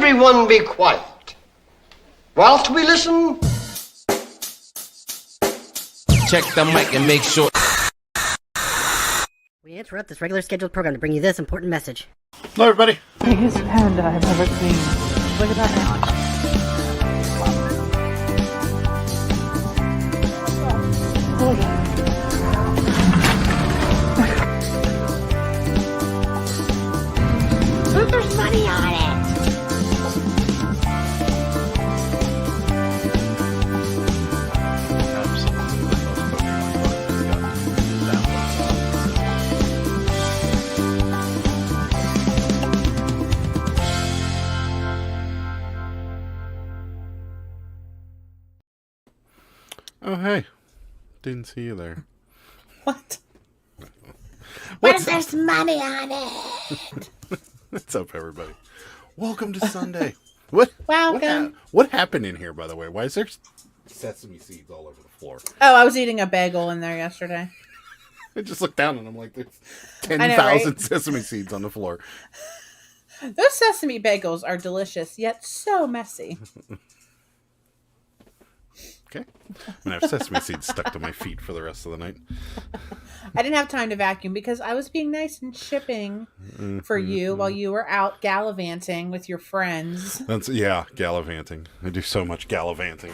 everyone be quiet whilst we listen. Check the mic and make sure. We interrupt this regular scheduled program to bring you this important message. Hello, everybody. Biggest panda I've ever seen. Look at that now. Look at it. Look, there's money on it! Oh, hey. Didn't see you there. What? What if there's money on it? What's up, everybody? Welcome to Sunday. What? Welcome. What happened in here, by the way? Why is there sesame seeds all over the floor? Oh, I was eating a bagel in there yesterday. I just looked down and I'm like, there's know, 10,000 right? sesame seeds on the floor. Those sesame bagels are delicious, yet so messy. Okay. I'm going to have sesame seeds stuck to my feet for the rest of the night. I didn't have time to vacuum because I was being nice and shipping for you while you were out gallivanting with your friends. Yeah, gallivanting. I do so much gallivanting.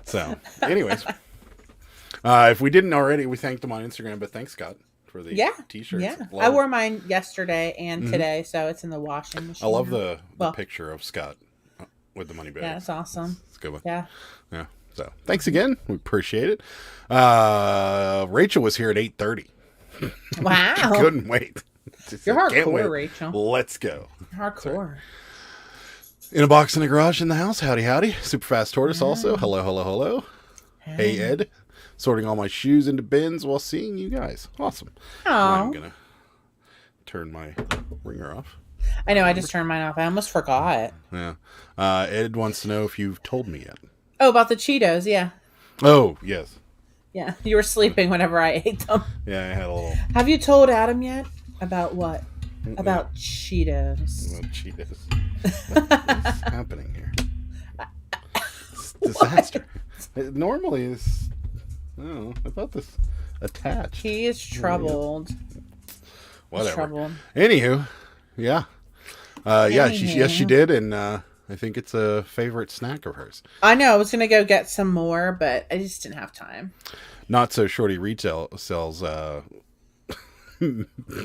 So, anyways. If we didn't already, we thanked them on Instagram, but thanks, Scott, for the t-shirts. Yeah. I wore mine yesterday and today, so it's in the washing machine. I love the picture of Scott with the money bag. Yeah, it's awesome. It's a good one. Yeah. Yeah. So, thanks again. We appreciate it. Rachel was here at 8:30. Wow. Couldn't wait. You're Can't hardcore, wait. Rachel. Let's go. Hardcore. In a box in the garage in the house. Howdy, howdy. Super fast tortoise also. Hello, hello, hello. Hey, Ed. Sorting all my shoes into bins while seeing you guys. Awesome. Oh. I'm going to turn my ringer off. I know, I just turned mine off. I almost forgot. Yeah. Ed wants to know if you've told me yet. Oh, about the Cheetos, yeah. Oh, yes. Yeah, you were sleeping whenever I ate them. Yeah, I had a little... Have you told Adam yet? About what? About Cheetos. Well, Cheetos. What's happening here? It's disaster. Normally, it's... I don't know. I thought this attached. He is troubled. Whatever. He's troubled. Anywho, yeah. She did, and I think it's a favorite snack of hers. I know, I was going to go get some more, but I just didn't have time. Not So Shorty Retail Sells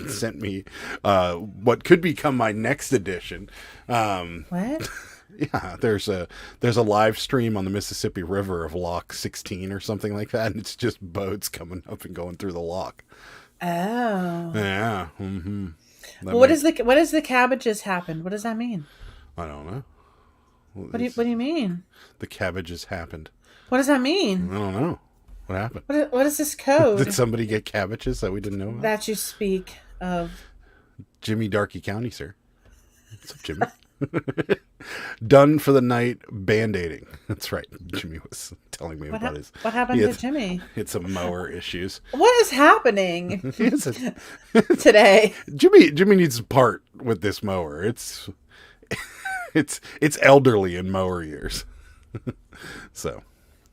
sent me what could become my next edition. What? Yeah, there's a live stream on the Mississippi River of Lock 16 or something like that, and it's just boats coming up and going through the lock. Oh. Yeah. Mm-hmm. What is the cabbages happened? What does that mean? I don't know. What do you mean? The cabbages happened. What does that mean? I don't know. What happened? What is this code? Did somebody get cabbages that we didn't know about? That you speak of? Jimmy Darkey County, sir. What's up, Jimmy? Done for the night band-aiding. That's right. Jimmy was telling me about his... What happened to Jimmy? It's some mower issues. What is happening today? Jimmy needs to part with this mower. It's elderly in mower years. So,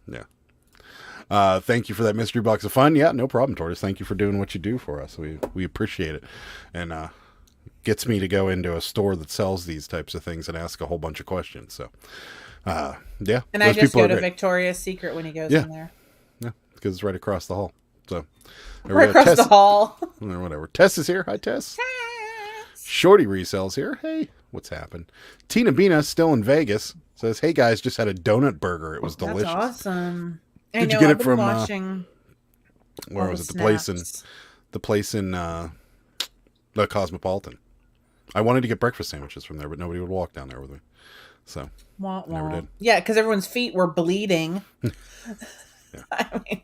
yeah. Thank you for that mystery box of fun. Yeah, no problem, Tortoise. Thank you for doing what you do for us. We appreciate it. And gets me to go into a store that sells these types of things and ask a whole bunch of questions. So, yeah. And I just go to Victoria's Secret when he goes in there. Yeah, because it's right across the hall. So, right across the hall. Or whatever. Tess is here. Hi, Tess. Shorty Resells here. Hey, what's happened? Tina Bina, still in Vegas, says, "Hey guys, just had a donut burger. It was delicious." That's awesome. Did you get it from watching where was it? The place in the Cosmopolitan. I wanted to get breakfast sandwiches from there, but nobody would walk down there with me. So, never did. Yeah, because everyone's feet were bleeding. Yeah. I mean,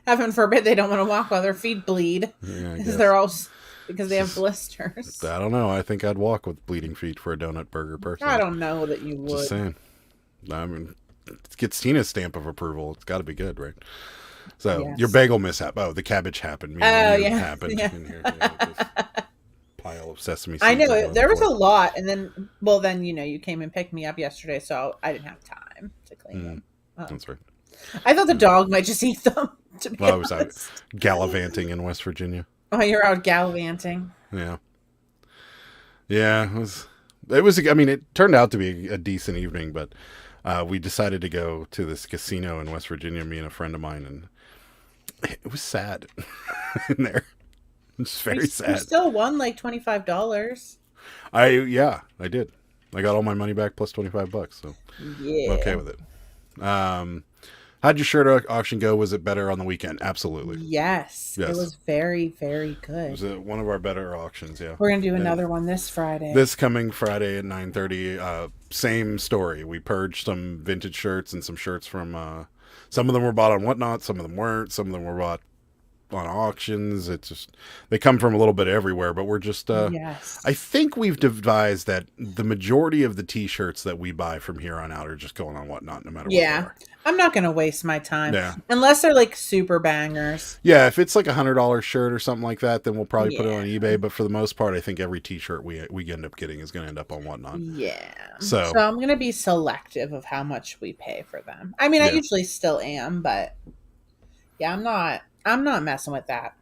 heaven forbid they don't want to walk while their feet bleed. Yeah, because they have blisters. I don't know. I think I'd walk with bleeding feet for a donut burger personally. I don't know that you would. Just saying. I mean, it gets Tina's stamp of approval. It's got to be good, right? So, your bagel mishap. Oh, the cabbage happened. Happened in here. Pile of sesame seeds. I know all over there the was a floor. lot, and then you came and picked me up yesterday, so I didn't have time to clean them. That's right. I thought the dog might just eat them. To be Well, I was out honest. gallivanting in West Virginia. Oh, you're out gallivanting. Yeah. Yeah, it was, I mean, it turned out to be a decent evening, but we decided to go to this casino in West Virginia, me and a friend of mine, and it was sad in there. It's very You sad. still won like $25. I did. I got all my money back plus $25, so Yeah. I'm okay with it. How'd your shirt auction go? Was it better on the weekend? Absolutely. Yes. It was very, very It good. was one of our better auctions, yeah. We're gonna do another one this Friday. This coming Friday at 9:30. Same story. We purged some vintage shirts and some shirts from some of them were bought on Whatnot, some of them weren't, some of them were bought on auctions. It's just they come from a little bit everywhere, but we're just Yes. I think we've devised that the majority of the t-shirts that we buy from here on out are just going on Whatnot no matter what they Yeah. are. I'm not gonna waste my time. Yeah. Unless they're like super bangers. Yeah, if it's like $100 shirt or something like that, then we'll probably put it on Yeah. eBay. But for the most part, I think every T-shirt we end up getting is going to end up on Whatnot. Yeah. So- I'm gonna be selective of how much we pay for them. I mean, I Yeah. usually still am, but yeah, I'm not messing with that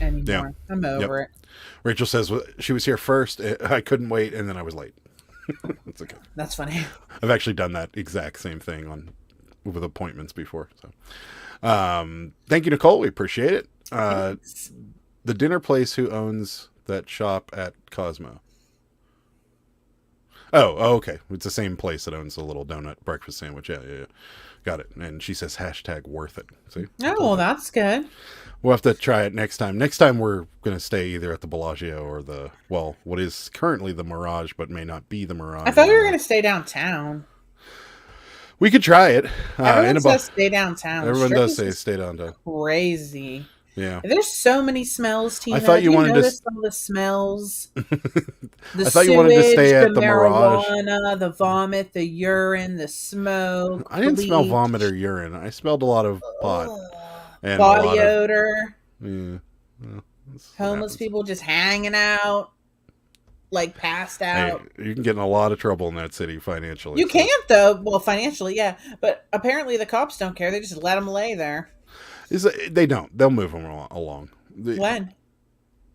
anymore. Yeah. I'm over it. Rachel says she was here first. I couldn't wait, and then I was late. That's okay. That's funny. I've actually done that exact same thing with appointments before. So, thank you, Nicole. We appreciate it. The dinner place who owns that shop at Cosmo. Oh, okay. It's the same place that owns the little donut breakfast sandwich. Yeah. Got it. And she says #worth it. See? Oh, well, that's good. We'll have to try it next time. Next time we're going to stay either at the Bellagio or what is currently the Mirage, but may not be the Mirage. I thought we were gonna stay downtown. We could try it. Everyone says stay downtown. Everyone Strip does is say just stay downtown. crazy. Yeah. There's so many smells, Tina. I thought you Have wanted to noticed all the smells. The I thought you wanted to stay sewage, at the Mirage. marijuana, the vomit, the urine, the smoke. I didn't smell bleach, vomit or urine. I smelled a lot of pot. And body a lot of, odor. yeah. Well, that's what Homeless happens. people just hanging out, like passed Hey, out. you can get in a lot of trouble in that city financially. You so- can't though. Well, financially, yeah, but apparently the cops don't care. They just let them lay there. They don't. They'll move them along. When?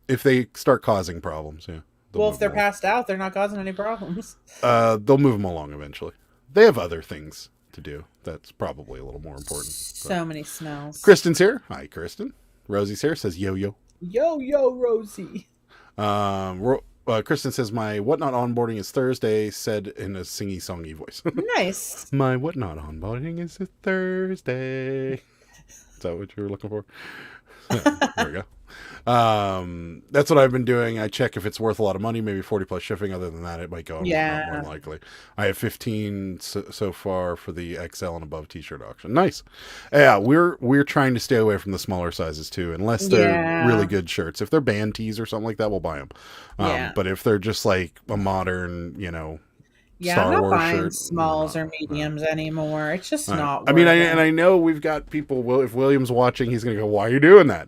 If they start causing problems, yeah. they'll Well, move if they're them along. passed out, they're not causing any problems. They'll move them along eventually. They have other things to do. That's probably a little more important. So many smells. Kristen's here. Hi, Kristen. Rosie's here. Says yo. Yo, Rosie. Kristen says my Whatnot onboarding is Thursday. Said in a singy-songy voice. Nice. My Whatnot onboarding is a Thursday. Is that what you were looking for? There we go. That's what I've been doing. I check if it's worth a lot of money, maybe 40 plus shipping. Other than that, it might go on Yeah. more than likely. I have 15 so far for the XL and above t-shirt auction. Nice. Yeah, we're trying to stay away from the smaller sizes too, unless they're Yeah. really good shirts. If they're band tees or something like that, we'll buy them. Yeah. But if they're just like a modern, Yeah, Star I'm not Wars buying shirt, smalls no, or mediums anymore. It's just not. I mean, worth it. I know we've got people. Well, if William's watching, he's going to go, "Why are you doing that?"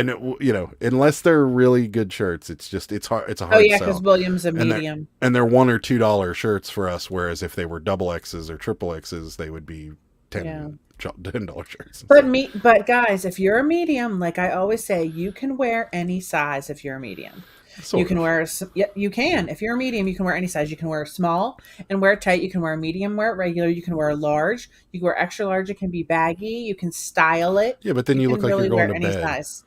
Unless they're really good shirts, it's hard. It's a hard Oh yeah, sell. because William's a And they're- medium. And they're $1 or $2 shirts for us. Whereas if they were double X's or triple X's, they would be $10 shirts. But guys, if you're a medium, like I always say, you can wear any size if you're a medium. You can wear, you can. If you're a medium, you can wear any size. You can wear small and wear it tight. You can wear medium, wear it regular. You can wear large. You can wear extra large. It can be baggy. You can style it. Yeah, but then you look can like you're going wear to any bed. size.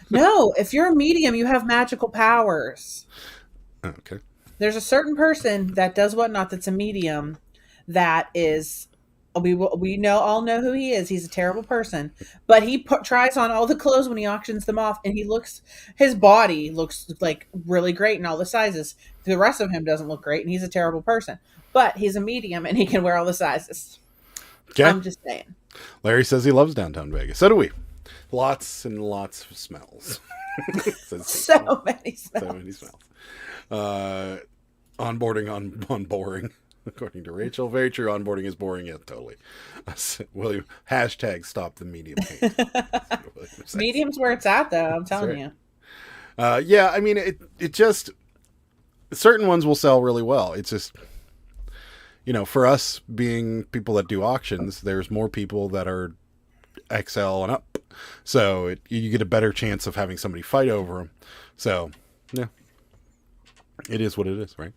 No, if you're a medium, you have magical powers. Oh, okay. There's a certain person that does Whatnot that's a medium that is. We all know who he is. He's a terrible person, but he tries on all the clothes when he auctions them off, and his body looks like really great in all the sizes. The rest of him doesn't look great, and he's a terrible person. But he's a medium, and he can wear all the sizes. Okay. I'm just saying. Larry says he loves downtown Vegas. So do we. Lots and lots of smells. So many smells. So many smells. Onboarding on boring. According to Rachel, very true. Onboarding is boring. Yeah, totally. William, #stop the medium hate. Medium's where it's at, though. I'm telling right. Yeah, I mean, it just, certain ones will sell really well. It's just, for us being people that do auctions, there's more people that are XL and up. So you get a better chance of having somebody fight over them. So, yeah. It is what it is, right?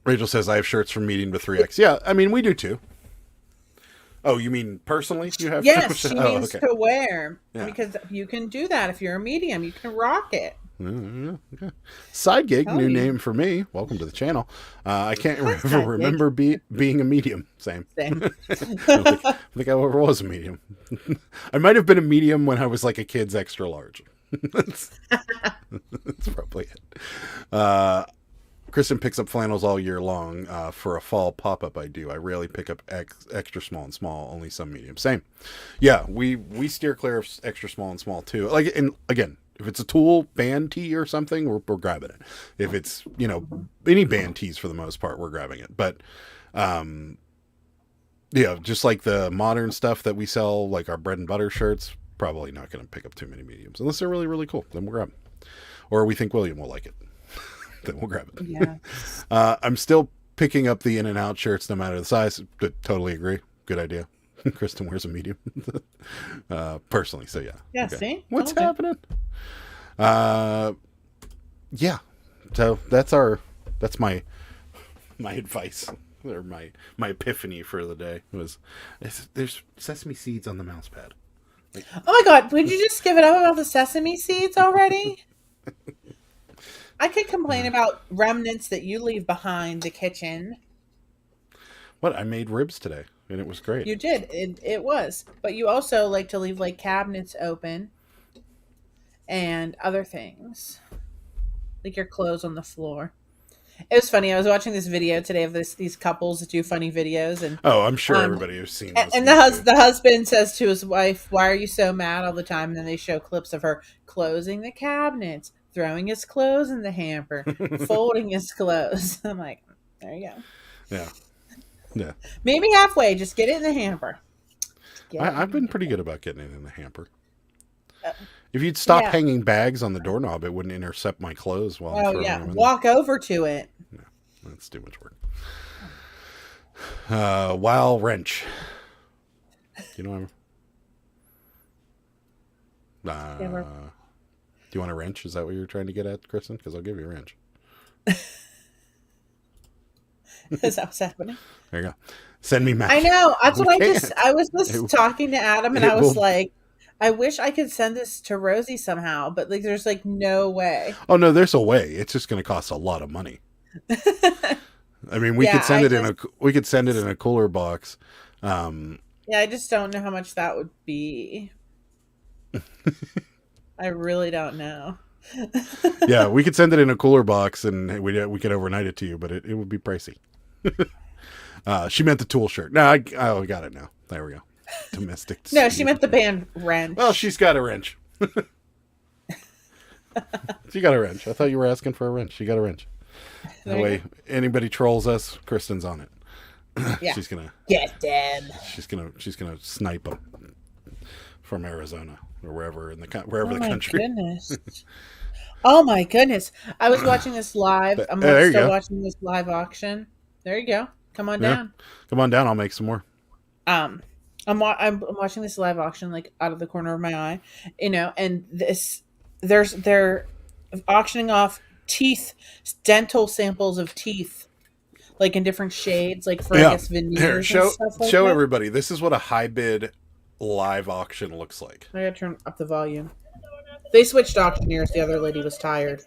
Rachel says, I have shirts from medium to 3X. Yeah, I mean, we do too. Oh, you mean personally? You have? Yes, she means okay. to wear. Yeah. Because you can do that. If you're a medium, you can rock it. Okay. Side gig, new name for me. Welcome to the channel. I can't remember being a medium. Same. I think I ever was a medium. I might have been a medium when I was like a kid's extra large. That's probably it. Kristen picks up flannels all year long. For a fall pop-up I do. I rarely pick up extra small and small, only some medium. Same. Yeah, we steer clear of extra small and small too. Like, and again, if it's a Tool band tee or something, we're grabbing it. If it's, any band tees for the most part, we're grabbing it. But, just like the modern stuff that we sell, like our bread and butter shirts, probably not going to pick up too many mediums. Unless they're really, really cool. Then we'll grab them. Or we think William will like it. Then we'll grab it. Yeah. I'm still picking up the in and out shirts no matter the size. Totally agree. Good idea. Kristen wears a medium. Personally, so yeah. Yeah, okay. see? What's happening? Yeah. So that's my advice or my epiphany for the day was there's sesame seeds on the mouse pad. Like, oh my God, would you just give it up about the sesame seeds already? I could complain about remnants that you leave behind the kitchen. What? I made ribs today and it was great. You did. It was. But you also like to leave like cabinets open and other things. Like your clothes on the floor. It was funny. I was watching this video today of these couples that do funny videos, and I'm sure everybody has seen this. And the husband says to his wife, "Why are you so mad all the time?" And then they show clips of her closing the cabinets, throwing his clothes in the hamper, folding his clothes. I'm like, there you go. Yeah. Maybe halfway. Just get it in the hamper. I've been pretty good about getting it in the hamper. If you'd stop hanging bags on the doorknob, it wouldn't intercept my clothes while I'm throwing them in. Walk over to it. No, that's too much work. Wow, wrench. You know what do you want a wrench? Is that what you're trying to get at, Kristen? Because I'll give you a wrench. Is that what's happening? There you go. Send me match. I know. That's what I was just talking to Adam, and I was like, I wish I could send this to Rosie somehow, but like, there's like no way. Oh no, there's a way. It's just going to cost a lot of money. I mean, we could send it in a cooler box. Yeah, I just don't know how much that would be. I really don't know. Yeah, we could send it in a cooler box and we could overnight it to you, but it would be pricey. She meant the Tool shirt. No, I got it now. There we go. Domestic. No, she meant the band wrench. Well, she's got a wrench. She got a wrench. I thought you were asking for a wrench. She got a wrench. That way, anybody trolls us, Kristen's on it. Yeah. She's gonna get them. She's gonna snipe them from Arizona or wherever the country. Goodness. Oh my goodness! I was watching this live. I'm still watching this live auction. There you go. Come on down. Come on down. I'll make some more. I'm watching this live auction like out of the corner of my eye, and they're auctioning off teeth, dental samples of teeth, like in different shades, like for I guess veneers. Here, and stuff like show that. Everybody. This is what a high bid live auction looks like. I gotta turn up the volume. They switched auctioneers. The other lady was tired.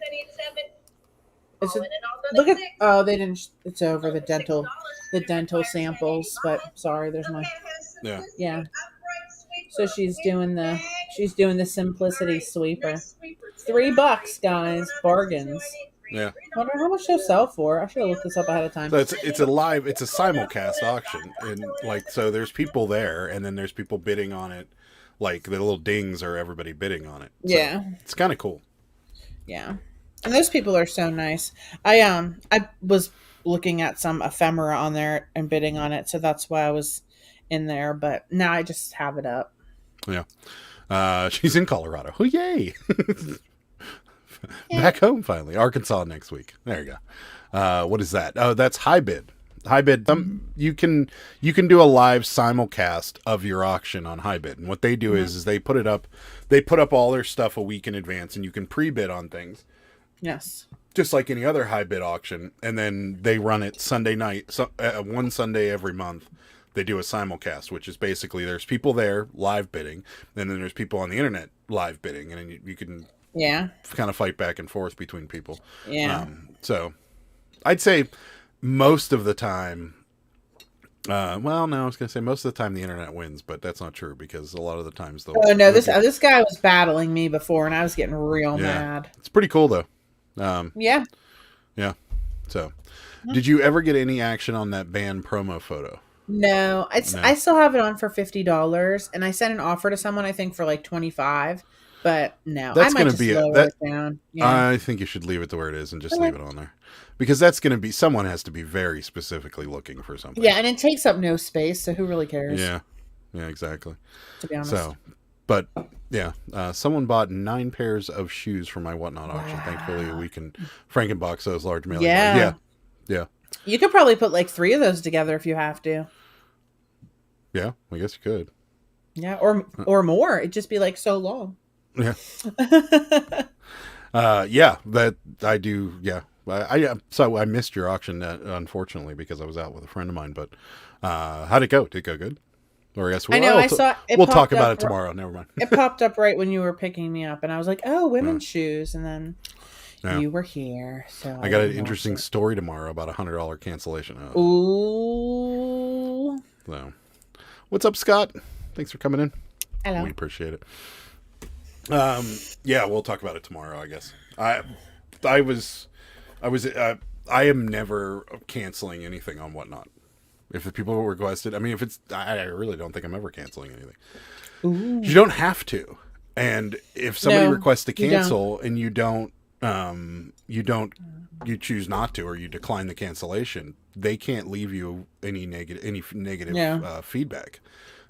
Look at they didn't. It's over the dental samples. But sorry, there's my yeah. So she's doing the simplicity sweeper. $3, guys, bargains. Yeah. I wonder how much she'll sell for. I should have looked this up ahead of time. So it's a simulcast auction, and so there's people there, and then there's people bidding on it. Like the little dings are everybody bidding on it. So yeah, it's kind of cool. Yeah, and those people are so nice. I was looking at some ephemera on there and bidding on it, so that's why I was in there. But now I just have it up. Yeah, she's in Colorado. Oh yay! Back home finally. Arkansas next week. There you go. What is that? Oh, that's high bid. High bid. You can do a live simulcast of your auction on high bid, and what they do is they put it up. They put up all their stuff a week in advance, and you can pre-bid on things. Yes. Just like any other high bid auction, and then they run it Sunday night, one Sunday every month. They do a simulcast, which is basically there's people there live bidding, and then there's people on the internet live bidding, and you can kind of fight back and forth between people. Yeah. So I'd say most of the time, well, no, I was going to say most of the time the internet wins, but that's not true because a lot of the times they'll. Oh no, this guy was battling me before, and I was getting real mad. It's pretty cool though. Yeah. So, did you ever get any action on that band promo photo? No, I still have it on for $50, and I sent an offer to someone I think for like $25, but no, That's I might going to just be lower it down. Yeah. I think you should leave it to where it is and just leave it on there, because that's going to be someone has to be very specifically looking for something. Yeah, and it takes up no space, so who really cares? Yeah, exactly. To be honest. So, but yeah, someone bought 9 pairs of shoes for my Whatnot auction. Thankfully, we can Frankenbox those large mailing. Yeah. Yeah. You could probably put like 3 of those together if you have to. Yeah, I guess you could. Yeah, or more. It'd just be like so long. Yeah. Yeah, that I do. Yeah. So I missed your auction, unfortunately, because I was out with a friend of mine, but how'd it go? Did it go good? Or I guess I know, I saw it. We'll talk about it tomorrow. Never mind. It popped up right when you were picking me up, and I was like, oh, women's shoes. And then you were here. So I got an interesting story tomorrow about $100 cancellation. Ooh. So, what's up, Scott? Thanks for coming in. Hello. We appreciate it. Yeah, we'll talk about it tomorrow, I guess. I am never canceling anything on Whatnot. If the people requested, I mean, if it's, I really don't think I'm ever canceling anything. Ooh. You don't have to. And if somebody requests to cancel and you choose not to, or you decline the cancellation, they can't leave you any negative feedback.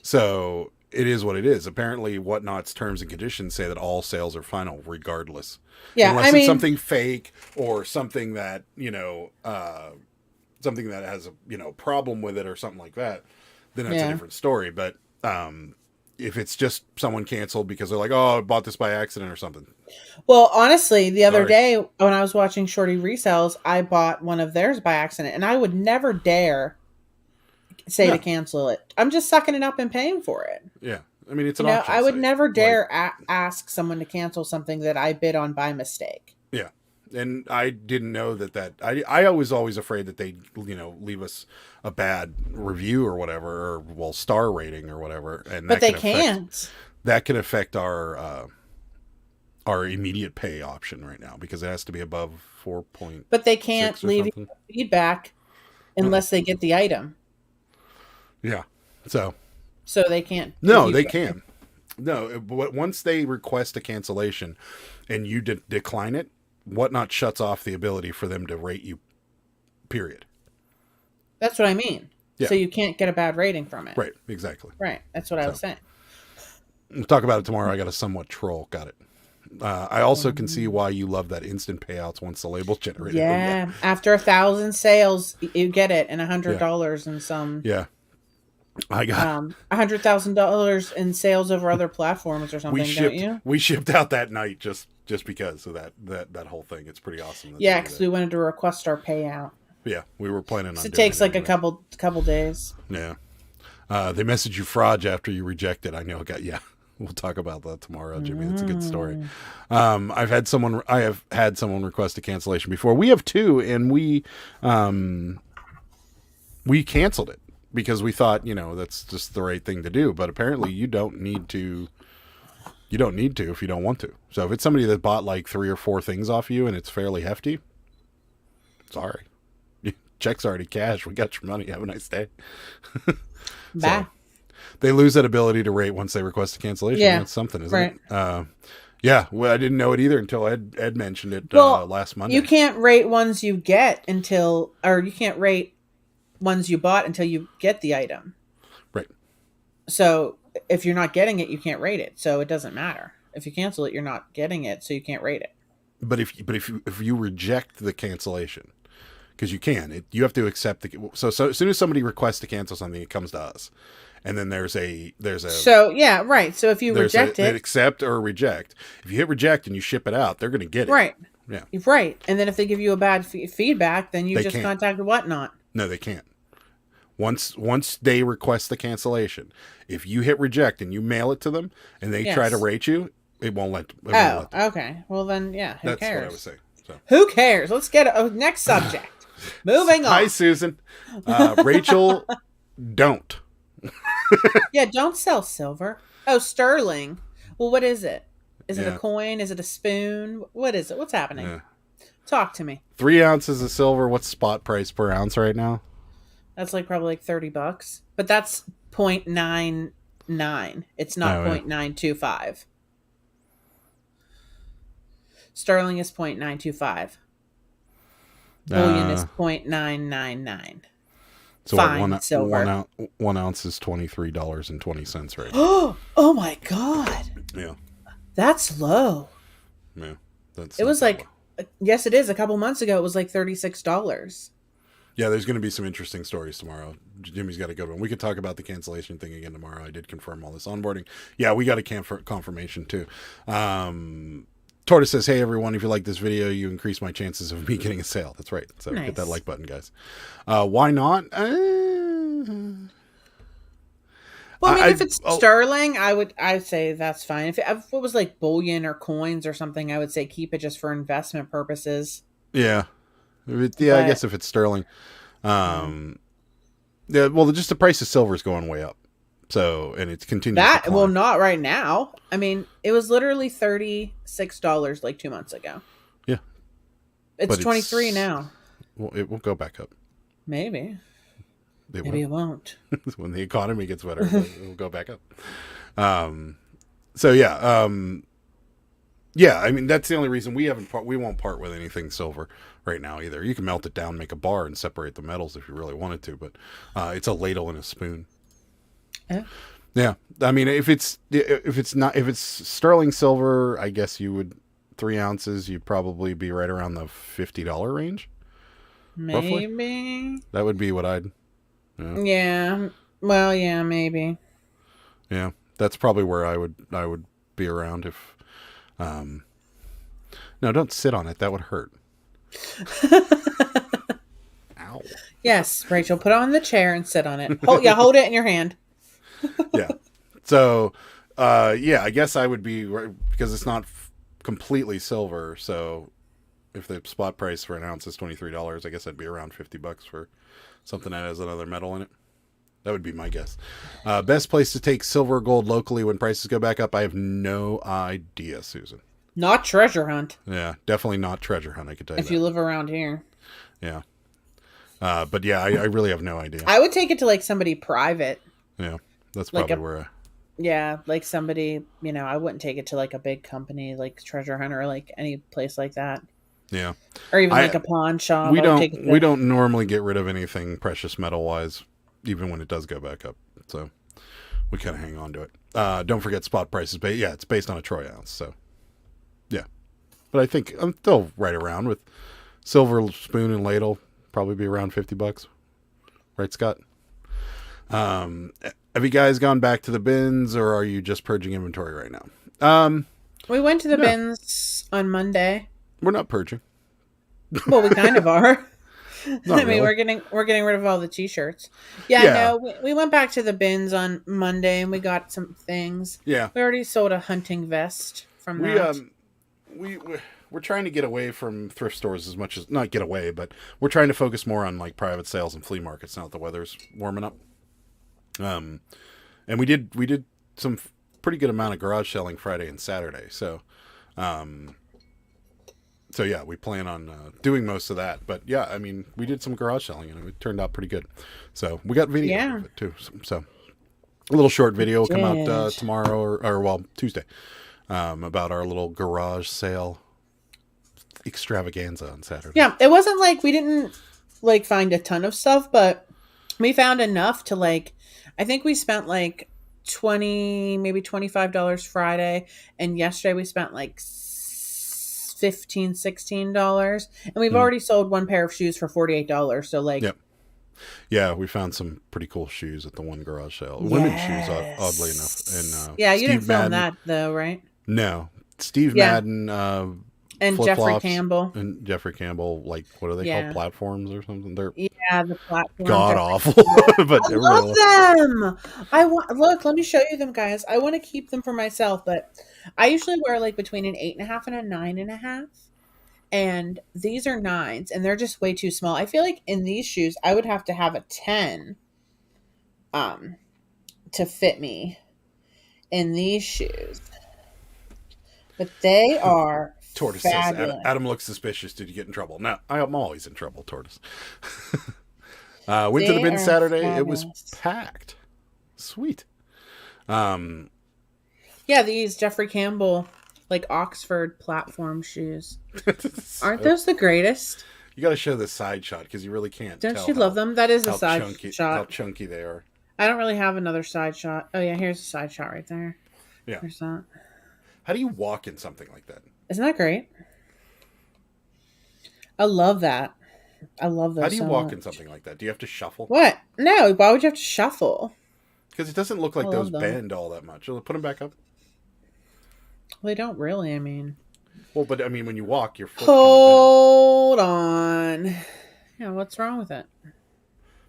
So it is what it is. Apparently, Whatnot's terms and conditions say that all sales are final, regardless. Yeah, unless it's something fake or something that something that has a problem with it or something like that, then that's a different story. But if it's just someone canceled because they're like, oh, I bought this by accident or something. Well, honestly, the other day when I was watching Shorty Resells, I bought one of theirs by accident, and I would never dare say to cancel it. I'm just sucking it up and paying for it. Yeah. I mean, it's an auction I would site. never dare ask someone to cancel something that I bid on by mistake. Yeah. And I didn't know that I was always afraid that they'd, leave us a bad review or whatever, or star rating or whatever. And but they can't. That could affect our immediate pay option right now because it has to be above 4.6. But they can't leave you feedback unless they get the item. Yeah. So they can't. No, they can. No, but once they request a cancellation and you decline it, Whatnot shuts off the ability for them to rate you, period. That's what I mean. Yeah. So you can't get a bad rating from it. Right, exactly. Right, that's what I was saying. We'll talk about it tomorrow. I got a somewhat troll. Got it. I also can see why you love that instant payouts once the label's generated. Yeah, after 1,000 sales, you get it, and $100 in some. Yeah. I got $100,000 in sales over other platforms or something. Don't you? We shipped out that night just because of that whole thing. It's pretty awesome. Yeah, because we wanted to request our payout. Yeah, we were planning on. It takes like a couple days. Yeah, they message you fraud after you reject it. I know. We'll talk about that tomorrow, Jimmy. That's a good story. I have had someone request a cancellation before. We have 2, and we canceled it because we thought that's just the right thing to do. But apparently, you don't need to. You don't need to if you don't want to. So if it's somebody that bought like 3 or 4 things off you and it's fairly hefty, sorry. Check's already cashed. We got your money. Have a nice day. Bye. So, they lose that ability to rate once they request a cancellation. Yeah. That's something, isn't it? Yeah. Well, I didn't know it either until Ed mentioned it last Monday. You can't rate ones you get you can't rate ones you bought until you get the item. Right. So if you're not getting it, you can't rate it. So it doesn't matter. If you cancel it, you're not getting it, so you can't rate it. But if you reject the cancellation, because you can, you have to accept so as soon as somebody requests to cancel something, it comes to us, and then there's a So yeah, right. So if you reject it, accept or reject. If you hit reject and you ship it out, they're going to get it. Right. Yeah. Right. And then if they give you a bad feedback, then you just contact Whatnot. No, they can't. Once they request the cancellation, if you hit reject and you mail it to them and they try to rate you, it won't let. Okay. Well then, yeah. Who cares? That's what I was saying. So. Who cares? Let's get next subject. Moving on. Hi, Susan. Rachel, don't. Yeah, don't sell silver. Oh, sterling. Well, what is it? Is it a coin? Is it a spoon? What is it? What's happening? Yeah. Talk to me. 3 ounces of silver. What's spot price per ounce right now? That's probably $30, but that's 0.99. It's not 0.925. Sterling is 0.925. Bullion is 0.999. So fine silver. 1 ounce is $23.20 right now. Oh my God. Yeah. That's low. Yeah. It was yes, it is. A couple months ago, it was $36. Yeah, there's going to be some interesting stories tomorrow. Jimmy's got a good one. We could talk about the cancellation thing again tomorrow. I did confirm all this onboarding. Yeah, we got a confirmation too. Tortoise says, "Hey everyone, if you like this video, you increase my chances of me getting a sale." That's right. So hit that like button, guys. Why not? Well, if it's sterling, I'd say that's fine. If it was like bullion or coins or something, I would say keep it just for investment purposes. Yeah. I guess if it's sterling. Yeah, well, just the price of silver is going way up. So, and it's continuing to climb. Well, not right now. I mean, it was literally $36 like 2 months ago. Yeah. It's 23 now. Well, it will go back up. Maybe it won't. When the economy gets better, it will go back up. So yeah. Yeah, I mean, that's the only reason we won't part with anything silver right now either. You can melt it down, make a bar, and separate the metals if you really wanted to, but it's a ladle and a spoon. Yeah. I mean, if it's sterling silver, I guess you would 3 ounces. You'd probably be right around the $50 range. Maybe roughly. That would be what I'd. Yeah. Well, yeah, maybe. Yeah, that's probably where I would be around if. No, don't sit on it. That would hurt. Ow. Yes, Rachel, put it on the chair and sit on it. Hold it in your hand. Yeah. So, I guess I would be, because it's not completely silver. So if the spot price for an ounce is $23, I guess I'd be around $50 for something that has another metal in it. That would be my guess. Best place to take silver or gold locally when prices go back up? I have no idea, Susan. Not treasure hunt. Yeah, definitely not treasure hunt, I could tell you if you live around here. Yeah. But yeah, I really have no idea. I would take it to somebody private. Yeah, that's probably where Yeah, somebody, I wouldn't take it to a big company like Treasure Hunt or any place like that. Yeah. Or even a pawn shop. We don't normally get rid of anything precious metal wise, even when it does go back up. So we kind of hang on to it. Don't forget spot prices. But yeah, it's based on a troy ounce. So yeah. But I think I'm still right around with silver spoon and ladle, probably be around $50. Right, Scott? Have you guys gone back to the bins, or are you just purging inventory right now? We went to the bins on Monday. We're not purging. Well, we kind of are. Really. we're getting rid of all the t-shirts. Yeah. No, we went back to the bins on Monday and we got some things. Yeah. We already sold a hunting vest from that. We're trying to get away from thrift stores as much as, not get away, but we're trying to focus more on private sales and flea markets now that the weather's warming up. And we did some pretty good amount of garage selling Friday and Saturday. So yeah, we plan on doing most of that. But yeah, I mean, we did some garage selling and it turned out pretty good. So we got video of it too. So a little short video will come out tomorrow or Tuesday about our little garage sale extravaganza on Saturday. Yeah, it wasn't we didn't find a ton of stuff, but we found enough to I think we spent $20, maybe $25 Friday, and yesterday we spent $15-$16, and we've already sold one pair of shoes for $48. So like, Yep. Yeah, we found some pretty cool shoes at the one garage sale. Women's shoes, oddly enough. And yeah, you Steve didn't film Madden, that though, right? No, Steve Yeah. Madden, And Jeffrey flip-flops, Campbell. and Jeffrey Campbell. Like, what are they Yeah. called? Platforms or something? They're Yeah, the platform. god awful. But I love them. Look. Let me show you them, guys. I want to keep them for myself, but I usually wear like between an 8.5 and a 9.5. And these are 9s, and they're just way too small. I feel like in these shoes, I would have to have a 10, to fit me in these shoes. But they are Tortoise fabulous. says, Adam looks suspicious. Did you get in trouble? No, I'm always in trouble, Tortoise. Went to the They bin are Saturday. It was fabulous. packed. Sweet. Yeah, these Jeffrey Campbell, like Oxford platform shoes. Aren't those the greatest? You got to show the side shot because you really can't. Don't tell you love them? That is a how side chunky, shot. How chunky they are. I don't really have another side shot. Oh yeah, here's a side shot right there. Yeah. There's that. How do you walk in something like that? Isn't that great? I love that. I love those. How do you so walk much. in something like that? Do you have to shuffle? What? No. Why would you have to shuffle? Because it doesn't look like I those love them. bend all that much. Put them back up. Well, they don't really. I mean, Well, but I mean, when you walk, your foot. Kinda hold on. Yeah, what's wrong with it? bends.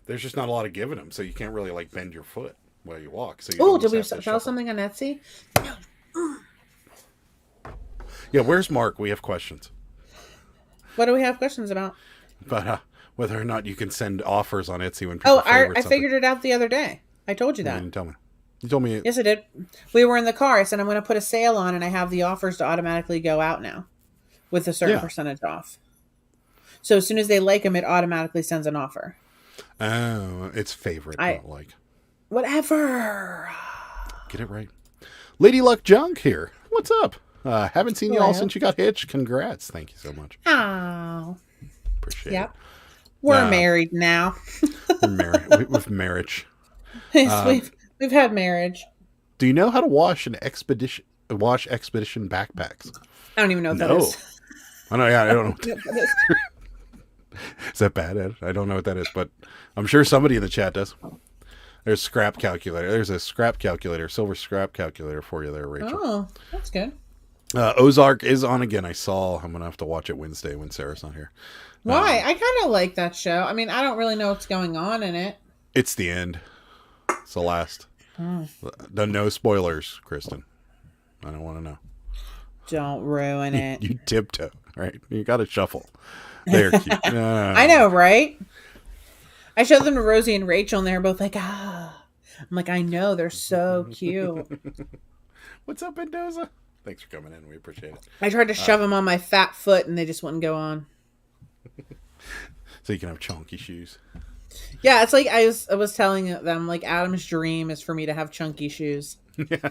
There's just not a lot of giving them, so you can't really like bend your foot while you walk. So you Oh, almost did we have to sell shuffle. something on Etsy? Yeah, where's Mark? We have questions What do we have questions about? about whether or not you can send offers on Etsy when people. Oh, I figured it out the other day. I told you You that. didn't tell me. You told me. Yes, I did. We were in the car. I said I'm going to put a sale on, and I have the offers to automatically go out now, with a certain Yeah. percentage off. So as soon as they like them, it automatically sends an offer. Oh, it's favorite. Not like. Whatever. Get it right. Lady Luck Junk here. What's up? Haven't seen you all Hello. since you got hitched. Congrats. Thank you so much. Oh. Appreciate Yep. We're Uh, married now. it. With marriage. We've had marriage. Do you know how to wash expedition backpacks? I don't even know what that No. is. I know. Yeah, I don't know. I don't know what that is. Is that bad, Ed? I don't know what that is, but I'm sure somebody in the chat does. There's scrap calculator. There's a scrap calculator, silver scrap calculator for you there, Rachel. Oh, that's good. Ozark is on again. I'm gonna have to watch it Wednesday when Sarah's not here. Why? I kind of like that show. I mean, I don't really know what's going on in it. It's the end. It's the last. No spoilers, Kristen. I don't want to know. Don't ruin it. You tiptoe, right? You got to shuffle. They're cute. I know, right? I showed them to Rosie and Rachel, and they were both like, ah. I'm like, I know, they're so cute. What's up, Mendoza? Thanks for coming in. We appreciate it. I tried to shove them on my fat foot, and they just wouldn't go on. So you can have chunky shoes. Yeah, it's like I was telling them, like, Adam's dream is for me to have chunky shoes. Yeah.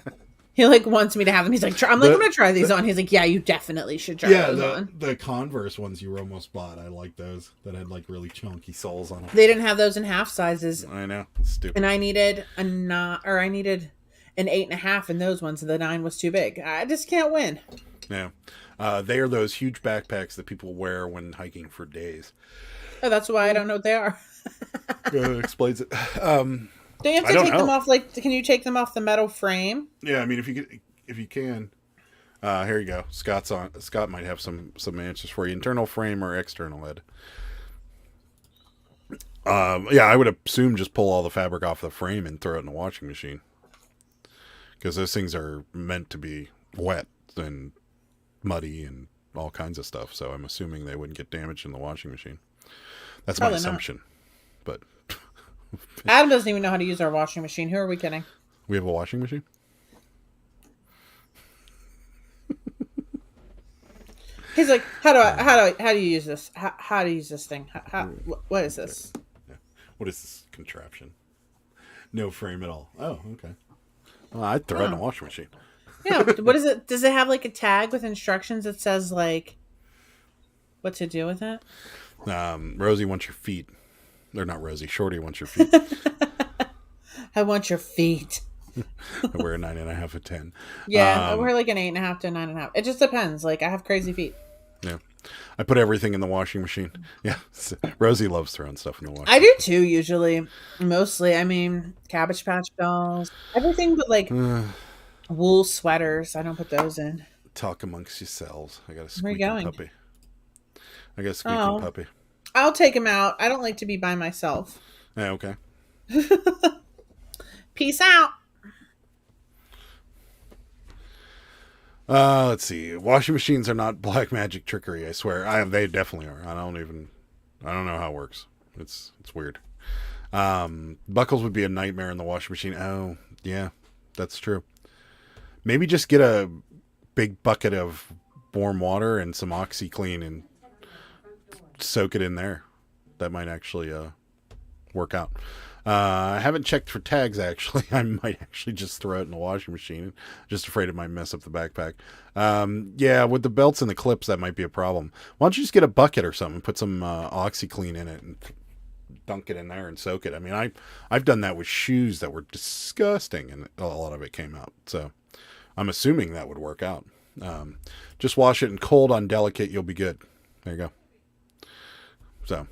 He, like, wants me to have them. He's like, I'm going to try these on. He's like, yeah, you definitely should try those on. The Converse ones you almost bought. I like those that had like really chunky soles on them. They didn't have those in half sizes. I know. It's stupid. And I needed an 8.5 in those ones. And the 9 was too big. I just can't win. Yeah. They are those huge backpacks that people wear when hiking for days. Oh, that's why I don't know what they are. Explains it. Do you have I to don't take them know. off? Like, can you take them off the metal frame? Yeah, I mean, if you can. Here you go. Scott's on. Scott might have some answers for you. Internal frame or external Ed. Yeah, I would assume just pull all the fabric off the frame and throw it in the washing machine. Because those things are meant to be wet and muddy and all kinds of stuff. So I'm assuming they wouldn't get damaged in the washing machine. That's Probably my not. assumption. But Adam doesn't even know how to use our washing machine. Who are we kidding? we have a washing machine? He's like, how do you use this? How to use this thing? What is this? What is this contraption? No frame at all. Oh, okay. Well, I'd throw it in the washing machine. Yeah. What is it? Does it have like a tag with instructions that says like what to do with it? Rosie wants your feet. They're not Rosie. Shorty wants your feet. I want your feet. I wear a 9.5 of 10. Yeah, I wear like an 8.5 to a 9.5. It just depends. Like I have crazy feet. Yeah. I put everything in the washing machine. Yeah. Rosie loves throwing stuff in the washing I do too, usually. Mostly. I mean, Cabbage Patch dolls. Everything but like machine. wool sweaters. I don't put those in. Talk amongst yourselves. I got a Where are you squeaking going? puppy. I got a squeaking Oh, puppy. I'll take him out. I don't like to be by myself. Yeah, okay. Peace out. Let's see. Washing machines are not black magic trickery, I swear. They definitely are. I don't know how it works. It's weird. Buckles would be a nightmare in the washing machine. Oh, yeah, that's true. Maybe just get a big bucket of warm water and some OxyClean and soak it in there. That might actually work out. I haven't checked for tags, actually. I might actually just throw it in the washing machine. Just afraid it might mess up the backpack. Yeah, with the belts and the clips, that might be a problem. Why don't you just get a bucket or something, put some OxyClean in it, and dunk it in there and soak it. I mean, I've done that with shoes that were disgusting, and a lot of it came out. So I'm assuming that would work out. Just wash it in cold on delicate, you'll be good. There you go. So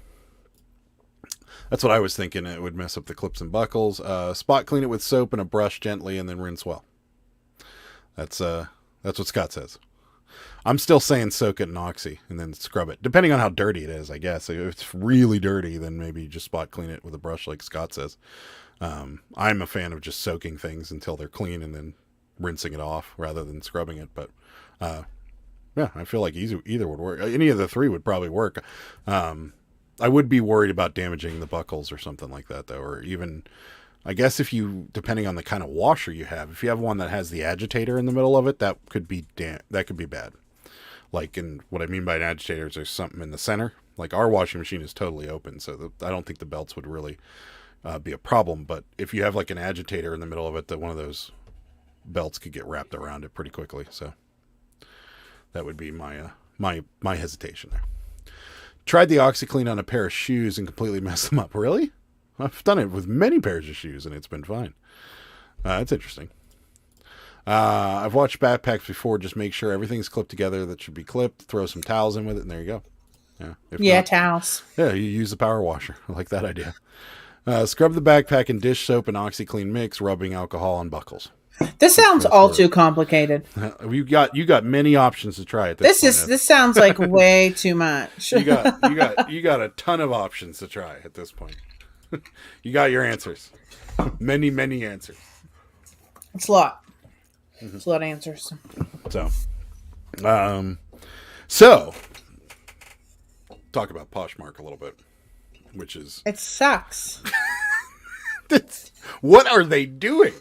that's what I was thinking. It would mess up the clips and buckles. Spot clean it with soap and a brush gently, and then rinse well. That's what Scott says. I'm still saying soak it in Oxy and then scrub it, depending on how dirty it is, I guess. If it's really dirty, then maybe just spot clean it with a brush, like Scott says. I'm a fan of just soaking things until they're clean and then rinsing it off rather than scrubbing it. But yeah, I feel like either would work. Any of the three would probably work. I would be worried about damaging the buckles or something like that, though, or even, I guess depending on the kind of washer you have, if you have one that has the agitator in the middle of it, that could be bad. Like, and what I mean by an agitator is there's something in the center. Like, our washing machine is totally open, so I don't think the belts would really be a problem. But if you have like an agitator in the middle of it, that one of those belts could get wrapped around it pretty quickly. So that would be my hesitation there. Tried the OxyClean on a pair of shoes and completely messed them up. Really? I've done it with many pairs of shoes and it's been fine. That's interesting. I've watched backpacks before. Just make sure everything's clipped together that should be clipped. Throw some towels in with it, and there you go. Yeah. If not, towels. Yeah, you use the power washer. I like that idea. Scrub the backpack in dish soap and OxyClean mix, rubbing alcohol on buckles. This sounds all too complicated. You got many options to try it. This sounds like way too much. you got a ton of options to try at this point. You got your answers. Many answers. It's a lot. It's a lot of answers. So talk about Poshmark a little bit, which is it sucks. What are they doing?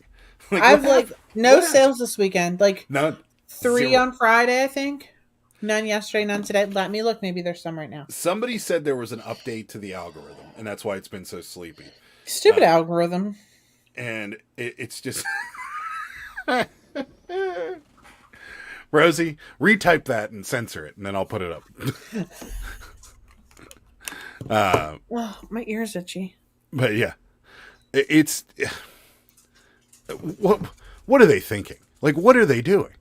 I've no sales this weekend. None. 3 Zero. on Friday, I think. None yesterday, none today. Let me look. Maybe there's some right now. Somebody said there was an update to the algorithm, and that's why it's been so sleepy. Stupid algorithm. And it's just... Rosie, retype that and censor it, and then I'll put it up. Oh, my ear's itchy. But yeah, it's... What are they thinking? Like, what are they doing?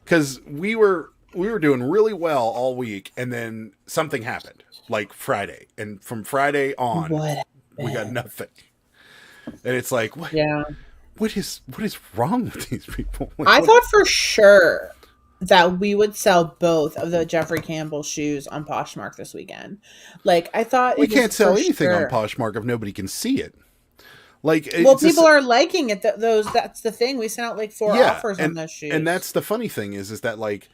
Because we were doing really well all week, and then something happened, like Friday, and from Friday on, we got nothing. And it's like, what? Yeah. What is wrong with these people? I thought for sure that we would sell both of the Jeffrey Campbell shoes on Poshmark this weekend. Like, I thought we can't sell anything on Poshmark if nobody can see it. Like, people are liking it. That's the thing. We sent out like 4 offers on those shoes, and that's the funny thing is that, like,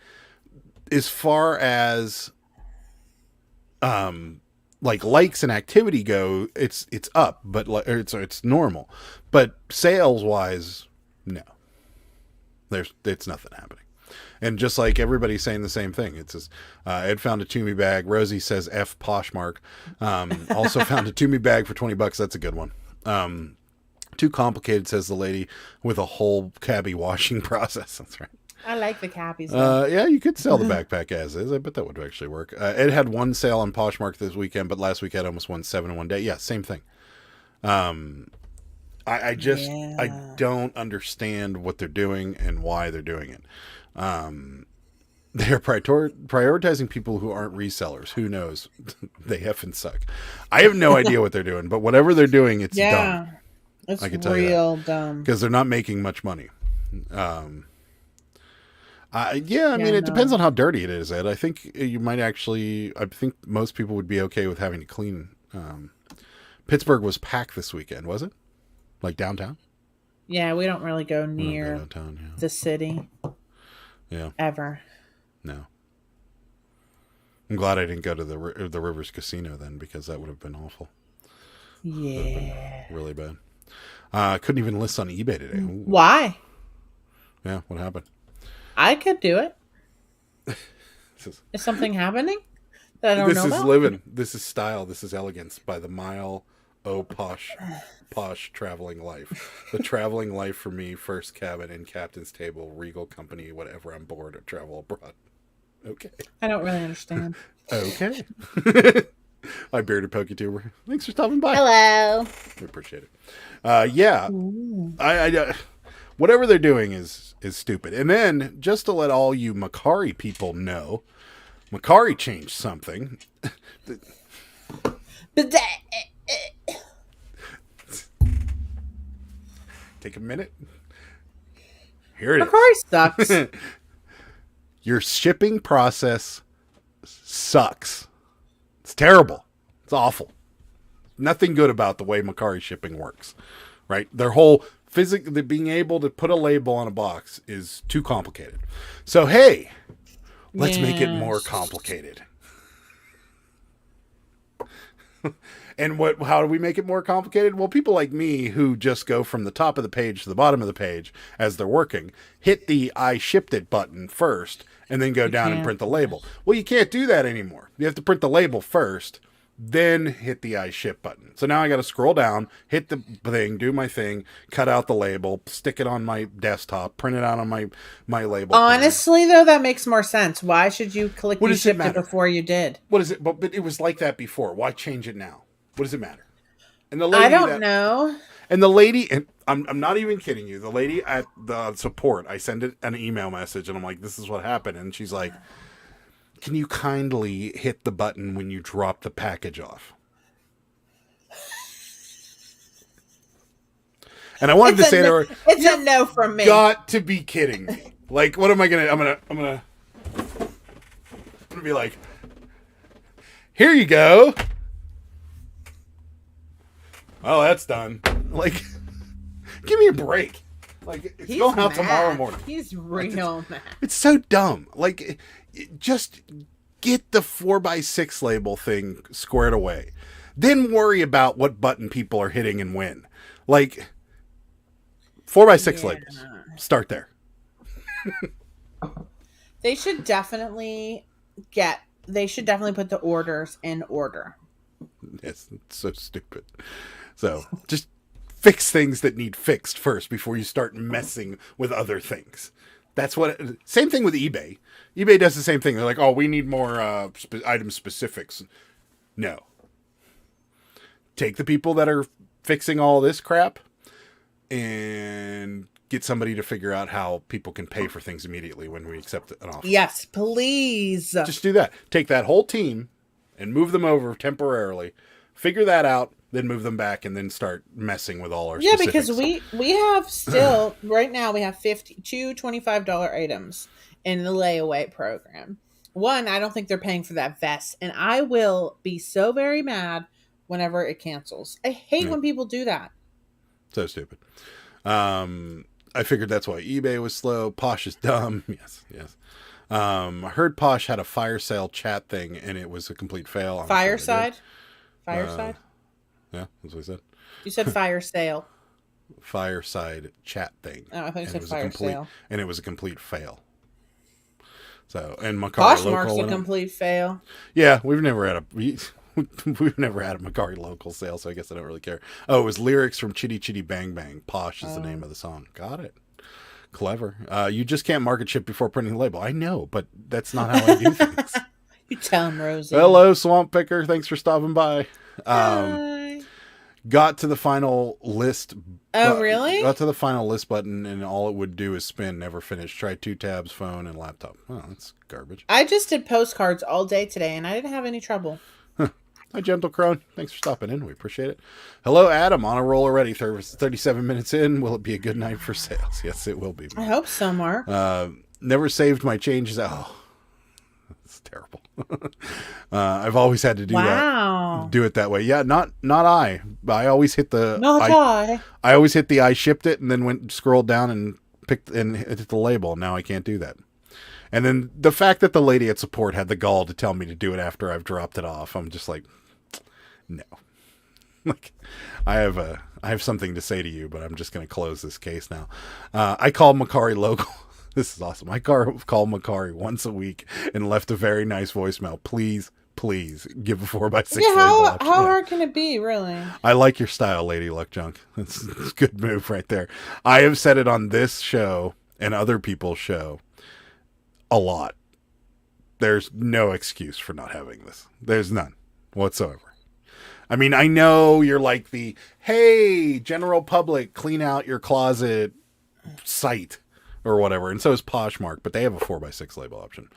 as far as like likes and activity go, it's up, but it's normal. But sales wise, no, it's nothing happening. And just like everybody's saying the same thing, it's just, Ed found a Toomey bag. Rosie says F Poshmark. Also found a Toomey bag for $20. That's a good one. Too complicated, says the lady, with a whole cabbie washing process. That's right. I like the cappies. Yeah, you could sell the backpack as is. I bet that would actually work. Ed had one sale on Poshmark this weekend, but last week Ed almost won 7 in one day. Yeah, same thing. I don't understand what they're doing and why they're doing it. They're prioritizing people who aren't resellers. Who knows? They effing suck. I have no idea what they're doing, but whatever they're doing, it's dumb. It's I can tell real you dumb. because they're not making much money. I mean, it depends on how dirty it is, Ed. I think you might actually. I think most people would be okay with having to clean. Pittsburgh was packed this weekend, was it? Like downtown? Yeah, we don't really go near downtown, yeah. the city. Yeah. Ever. No. I'm glad I didn't go to the Rivers Casino then, because that would have been awful. Yeah. Been really bad. I couldn't even list on eBay today. Ooh. Why? Yeah, what happened? I could do it. Is something happening that I don't know about? This is living. This is style. This is elegance by the mile. Oh, posh traveling life. The traveling life for me, first cabin in captain's table, Regal company, whatever, I'm bored or travel abroad. Okay. I don't really understand. Okay. Hi, Bearded PokeTuber. Thanks for stopping by. Hello. We appreciate it. Yeah. I whatever they're doing is stupid. And then, just to let all you Macari people know, Macari changed something. Take a minute. Here it Macari is. sucks. Your shipping process sucks. It's terrible. It's awful. Nothing good about the way Macari shipping works. Right? Their whole being able to put a label on a box is too complicated. So hey, let's make it more complicated. And how do we make it more complicated? Well, people like me who just go from the top of the page to the bottom of the page as they're working, hit the I shipped it button first and then go down and print the label. Well, you can't do that anymore. You have to print the label first, then hit the I ship button. So now I got to scroll down, hit the thing, do my thing, cut out the label, stick it on my desktop, print it out on my label. Honestly, though, that makes more sense. Why should you click you shipped it before you did? What is it? But it was like that before. Why change it now? What does it matter? And the lady I don't know. And the lady, and I'm not even kidding you. The lady at the support, I send it an email message, and I'm like, "This is what happened." And she's like, "Can you kindly hit the button when you drop the package off?" And I wanted to say to her, "It's a no from me." Got to be kidding me! Like, what am I gonna? I'm gonna be like, "Here you go." Oh, that's done. Like, give me a break. Like, it's going out tomorrow morning. He's real mad. It's so dumb. Like, just get the 4x6 label thing squared away. Then worry about what button people are hitting and when. Like, 4x6 labels. Start there. They should definitely put the orders in order. Yes, it's so stupid. So just fix things that need fixed first before you start messing with other things. That's what. Same thing with eBay. eBay does the same thing. They're like, "Oh, we need more item specifics." No. Take the people that are fixing all this crap and get somebody to figure out how people can pay for things immediately when we accept an offer. Yes, please. Just do that. Take that whole team and move them over temporarily. Figure that out, then move them back, and then start messing with all our specifics. Because we have still right now we have 52 $25 items in the layaway program. One, I don't think they're paying for that vest, and I will be so very mad whenever it cancels. I hate when people do that. So stupid. I figured that's why eBay was slow. Posh is dumb. Yes. I heard Posh had a fire sale chat thing, and it was a complete fail. Fireside? Yeah, that's what I said. You said fire sale. Fireside chat thing. Oh, I thought you said fire sale. And it was a complete fail. So, and Macari Poshmark's a complete fail. Yeah, we've never had a Macari local sale, so I guess I don't really care. Oh, it was lyrics from Chitty Chitty Bang Bang. Posh is the name of the song. Got it. Clever. You just can't market ship before printing the label. I know, but that's not how I do things. You tell him, Rosie. Hello, Swamp Picker. Thanks for stopping by. Got to the final list Oh, really? Got to the final list button, and all it would do is spin, never finish. Try 2 tabs, phone, and laptop. Oh, that's garbage. I just did postcards all day today, and I didn't have any trouble. Hi, Gentle Crone. Thanks for stopping in. We appreciate it. Hello, Adam. On a roll already. 37 minutes in. Will it be a good night for sales? Yes, it will be. I hope so, Mark. Never saved my changes. Oh, that's terrible. I've always had to do that. Do it that way. Yeah, not I. I always hit the. I always hit the I shipped it and then scrolled down and picked and hit the label. Now I can't do that. And then the fact that the lady at support had the gall to tell me to do it after I've dropped it off, I'm just like, no. Like, I have something to say to you, but I'm just going to close this case now. I called Macari local. This is awesome. I called Macari once a week and left a very nice voicemail. Please give a 4x6. Yeah, how hard can it be, really? I like your style, Lady Luck Junk. That's a good move right there. I have said it on this show and other people's show a lot. There's no excuse for not having this. There's none whatsoever. I mean, I know you're like the, hey, general public, clean out your closet site or whatever. And so is Poshmark, but they have a 4x6 label option.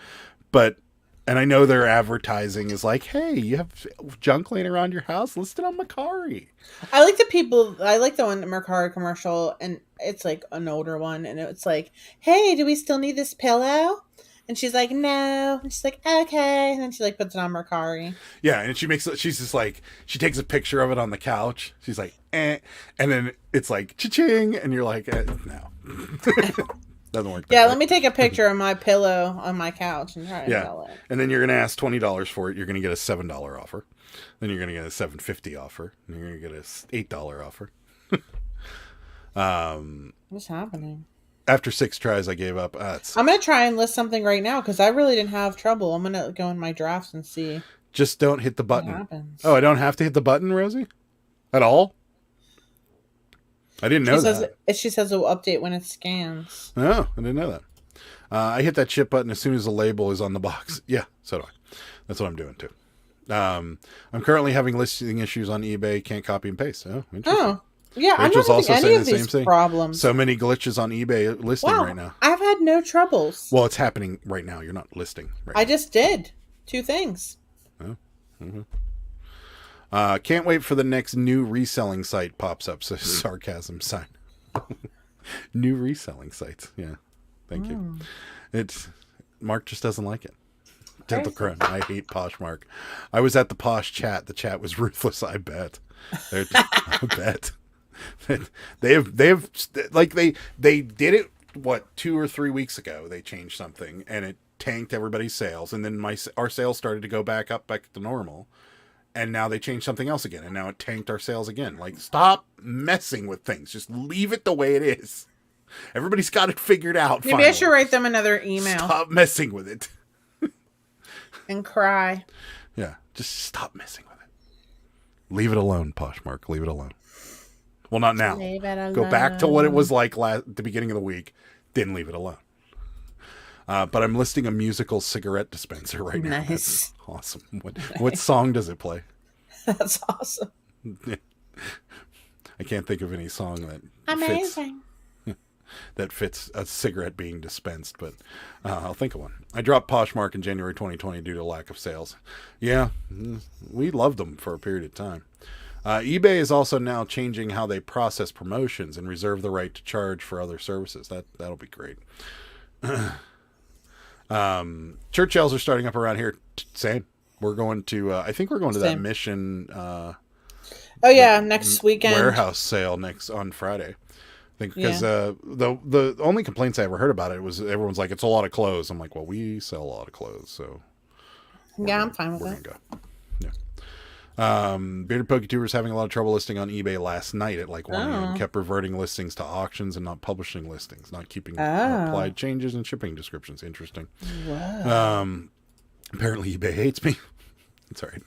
And I know their advertising is like, hey, you have junk laying around your house, list it on Macari. I like the one Mercari commercial, and it's like an older one, and it's like, hey, do we still need this pillow? And she's like, no. And she's like, okay. And then she like puts it on Mercari. Yeah, and she's just like, she takes a picture of it on the couch. She's like, eh. And then it's like, cha-ching. And you're like, no. Doesn't work. Yeah, let me take a picture of my pillow on my couch and try to sell it. And then you're going to ask $20 for it. You're going to get a $7 offer. Then you're going to get a $7.50 offer. And you're going to get a $8 offer. What's happening? After 6 tries, I gave up. I'm going to try and list something right now because I really didn't have trouble. I'm going to go in my drafts and see. Just don't hit the button. Oh, I don't have to hit the button, Rosie? At all? I didn't know that. She says it will update when it scans. Oh, I didn't know that. I hit that ship button as soon as the label is on the box. Yeah, so do I. That's what I'm doing too. I'm currently having listing issues on eBay. Can't copy and paste. Oh, interesting. Oh. Yeah, Rachel's I'm not having any of these problems. So many glitches on eBay listing right now. I've had no troubles. Well, it's happening right now. You're not listing right now. I just did 2 things. Oh. Mm-hmm. Can't wait for the next new reselling site pops up. So sarcasm sign. New reselling sites. Yeah. Thank you. Mark just doesn't like it. Gentle Crone. I hate Poshmark. I was at the Posh chat. The chat was ruthless. I bet. I bet. They did it 2 or 3 weeks ago. They changed something and it tanked everybody's sales, and then our sales started to go back to normal, and now they changed something else again, and now it tanked our sales again. Like, stop messing with things. Just leave it the way it is. Everybody's got it figured out. Maybe finally. I should write them another email. Stop messing with it. And cry. Yeah, just stop messing with it. Leave it alone, Poshmark. Leave it alone. Well, not now. Leave it alone. Go back to what it was like at the beginning of the week. Didn't leave it alone. But I'm listing a musical cigarette dispenser right now. Nice. That's awesome. What song does it play? That's awesome. I can't think of any song that amazing. That fits a cigarette being dispensed, but I'll think of one. I dropped Poshmark in January 2020 due to lack of sales. Yeah, we loved them for a period of time. eBay is also now changing how they process promotions and reserve the right to charge for other services. That'll be great. Church ales are starting up around here. Same. We're going to. I think we're going to that Mission. Next weekend warehouse sale on Friday. I think because the only complaints I ever heard about it was everyone's like, it's a lot of clothes. I'm like, well, we sell a lot of clothes, so I'm fine with that. Go. Yeah. Bearded PokeTuber is having a lot of trouble listing on eBay last night at like 1 a.m. Kept reverting listings to auctions and not publishing listings, not keeping applied changes and shipping descriptions. Interesting. Wow. Apparently eBay hates me. It's all right.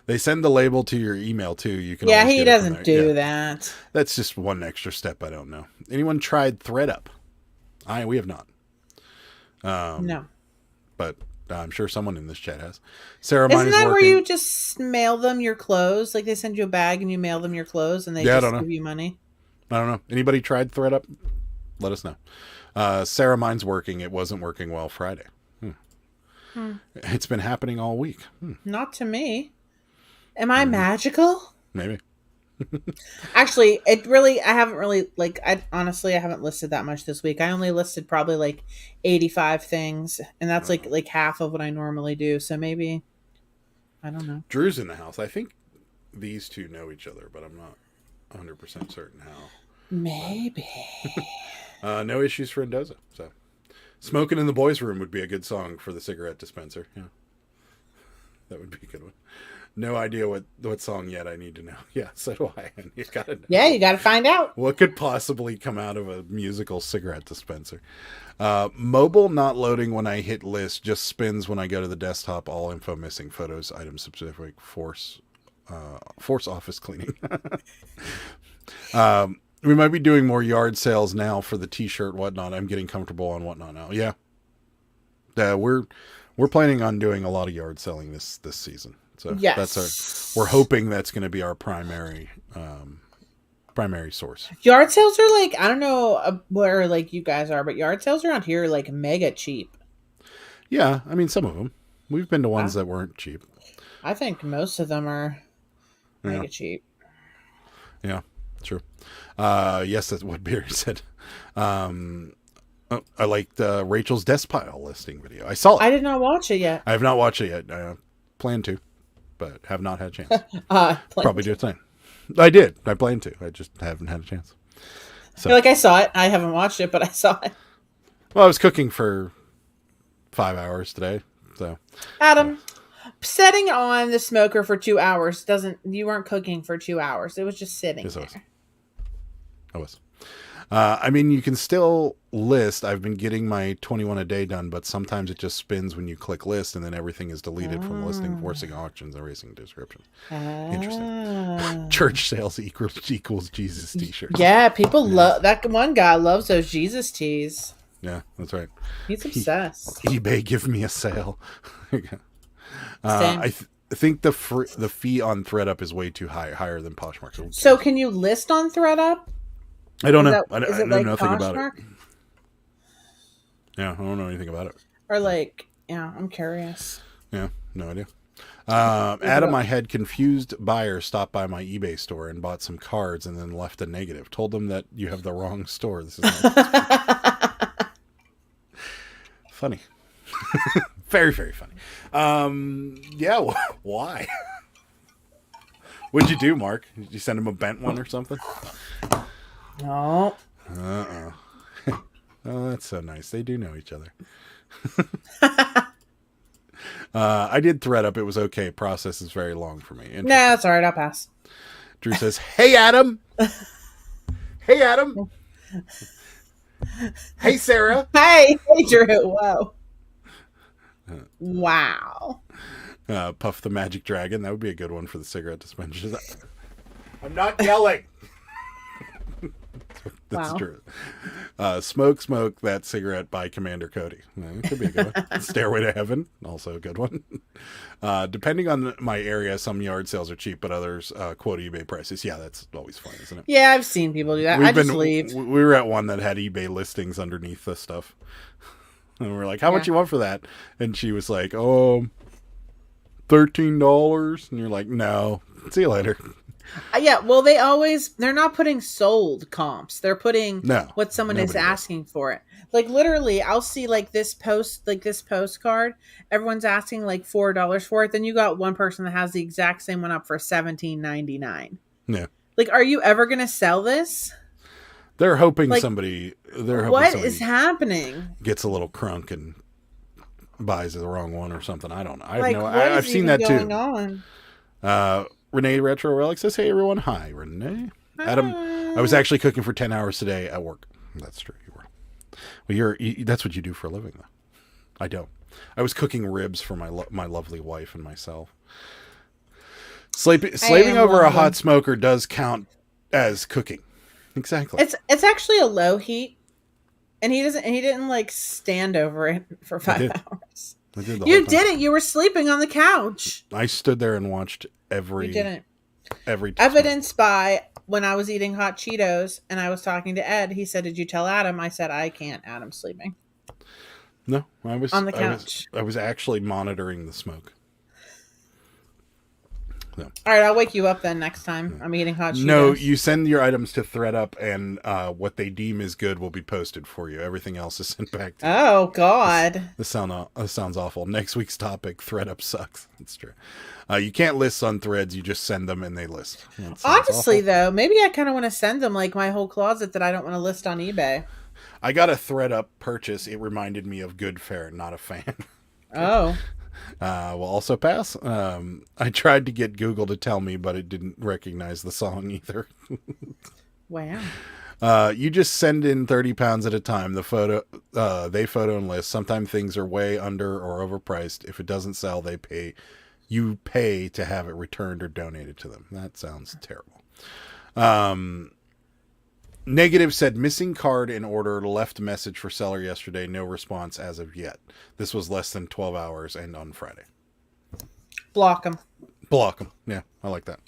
They send the label to your email too. You can. Yeah, he doesn't do that. That's just one extra step. I don't know. Anyone tried ThreadUp? We have not. No. But I'm sure someone in this chat has. Sarah, isn't that where you just mail them your clothes? Like they send you a bag and you mail them your clothes and they just give you money? I don't know. Anybody tried ThreadUp? Let us know. Sarah, mine's working. It wasn't working well Friday. It's been happening all week. Not to me. Am I magical? Maybe. Actually, I haven't really, like, I haven't listed that much this week. I only listed probably like 85 things, and that's like half of what I normally do. So maybe, I don't know. Drew's in the house. I think these two know each other, but I'm not 100% certain how. Maybe. No issues for Mendoza. So, "Smoking in the Boys' Room" would be a good song for the cigarette dispenser. Yeah, that would be a good one. No idea what song yet. I need to know. Yeah, so do I. And you gotta know. Yeah, you got to find out. What could possibly come out of a musical cigarette dispenser? Mobile not loading when I hit list, just spins when I go to the desktop. All info missing. Photos, item specific. Force office cleaning. We might be doing more yard sales now for the T-shirt whatnot. I'm getting comfortable on whatnot now. Yeah, we're planning on doing a lot of yard selling this season. So yes, we're hoping that's going to be our primary source. Yard sales are like, I don't know where like you guys are, but yard sales around here are like mega cheap. Yeah, I mean some of them. We've been to ones that weren't cheap. I think most of them are mega cheap. Yeah, true. Yes, that's what Barry said. I liked Rachel's desk pile listing video. I saw it. I did not watch it yet. I have not watched it yet. I plan to, but have not had a chance. Probably do a thing. I did. I plan to. I just haven't had a chance. So, like I saw it. I haven't watched it, but I saw it. Well, I was cooking for 5 hours today. So, Adam, setting on the smoker for 2 hours you weren't cooking for 2 hours. It was just sitting there. I was. I mean, you can still list. I've been getting my 21 a day done, but sometimes it just spins when you click list, and then everything is deleted from listing, forcing auctions, erasing descriptions. Interesting. Church sales equals Jesus t-shirts. Yeah, people love that. One guy loves those Jesus tees. Yeah, that's right. He's obsessed. eBay, give me a sale. I think the fee on ThreadUp is way too high, higher than Poshmark. So can you list on ThreadUp? I don't know. I know like nothing about it. Yeah, I don't know anything about it. Or like, yeah, I'm curious. Yeah, no idea. Adam, I had confused buyer stop by my eBay store and bought some cards and then left a negative. Told them that you have the wrong store. This is funny. Very, very funny. Yeah, why? What'd you do, Mark? Did you send him a bent one or something? No. Oh, that's so nice. They do know each other. I did ThreadUp. It was okay. Process is very long for me. No, that's all right. I'll pass. Drew says, "Hey, Adam. Hey, Adam. Hey, Sarah. Hey, Drew. Whoa. Wow. Puff the Magic Dragon. That would be a good one for the cigarette dispensers. I'm not yelling." That's true. Smoke That Cigarette by Commander Cody. It could be a good one. Stairway to Heaven, also a good one. Depending on my area, some yard sales are cheap, but others quote eBay prices. Yeah, that's always fun, isn't it? Yeah, I've seen people do that. Just leave. We were at one that had eBay listings underneath the stuff. And we were like, how much you want for that? And she was like, $13. And you're like, no, see you later. Yeah, well, they're not putting sold comps. They're putting what someone is asking for it. Like literally, I'll see like this postcard. Everyone's asking like $4 for it. Then you got one person that has the exact same one up for $17.99. Yeah. Like, are you ever going to sell this? They're hoping somebody. What is happening? Gets a little crunk and buys the wrong one or something. I don't know. I've seen that too. On? Renee Retro Relic says, "Hey everyone, hi Renee." Hi. Adam, I was actually cooking for 10 hours today at work. That's true, you were. Well, that's what you do for a living, though. I don't. I was cooking ribs for my lovely wife and myself. Slaving over a hot smoker does count as cooking. Exactly. It's actually a low heat, and he didn't like stand over it for 5 hours. I did. You did it. You were sleeping on the couch. I stood there and watched every. You didn't. every time. Evidenced by when I was eating hot Cheetos and I was talking to Ed. He said, "Did you tell Adam?" I said, "I can't." Adam's sleeping No, I was on the couch. I was actually monitoring the smoke. No. All right, I'll wake you up then next time I'm eating hot Cheetos. No, you send your items to ThreadUp, and what they deem is good will be posted for you. Everything else is sent back to you. Oh God, This sounds awful. Next week's topic: ThreadUp sucks. That's true. You can't list on Threads. You just send them, and they list. Honestly, though, maybe I kind of want to send them like my whole closet that I don't want to list on eBay. I got a ThreadUp purchase. It reminded me of Good Fare. Not a fan. Oh. Will also pass. I tried to get Google to tell me, but it didn't recognize the song either. Wow. You just send in 30 pounds at a time. The photo, they photo and list. Sometimes things are way under or overpriced. If it doesn't sell, you pay to have it returned or donated to them. That sounds terrible. Negative said missing card in order, left message for seller yesterday. No response as of yet. This was less than 12 hours and on Friday. Block them. Block them. Yeah, I like that.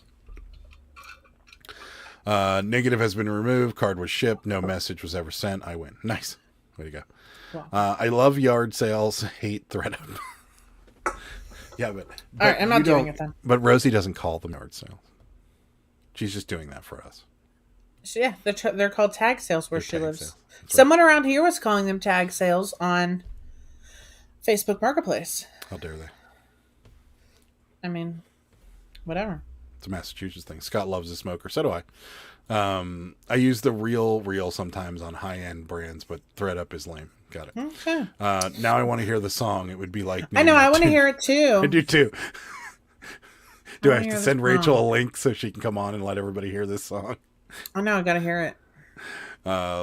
Negative has been removed. Card was shipped. No message was ever sent. I win. Nice. Way to go. Wow. I love yard sales. Hate ThreadUp. Yeah, but all right, I'm not doing it then. But Rosie doesn't call them yard sales. She's just doing that for us. So yeah, they're called tag sales where she lives. Sales. Someone around here was calling them tag sales on Facebook Marketplace. How dare they? I mean, whatever. It's a Massachusetts thing. Scott loves a smoker. So do I. I use the real sometimes on high-end brands, but ThreadUp is lame. Got it. Okay. Now I want to hear the song. It would be like... I know, I want to hear it too. I do too. Do I have hear to the send Rachel song. a link so she can come on and let everybody hear this song? I know, I gotta hear it.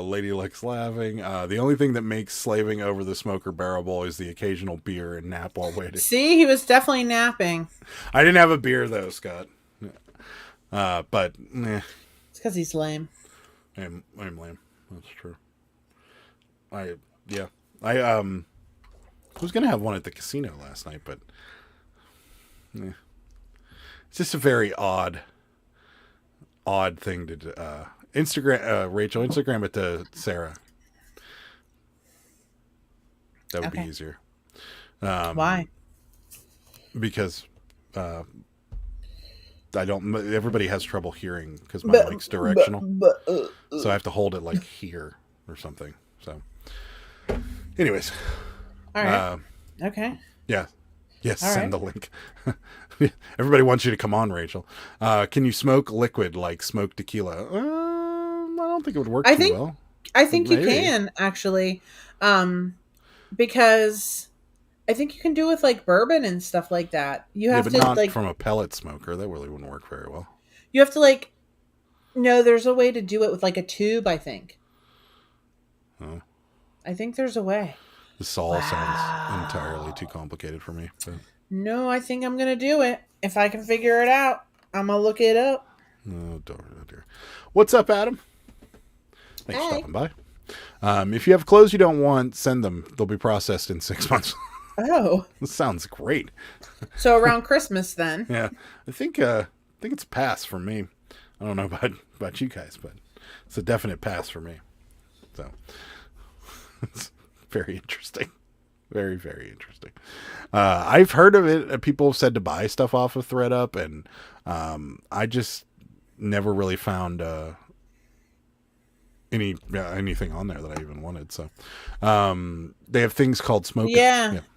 Lady likes laughing. The only thing that makes slaving over the smoker bearable is the occasional beer and nap while waiting. See, he was definitely napping. I didn't have a beer though, Scott. But It's because he's lame. I'm lame. That's true. I was gonna have one at the casino last night, but it's just a very odd thing to do. Instagram, Rachel, Instagram it to Sarah. That would be easier. Why? Because I don't. Everybody has trouble hearing because my mic's directional, so I have to hold it like here or something. So, anyways, all right. Okay. Yeah. Yes, all send right. the link. Everybody wants you to come on, Rachel. Can you smoke liquid like smoked tequila? I don't think it would work too well. I think Maybe. you can actually, because I think you can do it with like bourbon and stuff like that. You have but to not like from a pellet smoker. That really wouldn't work very well. you have to like. No, there's a way to do it with like a tube. I think. Oh. I think there's a way. This all sounds entirely too complicated for me. But... No, I think I'm gonna do it. If I can figure it out, I'm gonna look it up. Oh, dear. What's up, Adam? Thanks for stopping by. If you have clothes you don't want, send them. They'll be processed in 6 months. Oh, This sounds great. so around Christmas then. Yeah, I think it's a pass for me. I don't know about you guys, but it's a definite pass for me. So it's very interesting. Very, very interesting. I've heard of it. People have said to buy stuff off of ThreadUp, and I just never really found anything on there that I even wanted. So they have things called smokers.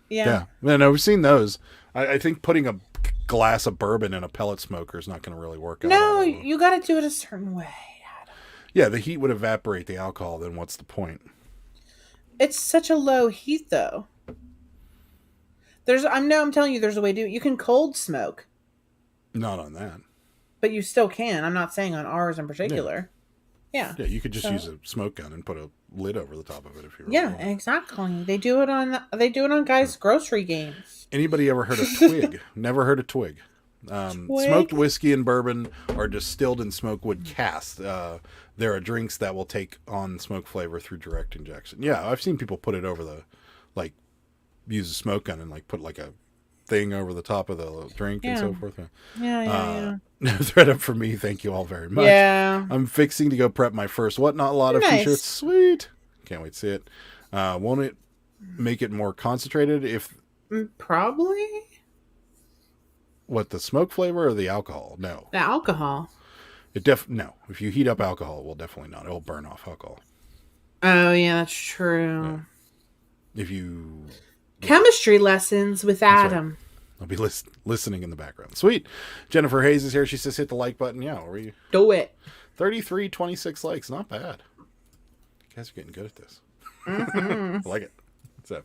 Yeah. And I've seen those. I think putting a glass of bourbon in a pellet smoker is not going to really work out. No, you got to do it a certain way. Yeah, the heat would evaporate the alcohol. Then what's the point? It's such a low heat, though. I'm telling you, there's a way to do it. You can cold smoke, Not on that. but you still can. I'm not saying on ours in particular. Yeah. Yeah, you could just use a smoke gun and put a lid over the top of it if you really Yeah, want. exactly. They do it on guys' grocery games. Anybody ever heard of Twig? Never heard of Twig. Smoked whiskey and bourbon are distilled in smoke wood cask. There are drinks that will take on smoke flavor through direct injection. Yeah, I've seen people put it over use a smoke gun and put like a thing over the top of the drink and so forth. Yeah. No thread up for me. Thank you all very much. Yeah. I'm fixing to go prep my first What Not Lot of Nice. t-shirts. Sweet. Can't wait to see it. Won't it make it more concentrated if... Probably. What, the smoke flavor or the alcohol? No. The alcohol. No. If you heat up alcohol, it will definitely not. It will burn off alcohol. Oh, yeah, that's true. Yeah. If you... Chemistry lessons with Adam. I'll be listening in the background. Sweet. Jennifer Hayes is here. She says hit the like button. Yeah, were you? Do it. 33, 26 likes. Not bad. You guys are getting good at this. I like it. So,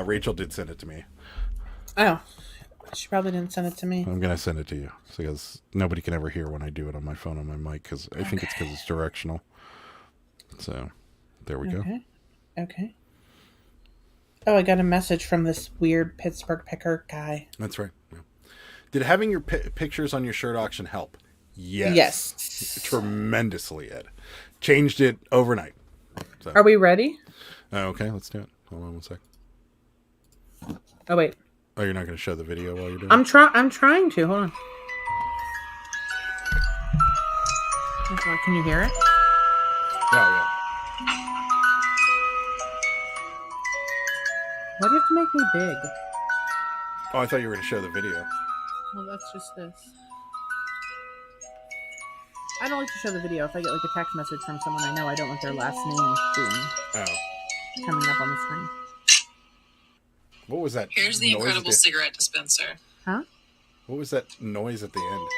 Rachel did send it to me. Oh. She probably didn't send it to me. I'm going to send it to you because nobody can ever hear when I do it on my phone on my mic because I think it's because it's directional. So, there we go. Okay. Oh, I got a message from this weird Pittsburgh picker guy. That's right. Yeah. Did having your pictures on your shirt auction help? Yes. Tremendously, Ed. Changed it overnight. So. Are we ready? Okay, let's do it. Hold on one sec. Oh, wait. Oh, you're not going to show the video while you're doing I'm trying to. Hold on. Okay, can you hear it? Oh, yeah. Why do you have to make me big? Oh, I thought you were going to show the video. Well, that's just this. I don't like to show the video. If I get like a text message from someone I know, I don't want their last name coming up on the screen. What was that? Here's the incredible cigarette dispenser. Huh? What was that noise at the end?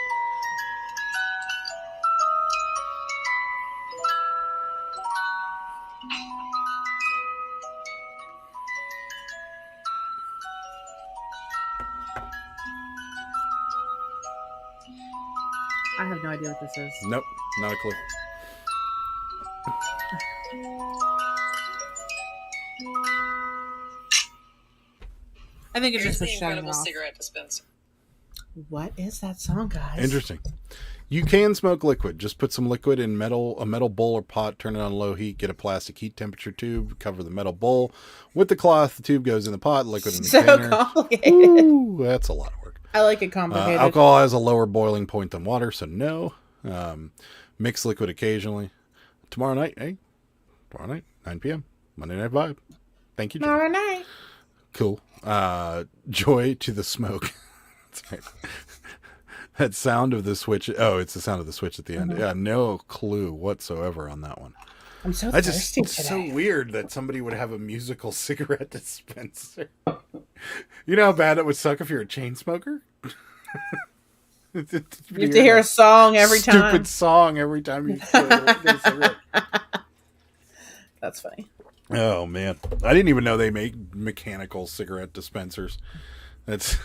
I have no idea what this is. Nope, not a clue. I think it's Here's just the the shutting incredible off. cigarette dispenser. What is that song, guys? Interesting. You can smoke liquid. Just put some liquid in a metal bowl or pot, turn it on low heat, get a plastic heat temperature tube, cover the metal bowl with the cloth. The tube goes in the pot, liquid in the container. So complicated. Ooh, that's a lot of work. I like it complicated. Alcohol has a lower boiling point than water, so no. Mix liquid occasionally. Tomorrow night, 9 p.m. Monday Night Vibe. Thank you, Jim. Tomorrow night. Cool. Joy to the smoke. That's right. That sound of the switch. Oh, it's the sound of the switch at the end. Yeah, no clue whatsoever on that one. I'm so I thirsty just, it's today. so weird that somebody would have a musical cigarette dispenser. You know how bad it would suck if you're a chain smoker? You have to hear a song every time. Stupid song every time you get a cigarette. That's funny. Oh man, I didn't even know they make mechanical cigarette dispensers. That's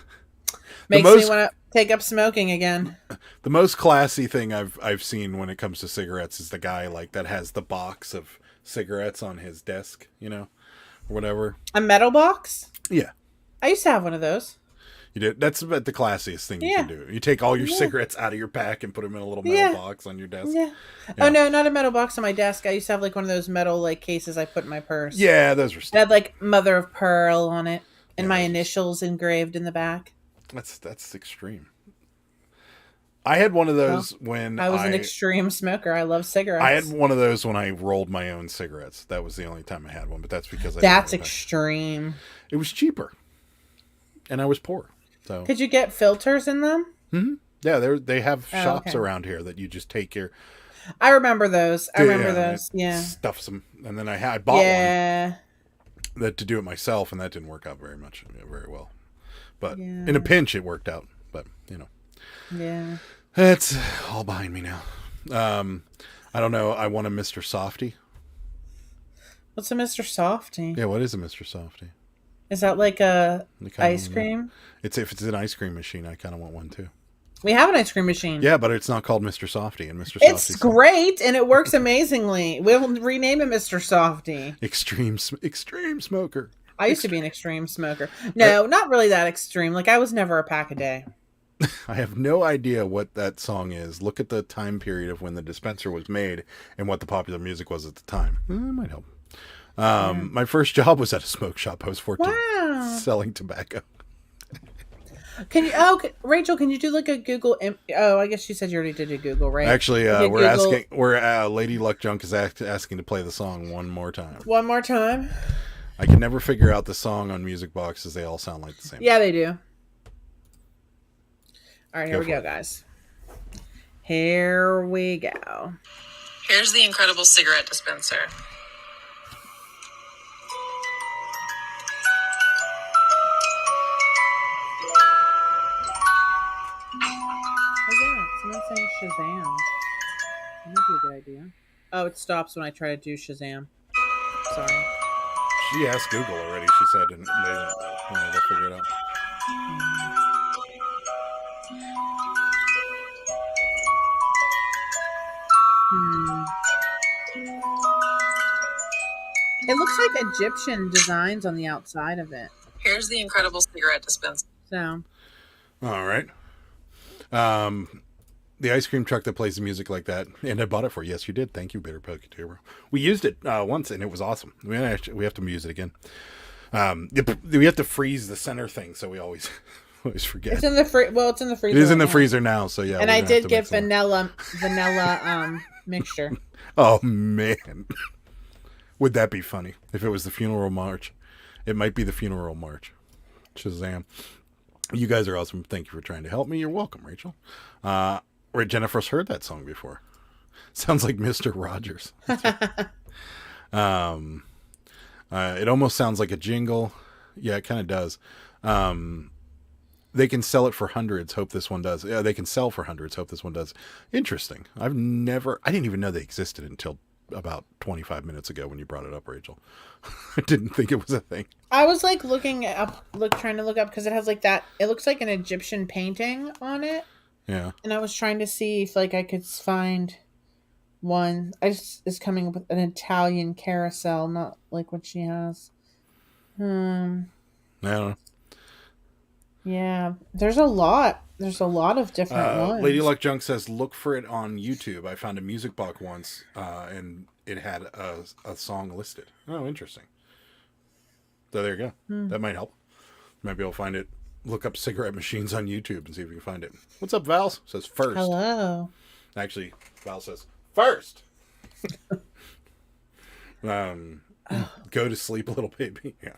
Makes me want to take up smoking again. the most classy thing I've seen when it comes to cigarettes is the guy like that has the box of cigarettes on his desk, you know, or whatever. A metal box? Yeah, I used to have one of those. you did. That's about the classiest thing you can do. You take all your cigarettes out of your pack and put them in a little metal box on your desk. Yeah. Oh no, not a metal box on my desk. I used to have like one of those metal like cases I put in my purse. Yeah, those were. It had like mother of pearl on it and my initials engraved in the back. That's extreme. I had one of those when I was an extreme smoker. I love cigarettes. I had one of those when I rolled my own cigarettes. That was the only time I had one, but that's because that's extreme. It was cheaper, and I was poor. So could you get filters in them? Mm-hmm. Yeah, they have shops around here that you just take your. I remember those. I remember those. Yeah, stuff some, and then I bought one that to do it myself, and that didn't work out very well. But in a pinch, it worked out. But you know, that's all behind me now. I don't know. I want a Mr. Softy. What's a Mr. Softy? Yeah, what is a Mr. Softy? Is that like a ice cream? If it's an ice cream machine, I kind of want one too. We have an ice cream machine. Yeah, but it's not called Mr. Softy, and Mr. It's great and it works amazingly. We'll rename it Mr. Softy. Extreme smoker. I used to be an extreme smoker. No, not really that extreme. Like I was never a pack a day. I have no idea what that song is. Look at the time period of when the dispenser was made and what the popular music was at the time. It might help. My first job was at a smoke shop. I was 14, selling tobacco. Can you? Rachel, can you do like a Google? I guess you said you already did a Google, right? Actually, Like a we're Google- asking. Lady Luck Junk is asking to play the song one more time. one more time. I can never figure out the song on music boxes. They all sound like the same. Yeah, they do. All right, here Go we for go, it. guys. Here we go. Here's the incredible cigarette dispenser. Oh yeah, someone's saying Shazam. That might be a good idea. Oh, it stops when I try to do Shazam. Sorry. She asked Google already. She said, and they'll figure it out. It looks like Egyptian designs on the outside of it. Here's the incredible cigarette dispenser. So, All right. The ice cream truck that plays the music like that, and I bought it for you. Yes, you did. Thank you, Bitter Poketuber. We used it once, and it was awesome. We have to use it again. We have to freeze the center thing, so we always forget. it's in the it's in the freezer. It is in right the now. freezer now, so yeah. And we're I gonna have did to get make some more. vanilla mixture. Oh man, would that be funny if it was the funeral march? It might be the funeral march. Shazam! You guys are awesome. Thank you for trying to help me. You're welcome, Rachel. Jennifer's heard that song before. Sounds like Mr. Rogers. It almost sounds like a jingle. Yeah, it kind of does. They can sell it for hundreds. Hope this one does. Yeah, they can sell for hundreds. Hope this one does. Interesting. I didn't even know they existed until about 25 minutes ago when you brought it up, Rachel. I didn't think it was a thing. I was like trying to look up because it has like that. It looks like an Egyptian painting on it, Yeah. and I was trying to see if like I could find one. Is coming up with an Italian carousel, not like what she has. I don't know. Yeah, there's a lot. There's a lot of different ones. Lady Luck Junk says, look for it on YouTube. I found a music box once, and it had a song listed. Oh, interesting. So there you go. That might help. Might be able to find it. Look up cigarette machines on YouTube and see if you can find it. What's up, Val? Says first. Hello. Actually, Val says first. Go to sleep, little baby. Yeah.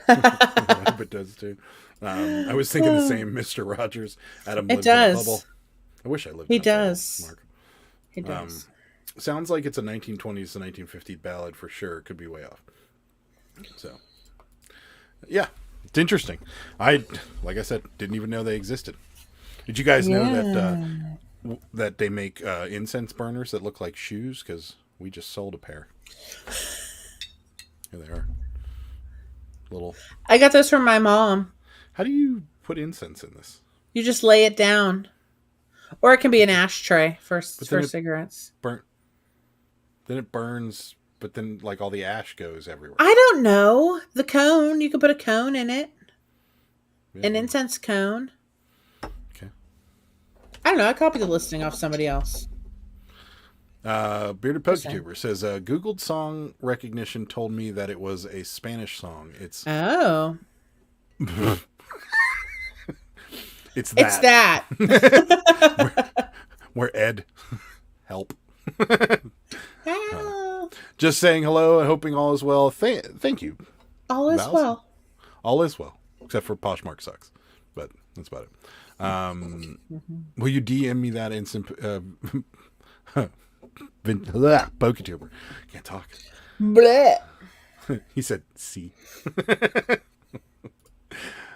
I hope it does too. I was thinking the same, Mr. Rogers. Adam lives in a bubble. I wish I lived in a bubble, Mark. He does. Sounds like it's a 1920s to 1950s ballad for sure. It could be way off. So, yeah, it's interesting. Like I said, didn't even know they existed. Did you guys know that they make incense burners that look like shoes? Because we just sold a pair. Here they are. Little. I got this from my mom. How do you put incense in this? You just lay it down, or it can be an ashtray for cigarettes. Then it burns, but then like all the ash goes everywhere. I don't know. The cone. You could put a cone in it. Yeah. An incense cone. Okay. I don't know. I copied the listing off somebody else. Bearded Poketuber says, Googled song recognition told me that it was a Spanish song. It's Oh. it's It's that. Where Ed help. Oh. Just saying hello and hoping all is well. Thank you. All is Mouse? well. All is well, except for Poshmark sucks, but that's about it. Will you DM me that instant? Poketuber can't talk. Blech. He said, "See."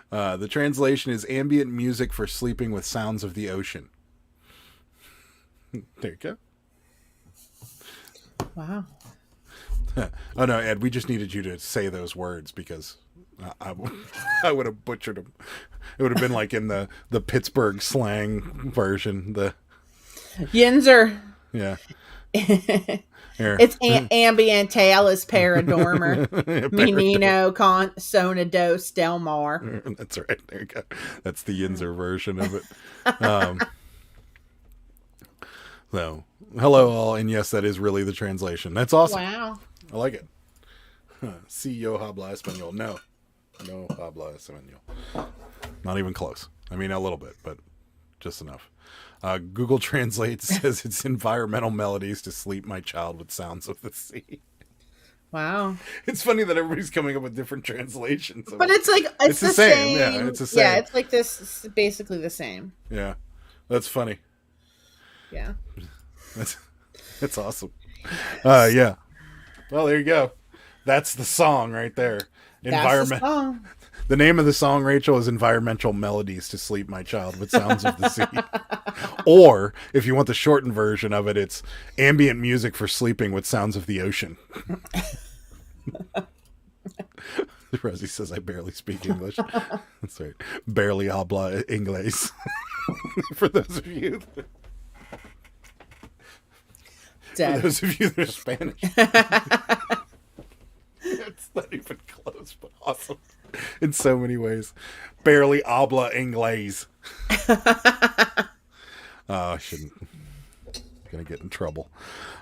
The translation is ambient music for sleeping with sounds of the ocean. There you go. Wow. Oh no, Ed, we just needed you to say those words because I would have butchered them. It would have been like in the Pittsburgh slang version. Yinzer. Yeah. Here. It's ambientalis paradormer. Menino con sona dos del mar. That's right. There you go. That's the Yinzer version of it. So, hello all, and yes, that is really the translation. That's awesome. Wow. I like it. Si yo habla español. No habla español. Not even close. I mean, a little bit, but just enough. Google Translate says it's environmental melodies to sleep my child with sounds of the sea. Wow. It's funny that everybody's coming up with different translations. But it's like, it's the same. Yeah, it's the same. Yeah, it's like this, basically the same. Yeah, that's funny. Yeah. That's awesome. Yeah. Well, there you go. That's the song right there. That's the song. The name of the song, Rachel, is Environmental Melodies to Sleep My Child with Sounds of the Sea. Or, if you want the shortened version of it, it's Ambient Music for Sleeping with Sounds of the Ocean. Rosie says, I barely speak English. That's right. Barely habla inglés. For those of you... Dead. For those of you that are Spanish. It's not even close, but awesome. In so many ways. Barely habla inglés. I shouldn't. Gonna get in trouble.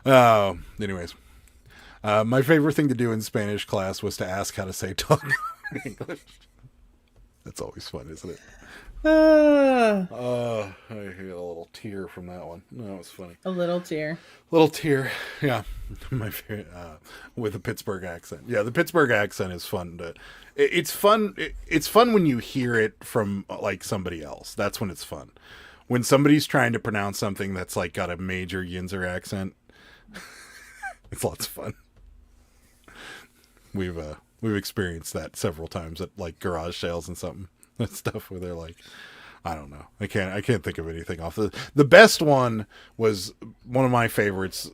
Anyways. My favorite thing to do in Spanish class was to ask how to say dog in English. That's always fun, isn't it? I had a little tear from that one. No, it was funny. A little tear. Little tear. Yeah. My favorite, with a Pittsburgh accent. Yeah, the Pittsburgh accent is fun. It's fun. It's fun when you hear it from like somebody else. That's when it's fun. When somebody's trying to pronounce something that's like got a major Yinzer accent, it's lots of fun. We've experienced that several times at like garage sales and something. That stuff where they're like, I don't know. I can't think of anything off the best one was one of my favorites.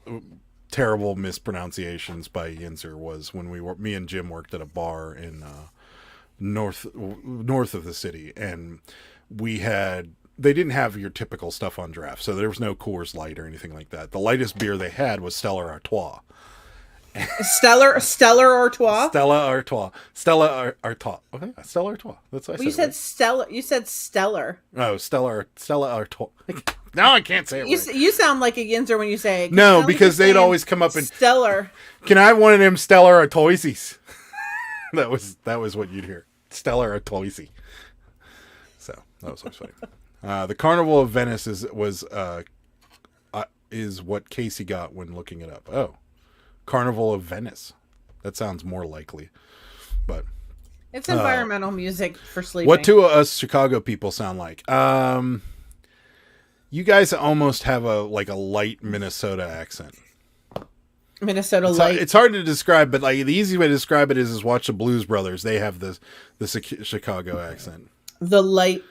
Terrible mispronunciations by Yinzer was when me and Jim worked at a bar in north of the city, and they didn't have your typical stuff on draft, so there was no Coors Light or anything like that. The lightest beer they had was Stella Artois. Stellar Artois? Stella Artois. Okay, Stella Artois. That's what I said. You said Stella. You said Stellar. Oh, Stella Artois. Now I can't say it right. You sound like a Yinzer when you say it. No, because they'd always come up and Stellar. Can I have one of them Stella Artoises? that was what you'd hear. Stella Artoisi. So that was always funny. The Carnival of Venice is what Casey got when looking it up. Oh. Carnival of Venice. That sounds more likely. But it's environmental music for sleeping. What do us Chicago people sound like? You guys almost have a light Minnesota accent. Minnesota light. It's hard to describe, but like the easy way to describe it is watch the Blues Brothers. They have the Chicago accent. The light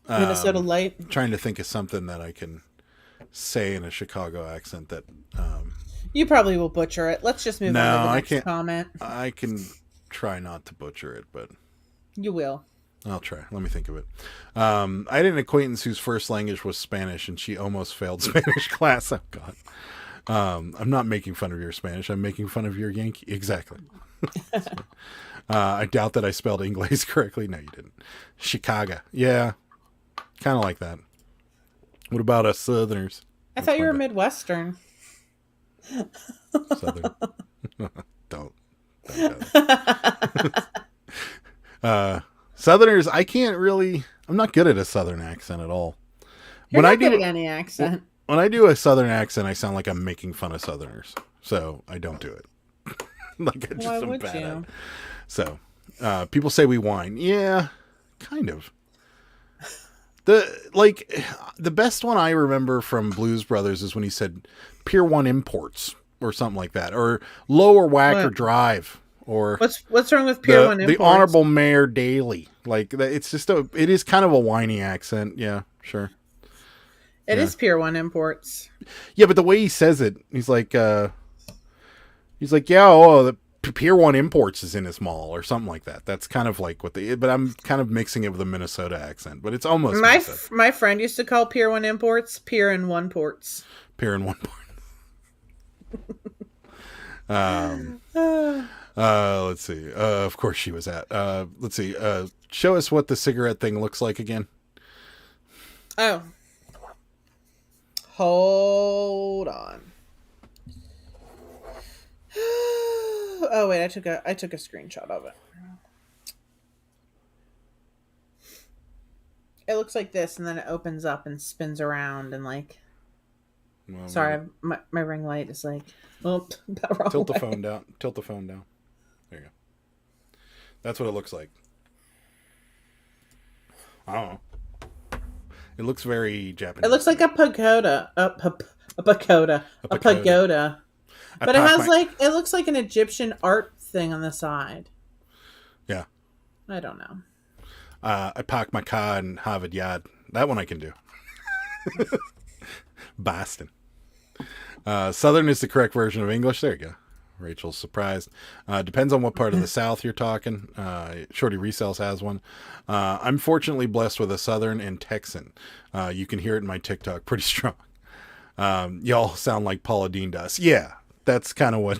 Minnesota light. I'm trying to think of something that I can say in a Chicago accent that you probably will butcher it. Let's just move on to the next comment. I can try not to butcher it, but you will. I'll try. Let me think of it. I had an acquaintance whose first language was Spanish, and she almost failed Spanish class. Oh, God. I'm not making fun of your Spanish. I'm making fun of your Yankee. Exactly. I doubt that I spelled Inglés correctly. No, you didn't. Chicago. Yeah. Kind of like that. What about us Southerners? I thought you were Midwestern. Southern. Don't. Southerners, I'm not good at a Southern accent at all. You're not good at any accent. When I do a Southern accent, I sound like I'm making fun of Southerners. So I don't do it. Why would you? So, people say we whine. Yeah, kind of. The best one I remember from Blues Brothers is when he said Pier 1 Imports or something like that, or Lower Wacker Drive, or what's wrong with Pier 1 Imports? The Honorable Mayor Daley. Like it is kind of a whiny accent. Yeah, sure. It is Pier 1 Imports. Yeah, but the way he says it, he's like, yeah, the Pier 1 Imports is in his mall or something like that. That's kind of like but I'm kind of mixing it with a Minnesota accent, but it's almost my friend used to call Pier 1 Imports Pier and 1 Ports. Pier and 1 Ports. Let's see. Of course she was at. Let's see. Show us what the cigarette thing looks like again. Oh. Hold on. Oh wait, I took a screenshot of it. looks like this, and then it opens up and spins around and like. Well, Sorry, my ring light is like. Oh, wrong tilt the way. phone down. Tilt the phone down. There you go. That's what it looks like. I don't know. It looks very Japanese. It looks like a pagoda. A pagoda. But it has it looks like an Egyptian art thing on the side. Yeah. I don't know. I park my car in Harvard Yard. That one I can do. Boston. Southern is the correct version of English. There you go. Rachel's surprised. Depends on what part of the South you're talking. Shorty Resells has one. I'm fortunately blessed with a Southern and Texan. You can hear it in my TikTok pretty strong. Y'all sound like Paula Deen does. Yeah, that's kind of what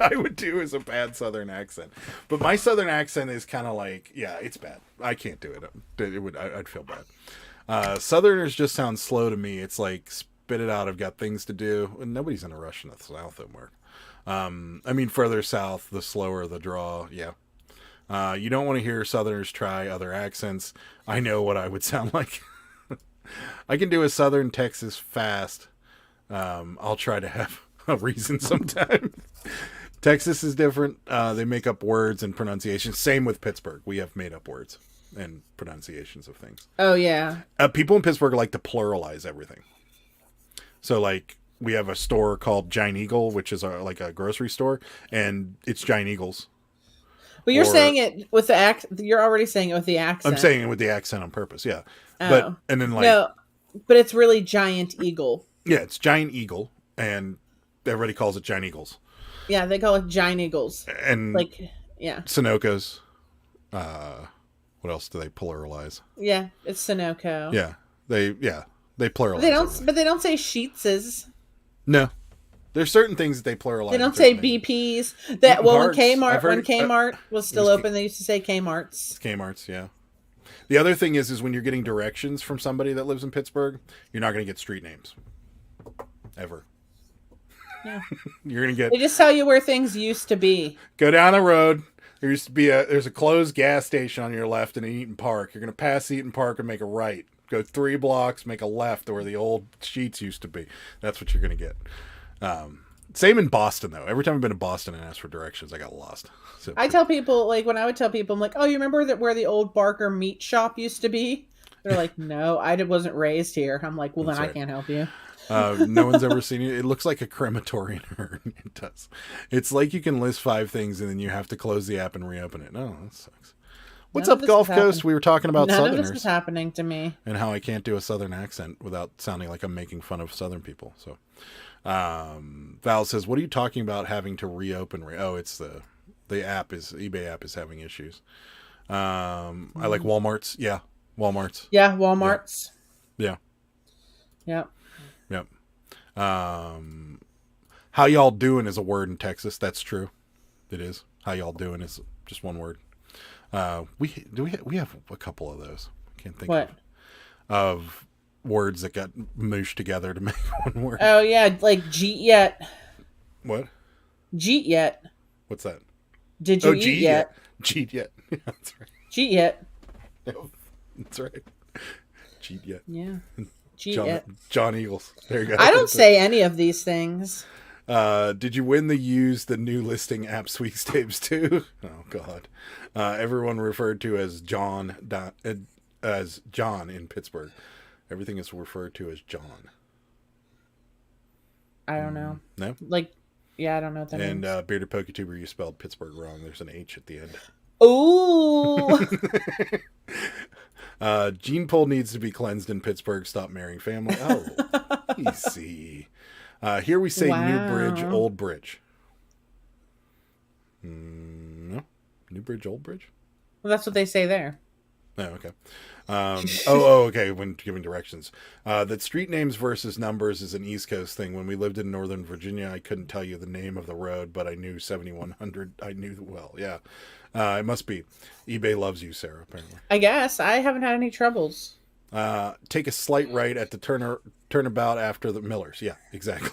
I would do is a bad Southern accent. But my Southern accent is kind of like, yeah, it's bad. I can't do it. I'd feel bad. Southerners just sound slow to me. It's like spit it out. I've got things to do. And nobody's in a rush in the South anymore. I mean, further south, the slower the draw. Yeah. You don't want to hear Southerners try other accents. I know what I would sound like. I can do a Southern Texas fast. I'll try to have a reason sometime. Texas is different. They make up words and pronunciations. Same with Pittsburgh. We have made up words and pronunciations of things. Oh, yeah. People in Pittsburgh like to pluralize everything. So, like, we have a store called Giant Eagle, which is like a grocery store, and it's Giant Eagles. Well, you're saying it with the accent. You're already saying it with the accent. I'm saying it with the accent on purpose, yeah. Oh. And then like no, but it's really Giant Eagle. Yeah, it's Giant Eagle, and everybody calls it Giant Eagles. Yeah, they call it Giant Eagles. And like, yeah, Sunoco's. What else do they pluralize? Yeah, it's Sunoco. Yeah, they pluralize. They don't, everything. but they don't say Sheetses. No, there's certain things that they pluralize. They don't say BPs. That well, when Kmart was still open, they used to say Kmart's. Kmart's, yeah. The other thing is when you're getting directions from somebody that lives in Pittsburgh, you're not going to get street names. Ever. Yeah. You're going to get... They just tell you where things used to be. Go down the road. There used to be there's a closed gas station on your left in Eaton Park. You're going to pass Eaton Park and make a right. Go 3 blocks, make a left to where the old Sheets used to be. That's what you're going to get. Same in Boston, though. Every time I've been to Boston and asked for directions, I got lost. So I tell people, like, when I would tell people, I'm like, oh, you remember that where the old Barker meat shop used to be? They're like, no, I wasn't raised here. I'm like, well, That's then right. I can't help you. No one's ever seen it. It looks like a crematorium urn. It does. It's like you can list 5 things and then you have to close the app and reopen it. No, that sucks. What's up, Gulf Coast? We were talking about Southerners. None of this is happening to me. And how I can't do a Southern accent without sounding like I'm making fun of Southern people. So, Val says, what are you talking about having to reopen? It's the app eBay app is having issues. I like Walmart's. Yeah. Walmart's. Yeah. Walmart's. Yeah. Yep. Yep. How y'all doing is a word in Texas. That's true. It is. How y'all doing is just one word. We have a couple of those. Can't think of words that got mooshed together to make one word. Oh yeah, like Jeet yet. What? Jeet yet. What's that? Did you eat yet? Jeet yet. Yeah, that's right. Jeet yet. That's right. Jeet yet. Yeah. Jeet yet. John Eagles. There you go. I don't say any of these things. Did you win the new listing app sweepstakes too? Oh God. Everyone referred to as John in Pittsburgh. Everything is referred to as John. I don't know. No? Like, yeah, I don't know what that means. And Bearded PokeTuber, you spelled Pittsburgh wrong. There's an H at the end. Ooh. Gene pool needs to be cleansed in Pittsburgh. Stop marrying family. Oh, easy. Here we say New Bridge, Old Bridge. No? New Bridge, Old Bridge? Well, that's what they say there. Oh, okay. Okay, when giving directions. That street names versus numbers is an East Coast thing. When we lived in Northern Virginia, I couldn't tell you the name of the road, but I knew 7100. I knew well, yeah. It must be. eBay loves you, Sarah, apparently. I guess. I haven't had any troubles. Take a slight right at the turnabout after the Millers. Yeah, exactly.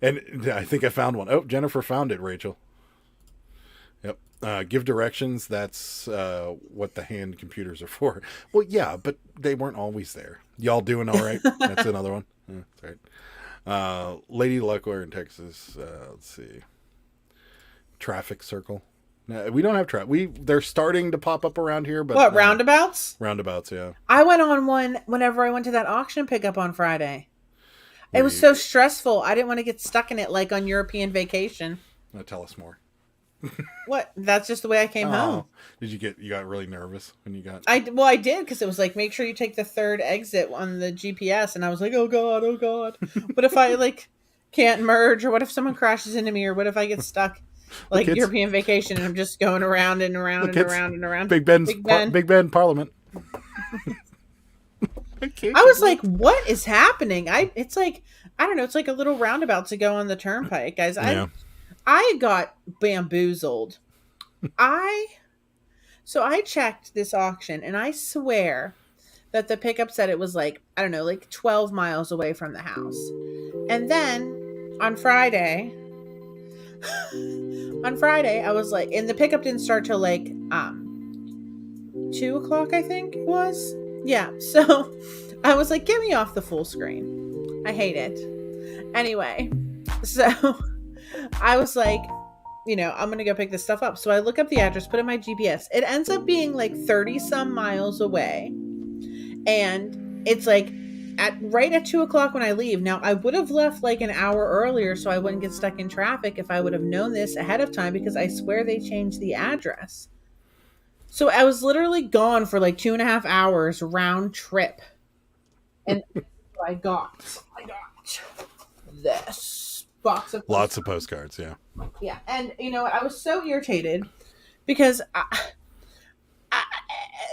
And I think I found one. Oh, Jennifer found it, Rachel. Yep. Give directions. That's what the hand computers are for. Well, yeah, but they weren't always there. Y'all doing all right? That's another one. That's right. Lady Luck, where in Texas? Let's see. Traffic circle. No, we don't have they're starting to pop up around here, but What, roundabouts? Roundabouts, yeah. I went on one whenever I went to that auction pickup on Friday. It was you- so stressful. I didn't want to get stuck in it like on European vacation. Now tell us more. What? That's just the way I came home. Did you got really nervous when you got? I did, because it was like, make sure you take the third exit on the GPS, and I was like, oh god, what if I like can't merge, or what if someone crashes into me, or what if I get stuck like it's- European vacation and I'm just going around and around Look, and it's around and around. Big Ben Parliament. I was like, what is happening? It's like, I don't know, it's like a little roundabout to go on the turnpike, guys. Yeah. I got bamboozled. So I checked this auction, and I swear that the pickup said it was like, I don't know, like 12 miles away from the house. And then on Friday, I was like, and the pickup didn't start till like 2:00, I think it was. Yeah. So I was like, get me off the full screen. I hate it. Anyway, so I was like, I'm going to go pick this stuff up. So I look up the address, put in my GPS. It ends up being like 30 some miles away. And it's like right at 2:00 when I leave. Now, I would have left like an hour earlier so I wouldn't get stuck in traffic if I would have known this ahead of time, because I swear they changed the address. So I was literally gone for like 2.5 hours round trip. And I got this box of Lots of postcards, yeah. Yeah, and I was so irritated because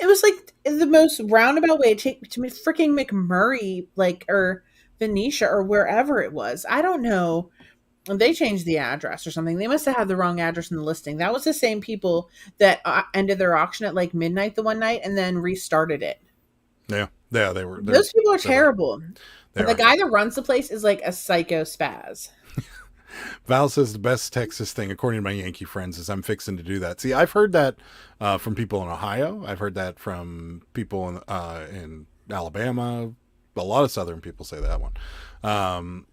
it was like the most roundabout way to take to freaking McMurray, like, or Venetia, or wherever it was. I don't know. They changed the address or something. They must have had the wrong address in the listing. That was the same people that ended their auction at like midnight the one night and then restarted it. Yeah, they were. Those people are terrible. They The are. guy that runs the place is like a psycho spaz. Val says the best Texas thing, according to my Yankee friends, is I'm fixing to do that. See, I've heard that from people in Ohio. I've heard that from people in Alabama. A lot of Southern people say that one.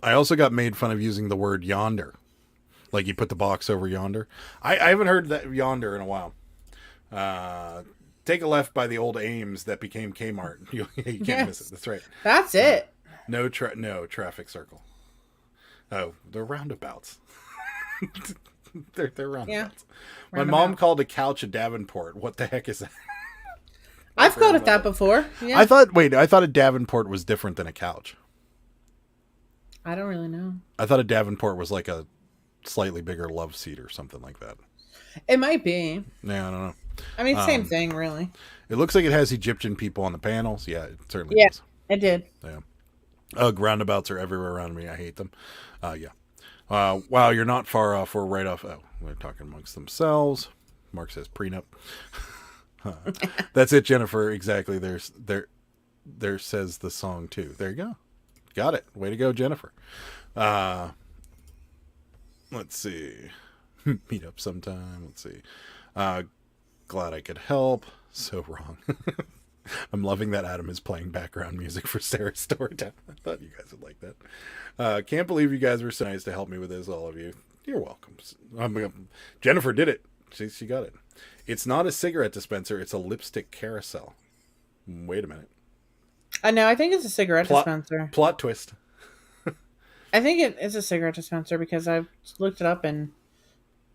I also got made fun of using the word yonder. Like you put the box over yonder. I haven't heard that yonder in a while. Take a left by the old Ames that became Kmart. You can't miss it. That's right. That's it. No traffic circle. Oh, they're roundabouts. they're roundabouts. Yeah. My mom called a couch a Davenport. What the heck is that? I've called it that before. Yeah. I thought a Davenport was different than a couch. I don't really know. I thought a Davenport was like a slightly bigger love seat or something like that. It might be. Yeah, I don't know. I mean, same thing, really. It looks like it has Egyptian people on the panels. Yeah, it certainly Yeah, does. it did. Yeah. Ugh, roundabouts are everywhere around me. I hate them. Yeah. Wow, you're not far off. We're right off. Oh, they're talking amongst themselves. Mark says prenup. That's it, Jennifer. Exactly. There says the song too. There you go. Got it. Way to go, Jennifer. Let's see. Meet up sometime. Let's see. Glad I could help. So wrong. I'm loving that Adam is playing background music for Sarah's story time. I thought you guys would like that. Can't believe you guys were so nice to help me with this, all of you. You're welcome. Jennifer did it. She got it. It's not a cigarette dispenser. It's a lipstick carousel. Wait a minute. I know. I think it's a cigarette dispenser. Plot twist. I think it is a cigarette dispenser because I've looked it up and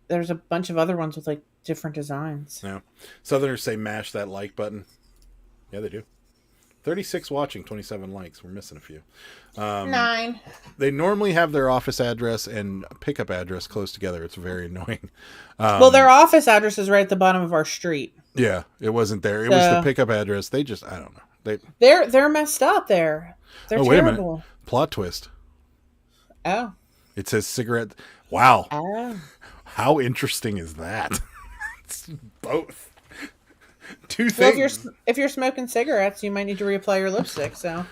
there's a bunch of other ones with like different designs. Yeah. Southerners say mash that like button. Yeah, they do. 36 watching, 27 likes. We're missing a few. 9. They normally have their office address and pickup address close together. It's very annoying. Well, their office address is right at the bottom of our street. Yeah, it wasn't there. It was the pickup address. They just, I don't know. They're messed up there. They're terrible. Wait a minute. Plot twist. Oh. It says cigarette. Wow. Oh. How interesting is that? It's both. Two Well, things. if you're smoking cigarettes, you might need to reapply your lipstick. So,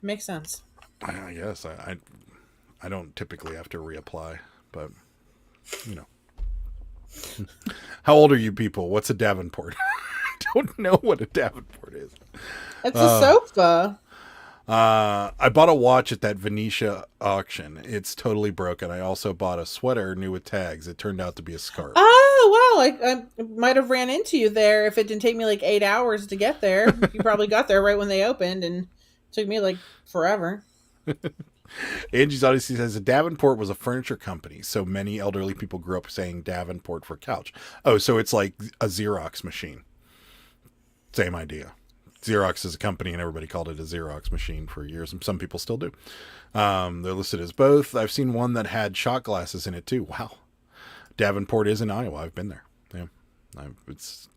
makes sense. I guess I don't typically have to reapply, but you know. How old are you people? What's a Davenport? I don't know what a Davenport is. It's a sofa. I bought a watch at that Venetia auction. It's totally broken. I also bought a sweater new with tags. It turned out to be a scarf. Oh, wow. I might have ran into you there if it didn't take me like 8 hours to get there. You probably got there right when they opened, and it took me like forever. Angie's Odyssey says a Davenport was a furniture company, so many elderly people grew up saying Davenport for couch. Oh, so it's like a Xerox machine. Same idea. Xerox is a company, and everybody called it a Xerox machine for years, and some people still do. They're listed as both. I've seen one that had shot glasses in it too. Wow. Davenport is in Iowa. I've been there. Yeah, it's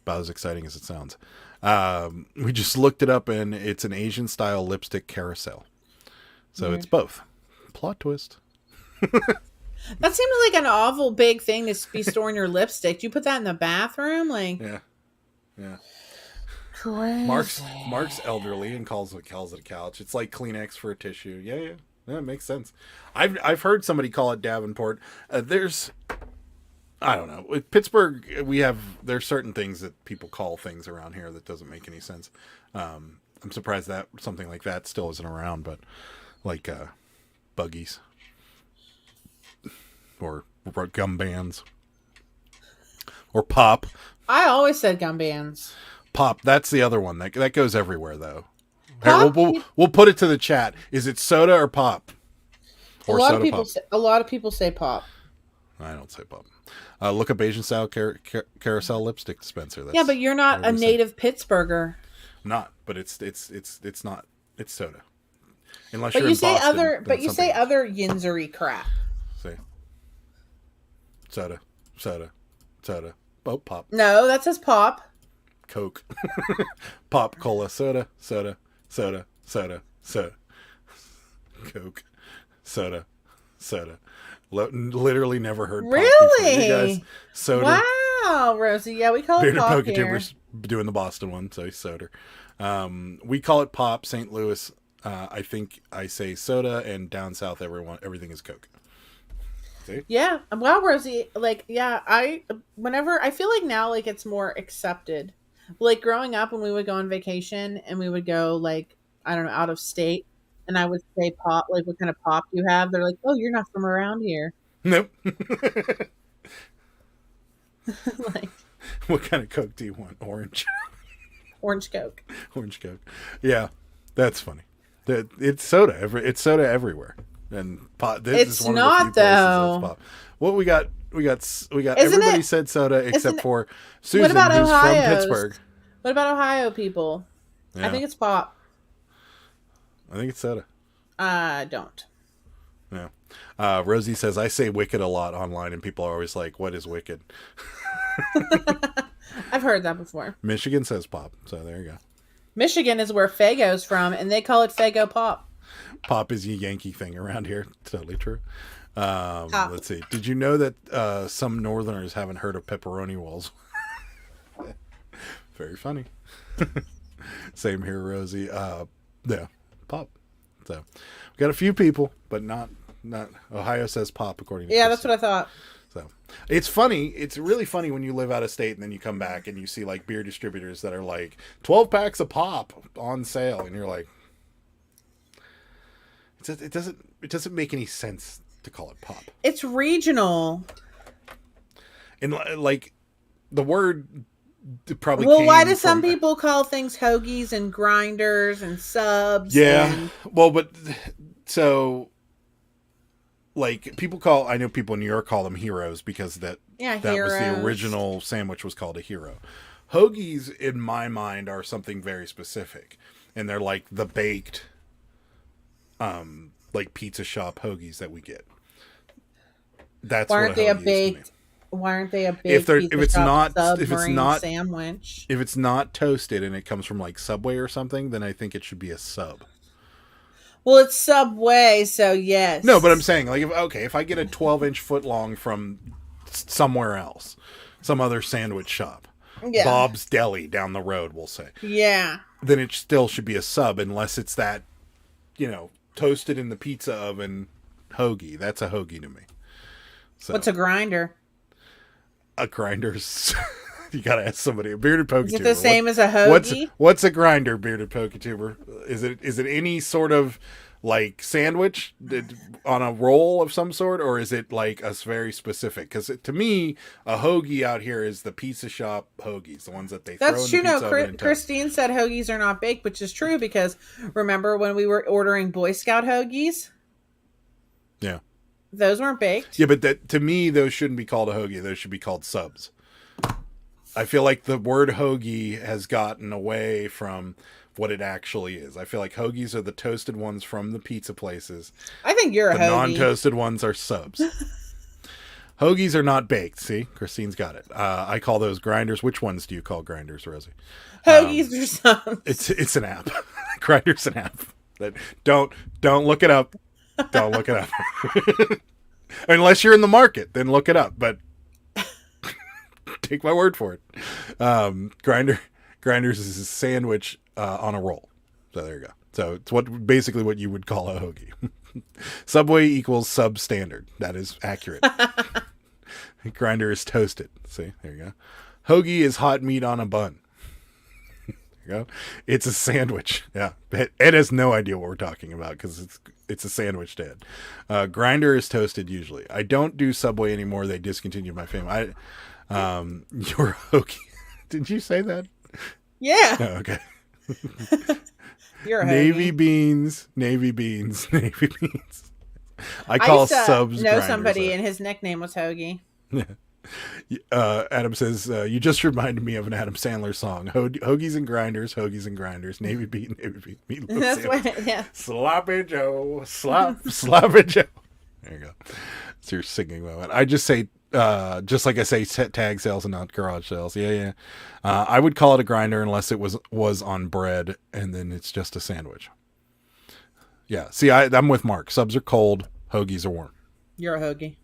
about as exciting as it sounds. We just looked it up, and it's an Asian style lipstick carousel. So it's both. Plot twist. That seems like an awful big thing to be storing your lipstick. Do you put that in the bathroom? Like, Yeah. crazy. Mark's elderly and calls it a couch. It's like Kleenex for a tissue. Yeah, it makes sense. I've heard somebody call it Davenport. I don't know. With Pittsburgh, there's certain things that people call things around here that doesn't make any sense. I'm surprised that something like that still isn't around, but like buggies or gum bands or pop. I always said gum bands. Pop, that's the other one. That goes everywhere, though. Pop? Here, we'll put it to the chat. Is it soda or pop? Or a lot of people say pop. I don't say pop. Look up Asian style carousel lipstick dispenser. Yeah, but you're not a native Pittsburgher. Not, but it's not. It's soda. Unless But you're you in say Boston, other. then But you something say else. other yinzery crap. Say soda. Oh, pop. No, that says pop. Coke. Pop, cola, soda. Coke, soda. Literally never heard pop before. You guys, Really? soda. Wow, Rosie. Yeah, we call it Bearded pop here. Poketubers doing the Boston one, so he's soda. We call it pop. St. Louis, I think I say soda, and down south, everything is Coke. See? Yeah. Wow, Rosie. Like, yeah, I feel like now, like, it's more accepted. Like, growing up when we would go on vacation and we would go, like, I don't know, out of state, and I would say pop, like, what kind of pop you have? They're like, oh, you're not from around here. Nope. Like, What kind of Coke do you want? Orange. orange Coke. Orange Coke. Yeah, that's funny. It's soda. It's soda everywhere. And pop. This It's is one not, of the few places though. that's pop. What we got? Isn't Everybody it- said soda except for Susan, What about who's from Ohio's? Pittsburgh. What about Ohio people? Yeah, I think it's pop. soda. Don't. Yeah. Rosie says I say wicked a lot online, and people are always like, "What is wicked?" I've heard that before. Michigan says pop, so there you go. Michigan is where Fago's from, and they call it Fago Pop. Pop is a Yankee thing around here. Totally true. Let's see. Did you know that some Northerners haven't heard of pepperoni rolls? Very funny. Same here, Rosie. Yeah, pop. So we got a few people, but not Ohio says pop according to Yeah, that's what I thought. So it's funny. It's really funny when you live out of state and then you come back and you see like beer distributors that are like 12 packs of pop on sale, and you're like, it doesn't make any sense to call it pop. It's regional. And like the word probably. Well, came why do some from- people call things hoagies and grinders and subs? Yeah. and- Well, but so like I know people in New York call them heroes because that was the heroes. original sandwich was called a hero. Hoagies in my mind are something very specific, and they're like the baked like pizza shop hoagies that we get. That's Why what aren't they a hoagie is to me. baked? Why aren't they a baked? If pizza it's shop not- submarine sandwich? If it's not toasted and it comes from like Subway or something, then I think it should be a sub. Well, it's Subway, so yes. No, but I'm saying like if I get a 12-inch foot long from somewhere else, some other sandwich shop, Yeah. Bob's Deli down the road, we'll say, Yeah. then it still should be a sub unless it's that, toasted in the pizza oven hoagie. That's a hoagie to me. So What's a grinder? A grinder's. You gotta ask somebody. A bearded poketuber. Is it the same as a hoagie? What's a grinder, bearded poketuber? Is it any sort of like sandwich on a roll of some sort, or is it like a very specific? Because to me, a hoagie out here is the pizza shop hoagies, the ones that they. That's throw in true. the pizza oven No, and toast. Christine said hoagies are not baked, which is true because remember when we were ordering Boy Scout hoagies? Yeah. Those weren't baked. Yeah, but that to me, those shouldn't be called a hoagie. Those should be called subs. I feel like the word hoagie has gotten away from what it actually is. I feel like hoagies are the toasted ones from the pizza places. I think you're a The hoagie. non-toasted ones are subs. Hoagies are not baked. See, Christine's got it. I call those grinders. Which ones do you call grinders, Rosie? Hoagies or something. It's an app. Grinder's an app. That don't look it up. Don't look it up. Unless you're in the market, then look it up. But take my word for it. Grinders is a sandwich on a roll. So there you go. So it's basically what you would call a hoagie. Subway equals substandard. That is accurate. Grinder is toasted. See, there you go. Hoagie is hot meat on a bun. There you go. It's a sandwich. Yeah. Ed has no idea what we're talking about because it's a sandwich to Ed. Grinder is toasted usually. I don't do Subway anymore. They discontinued my family. You're hoagie. Did you say that? Yeah. Oh, okay. You're a hoagie. Navy beans. I call I used to subs. know grinders, somebody, though. and his nickname was Hoagie. Adam says, you just reminded me of an Adam Sandler song. Hoagies and grinders, Navy bean, meatloaf That's sandwich. what. Yeah. Sloppy Joe, sloppy Joe. There you go. It's your singing moment. I just say, just like I say, tag sales and not garage sales. Yeah. I would call it a grinder unless it was on bread, and then it's just a sandwich. Yeah. See, I'm with Mark. Subs are cold. Hoagies are warm. You're a hoagie.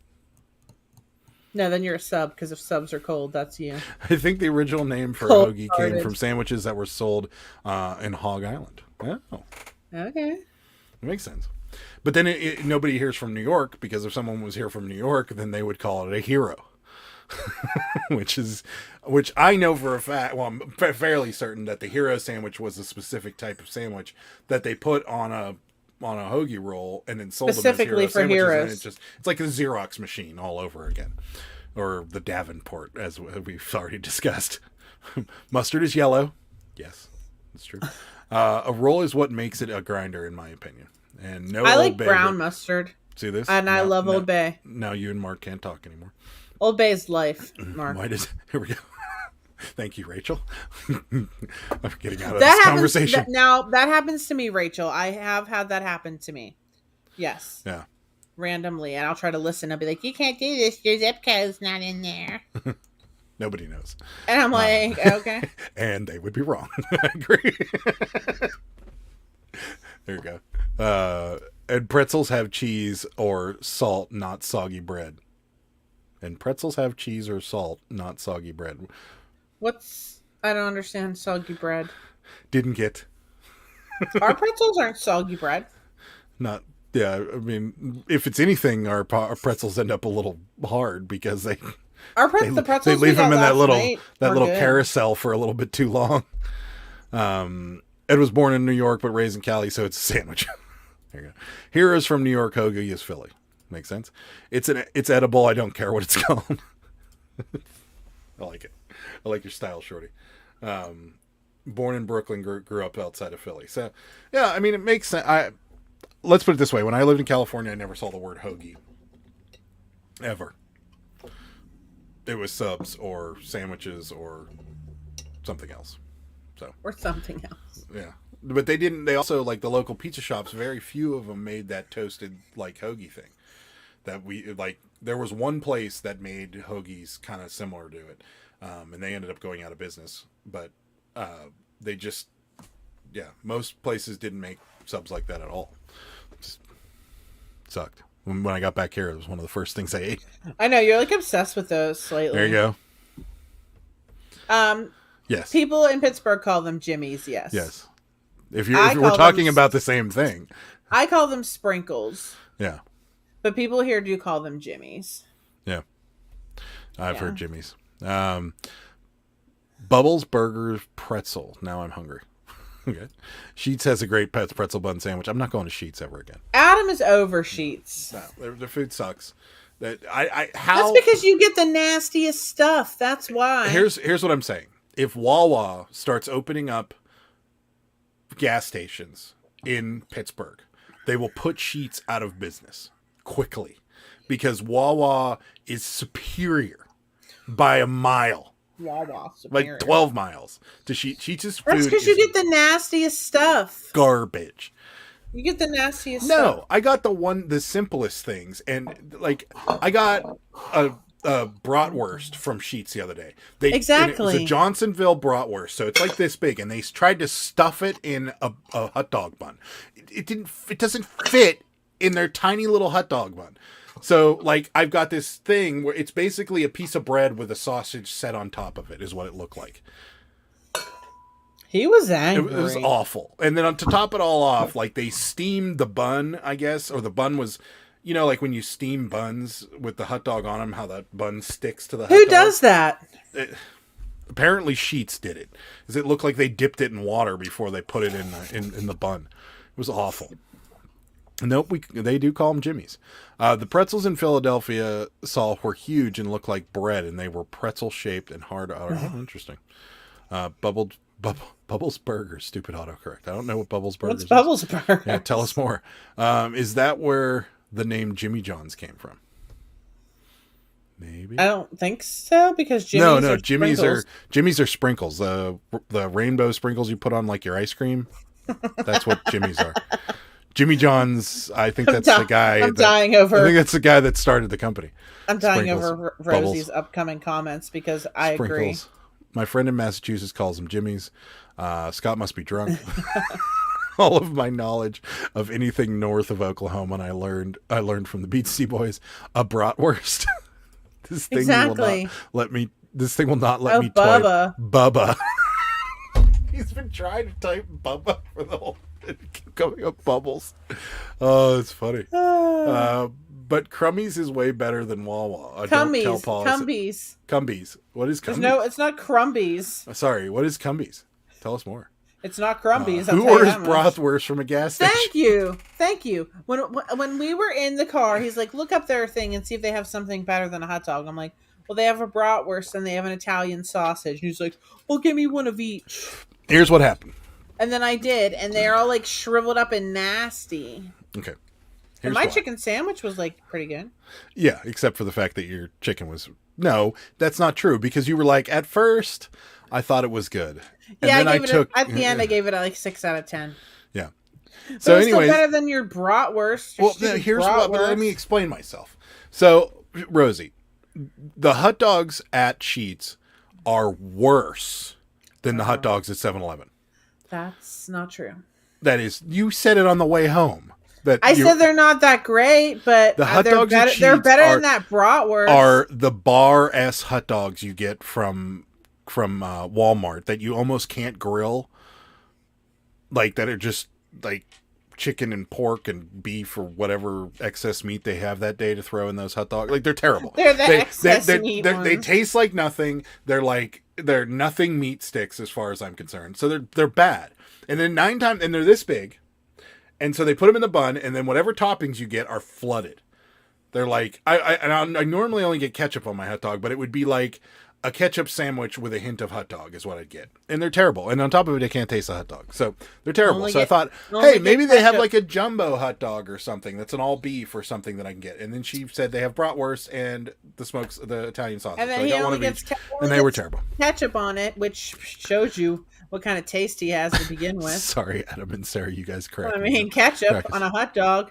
No, then you're a sub because if subs are cold, that's you. I think the original name for a Cold hoagie hearted. came from sandwiches that were sold in Hog Island. Oh, Okay. it makes sense. But then nobody hears from New York, because if someone was here from New York, then they would call it a hero. which I know for a fact, well, I'm fairly certain that the hero sandwich was a specific type of sandwich that they put on a hoagie roll and then sold Specifically them as for hero sandwiches. heroes. And it's like a Xerox machine all over again. Or the Davenport, as we've already discussed. Mustard is yellow. Yes, that's true. A roll is what makes it a grinder, in my opinion. And no, I like Old Bay brown mustard, See this? and I love Old Bay. Now you and Mark can't talk anymore. Old Bay's life, Mark. Why does? Here we go. Thank you, Rachel. I'm getting out of That this happens. conversation. Now that happens to me, Rachel. I have had that happen to me. Yes. Yeah. Randomly, and I'll try to listen. I'll be like, "You can't do this. Your zip code's not in there." Nobody knows. And I'm like, "Okay." And they would be wrong. I agree. There you go. And pretzels have cheese or salt, not soggy bread. And pretzels have cheese or salt, not soggy bread. I don't understand soggy bread. Didn't get. Our pretzels aren't soggy bread. Not. Yeah, I mean, if it's anything, our pretzels end up a little hard because the pretzels we leave them got in that last little night that were little good. carousel for a little bit too long. Ed was born in New York but raised in Cali, so it's a sandwich. There you go. Heroes from New York, hoagie is Philly. Makes sense. It's edible. I don't care what it's called. I like it. I like your style, Shorty. Born in Brooklyn, grew up outside of Philly. So, yeah, I mean, it makes sense. Let's put it this way. When I lived in California, I never saw the word hoagie. Ever. It was subs or sandwiches or something else. So, Or something else. yeah. But they also, like the local pizza shops, very few of them made that toasted, like, hoagie thing. There was one place that made hoagies kind of similar to it. And they ended up going out of business. But they just, most places didn't make subs like that at all. Just sucked. When I got back here, it was one of the first things I ate. I know, you're like obsessed with those slightly. There you go. Yes. People in Pittsburgh call them Jimmy's, yes. Yes. If I we're call talking them- about the same thing. I call them sprinkles. Yeah. But people here do call them Jimmy's. Yeah. I've heard Jimmy's. Bubbles Burger Pretzel. Now I'm hungry. Okay. Sheets has a great pretzel bun sandwich. I'm not going to Sheets ever again. Adam is over Sheets. No, their food sucks. That's because you get the nastiest stuff. That's why. Here's what I'm saying. If Wawa starts opening up gas stations in Pittsburgh, they will put Sheets out of business quickly because Wawa is superior by a mile. Wawa superior. Like 12 miles to Sheets. Sheets' food. That's because you get the nastiest stuff. Garbage. You get the nastiest stuff. No, I got the simplest things. And like, I got a bratwurst from Sheets the other day. Exactly. It was a Johnsonville bratwurst. So it's like this big. And they tried to stuff it in a hot dog bun. It doesn't fit in their tiny little hot dog bun. So, like, I've got this thing where it's basically a piece of bread with a sausage set on top of it, is what it looked like. He was angry. It was awful. And then to top it all off, like, they steamed the bun, I guess, or the bun was, you know, like when you steam buns with the hot dog on them, how that bun sticks to the hot dog. Who does that? Apparently Sheets did it. Because it looked like they dipped it in water before they put it in the bun. It was awful. Nope, they do call them Jimmy's. The pretzels in Philadelphia were huge and looked like bread, and they were pretzel-shaped and hard. Interesting. Bubbles Burgers, stupid autocorrect. I don't know what Bubbles Burgers is. What's Bubbles Burgers? Yeah, tell us more. Is that where the name Jimmy John's came from? Maybe. I don't think so, because Jimmy's Jimmy's are sprinkles. The rainbow sprinkles you put on like your ice cream. That's what Jimmy's are. Jimmy John's, I think that's the guy. I'm dying over. I think that's the guy that started the company. I'm dying Sprinkles, over Rosie's Bubbles. Upcoming comments because I Sprinkles. agree. My friend in Massachusetts calls them Jimmy's. Scott must be drunk. All of my knowledge of anything north of Oklahoma, and I learned from the Beach Sea Boys a bratwurst. This thing will not let me. This thing will not let me type Bubba. He's been trying to type Bubba for the whole. Keep coming up Bubbles. Oh, it's funny. But Crummies is way better than Wawa. Cumbies. Cumbies. What is Cumbies? No, it's not Crumbies. Sorry, what is Cumbies? Tell us more. It's not Crumbies. Who orders bratwurst from a gas station? Thank you. When we were in the car, he's like, look up their thing and see if they have something better than a hot dog. I'm like, well, they have a bratwurst and they have an Italian sausage. And he's like, well, give me one of each. Here's what happened. And then I did, and they're all like shriveled up and nasty. Okay. And my chicken sandwich was like pretty good. Yeah, except for the fact that your chicken was... No, that's not true, because you were like, at first, I thought it was good. And yeah, then at the end, I gave it like 6 out of 10. Yeah. So anyway, still better than your bratwurst. Well, here's what. But let me explain myself. So, Rosie, the hot dogs at Sheets are worse than the hot dogs at 7-Eleven. That's not true. That is, you said it on the way home. I said they're not that great, but the hot dogs at Sheets they're better than that bratwurst. Are the bar S hot dogs you get from Walmart that you almost can't grill, like that are just like chicken and pork and beef or whatever excess meat they have that day to throw in those hot dogs. Like they're terrible. They're excess meat ones. They taste like nothing. They're nothing meat sticks as far as I'm concerned. So they're bad. And then 9 times, and they're this big. And so they put them in the bun, and then whatever toppings you get are flooded. They're like, I normally only get ketchup on my hot dog, but it would be like a ketchup sandwich with a hint of hot dog is what I'd get. And they're terrible. And on top of it, I can't taste the hot dog. So they're terrible. I thought, hey, maybe they have like a jumbo hot dog or something that's an all beef or something that I can get. And then she said they have bratwurst and the Italian sausage. And then so I got one of each. And they were terrible. Ketchup on it, which shows you what kind of taste he has to begin with. Sorry, Adam and Sarah, you guys correct me. I mean, ketchup on a hot dog.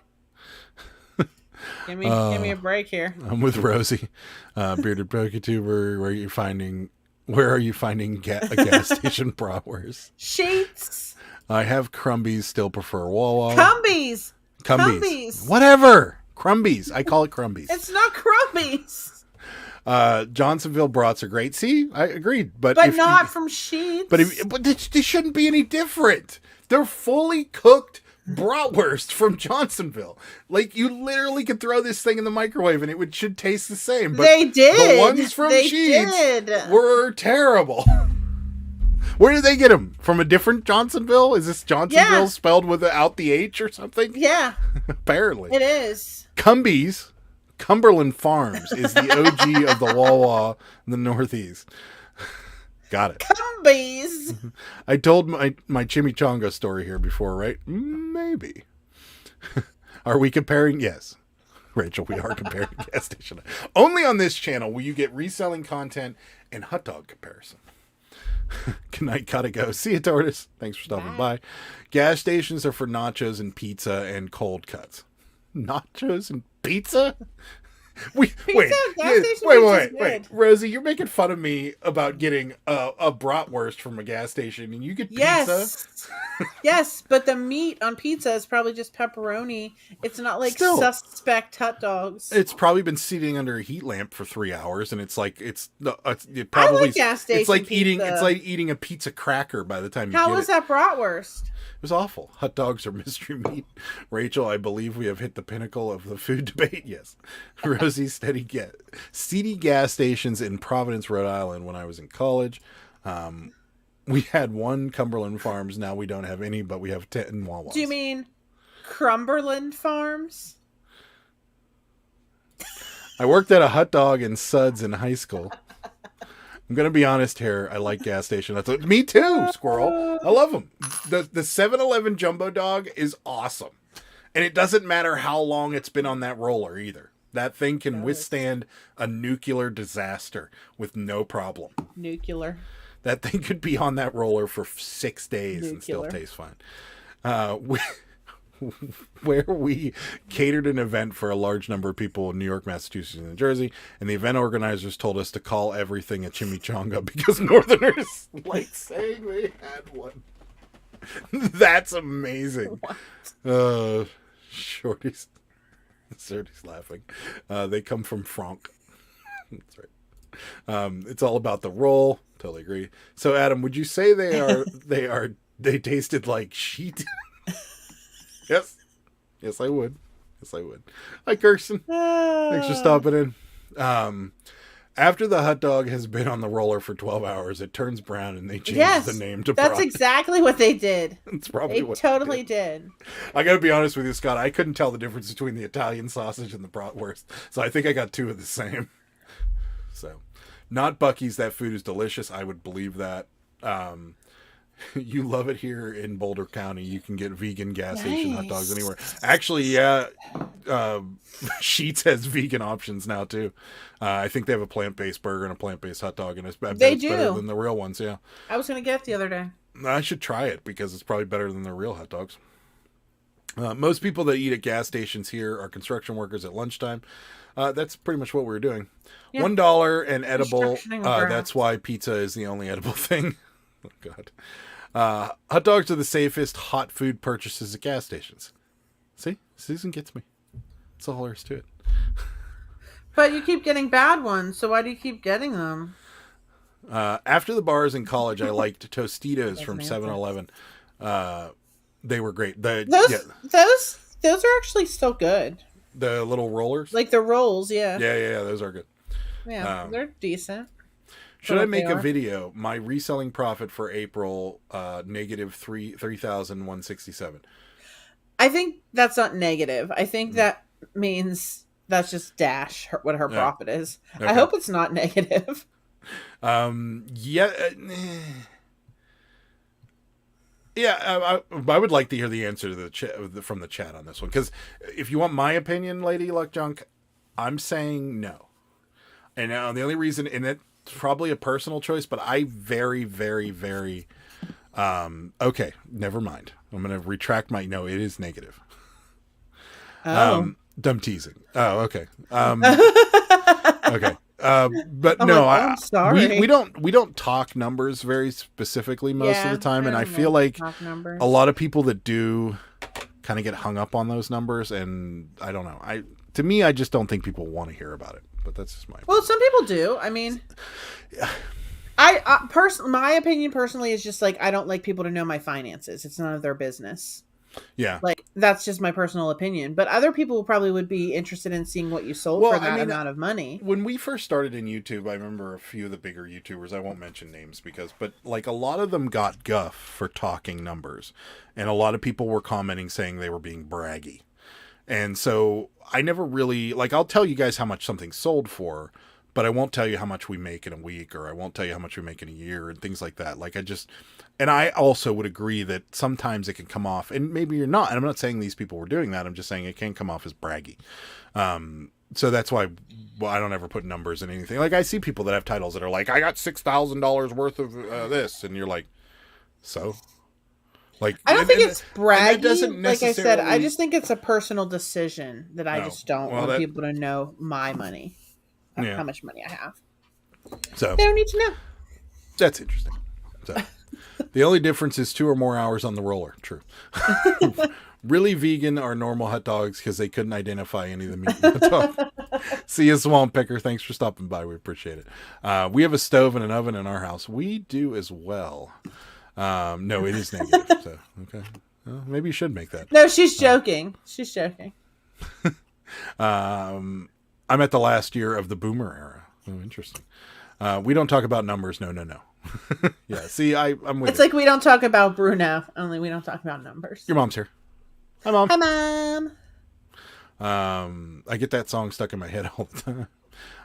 Give me a break here. I'm with Rosie, bearded PokeTuber. Where are you finding a gas station bratwurst? Sheets. I have Crumbies. Still prefer Wawa. Cumbies. Whatever. Crumbies. I call it Crumbies. It's not Crumbies. Johnsonville brats are great. See, I agreed, but not from Sheets. But they shouldn't be any different. They're fully cooked bratwurst from Johnsonville. Like, you literally could throw this thing in the microwave and it should taste the same. But They did. the ones from They Sheetz did. were terrible. Where did they get them? From a different Johnsonville? Is this Johnsonville Yeah. spelled without the H or something? Yeah, Apparently. it is. Cumbies, Cumberland Farms, is the OG of the Wawa in the Northeast. Got it. Cumbies. I told my chimichanga story here before, right? Maybe. Are we comparing? Yes. Rachel, we are comparing gas station. Only on this channel will you get reselling content and hot dog comparison. Good night, gotta go. See you, Tortoise. Thanks for stopping by. Gas stations are for nachos and pizza and cold cuts. Nachos and pizza? Wait, Rosie, you're making fun of me about getting a bratwurst from a gas station, and you get pizza? Yes. Yes, but the meat on pizza is probably just pepperoni. It's not like Still. suspect hot dogs. It's probably been sitting under a heat lamp for 3 hours, and it I probably like gas station it's like pizza. eating a pizza cracker by the time you How get was it. that bratwurst? It was awful. Hot dogs are mystery meat. Rachel, I believe we have hit the pinnacle of the food debate. Yes. Rosie, seedy gas stations in Providence, Rhode Island when I was in college. We had one Cumberland Farms. Now we don't have any, but we have 10 Wawas. Do you mean Cumberland Farms? I worked at a hot dog and suds in high school. I'm going to be honest here. I like gas station. Me too, Squirrel. I love them. The 7-Eleven Jumbo Dog is awesome. And it doesn't matter how long it's been on that roller either. That thing can withstand a nuclear disaster with no problem. Nuclear. That thing could be on that roller for 6 days and still Nuclear. taste fine. Where we catered an event for a large number of people in New York, Massachusetts, and New Jersey, and the event organizers told us to call everything a chimichanga because Northerners like saying they had one. That's amazing. Shorty's laughing. They come from Franck. That's right. It's all about the roll. Totally agree. So, Adam, would you say they tasted like sheet? Yes. Yes, I would. Hi, Kirsten. Thanks for stopping in. After the hot dog has been on the roller for 12 hours, it turns brown and they change the name to That's Brat. exactly what they did. That's probably They what totally did. I gotta be honest with you, Scott. I couldn't tell the difference between the Italian sausage and the bratwurst, so I think I got two of the same. So, not Bucky's. That food is delicious. I would believe that. You love it here in Boulder County. You can get vegan gas station hot dogs anywhere. Actually, yeah, Sheetz has vegan options now too. I think they have a plant-based burger and a plant-based hot dog, and it's better than the real ones. Yeah, I was going to get it the other day. I should try it because it's probably better than the real hot dogs. Most people that eat at gas stations here are construction workers at lunchtime. That's pretty much what we're doing. Yeah. $1 and edible. Constructioning worker. That's why pizza is the only edible thing. Oh, God. Hot dogs are the safest hot food purchases at gas stations. See? Susan gets me. That's all there is to it. But you keep getting bad ones, so why do you keep getting them? After the bars in college, I liked Tostitos from Doesn't answer. 7-Eleven. They were great. Those are actually still good. The little rollers? Like the rolls, yeah. Yeah, those are good. Yeah, they're decent. Should I what make they a are. video? My reselling profit for April, negative 3,167. I think that's not negative. I think that means that's just what her profit is. Okay. I hope it's not negative. Yeah. Yeah, I would like to hear the answer to the from the chat on this one. Because if you want my opinion, Lady Luck Junk, I'm saying no. And the only reason, and it's probably a personal choice, but I very, very, very... okay, never mind. I'm going to retract my... No, it is negative. Oh. Dumb teasing. Oh, okay. Okay. But I'm no, like, I'm sorry. we don't talk numbers very specifically most of the time, and I feel like a lot of people that do kind of get hung up on those numbers, and I don't know. To me, I just don't think people want to hear about it. But that's just my opinion. Well, some people do. I mean, my opinion personally is just like I don't like people to know my finances. It's none of their business. Yeah. Like, that's just my personal opinion. But other people probably would be interested in seeing what you sold for that amount of money. When we first started in YouTube, I remember a few of the bigger YouTubers, I won't mention names but like a lot of them got guff for talking numbers. And a lot of people were commenting saying they were being braggy. And so I never really, like, I'll tell you guys how much something sold for, but I won't tell you how much we make in a week, or I won't tell you how much we make in a year and things like that. Like, and I also would agree that sometimes it can come off, and maybe you're not, and I'm not saying these people were doing that. I'm just saying it can come off as braggy. So that's why I don't ever put numbers in anything. Like, I see people that have titles that are like, I got $6,000 worth of this. And you're like, so? Like, I don't think it's braggy. Like I said, I just think it's a personal decision that I just don't want people to know my money, how much money I have. So they don't need to know. That's interesting. So the only difference is 2 or more hours on the roller. True. Really vegan are normal hot dogs because they couldn't identify any of the meat in the dog. See you, Swamp Picker. Thanks for stopping by. We appreciate it. We have a stove and an oven in our house. We do as well. No, it is negative. So, okay. Well, maybe you should make that. No, she's joking. She's joking. I'm at the last year of the boomer era. Oh, interesting. We don't talk about numbers. No. Yeah, see, I'm with It's like we don't talk about Bruno, only we don't talk about numbers. Your mom's here. Hi, Mom. Hi, Mom. I get that song stuck in my head all the time.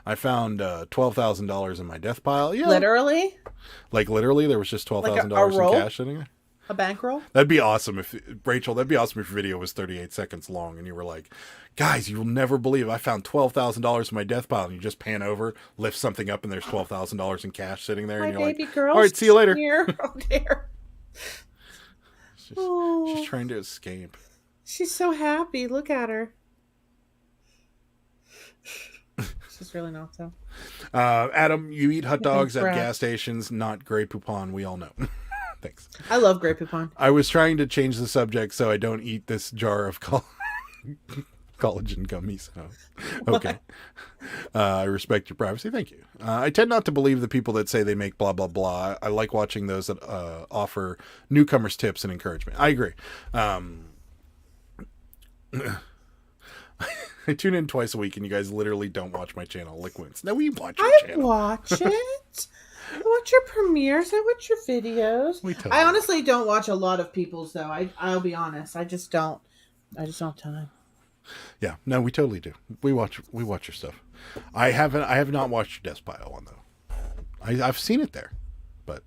I found $12,000 in my death pile. Yeah. Literally? Like, literally, there was just $12,000 in cash sitting there? A bankroll? That'd be awesome if, Rachel, that'd be awesome if your video was 38 seconds long and you were like, guys, you will never believe I found $12,000 in my death pile. And you just pan over, lift something up, and there's $12,000 in cash sitting there. My and you're baby like, girl. all right, see you later. Here. Oh, dear. She's trying to escape. She's so happy. Look at her. She's really not so. Adam, you eat hot dogs at gas stations, not Grey Poupon. We all know. Thanks. I love Grey Poupon. I was trying to change the subject so I don't eat this jar of collagen gummies. Oh, okay. I respect your privacy. Thank you. I tend not to believe the people that say they make blah, blah, blah. I like watching those that offer newcomers tips and encouragement. I agree. I tune in twice a week and you guys literally don't watch my channel. Like, wins. No, we watch your channel. I watch it. I watch your premieres. I watch your videos. I honestly don't watch a lot of people's though. I'll be honest. I just don't have time. Yeah, no, we totally do. We watch your stuff. I have not watched your Death Pile one though. I've seen it there, but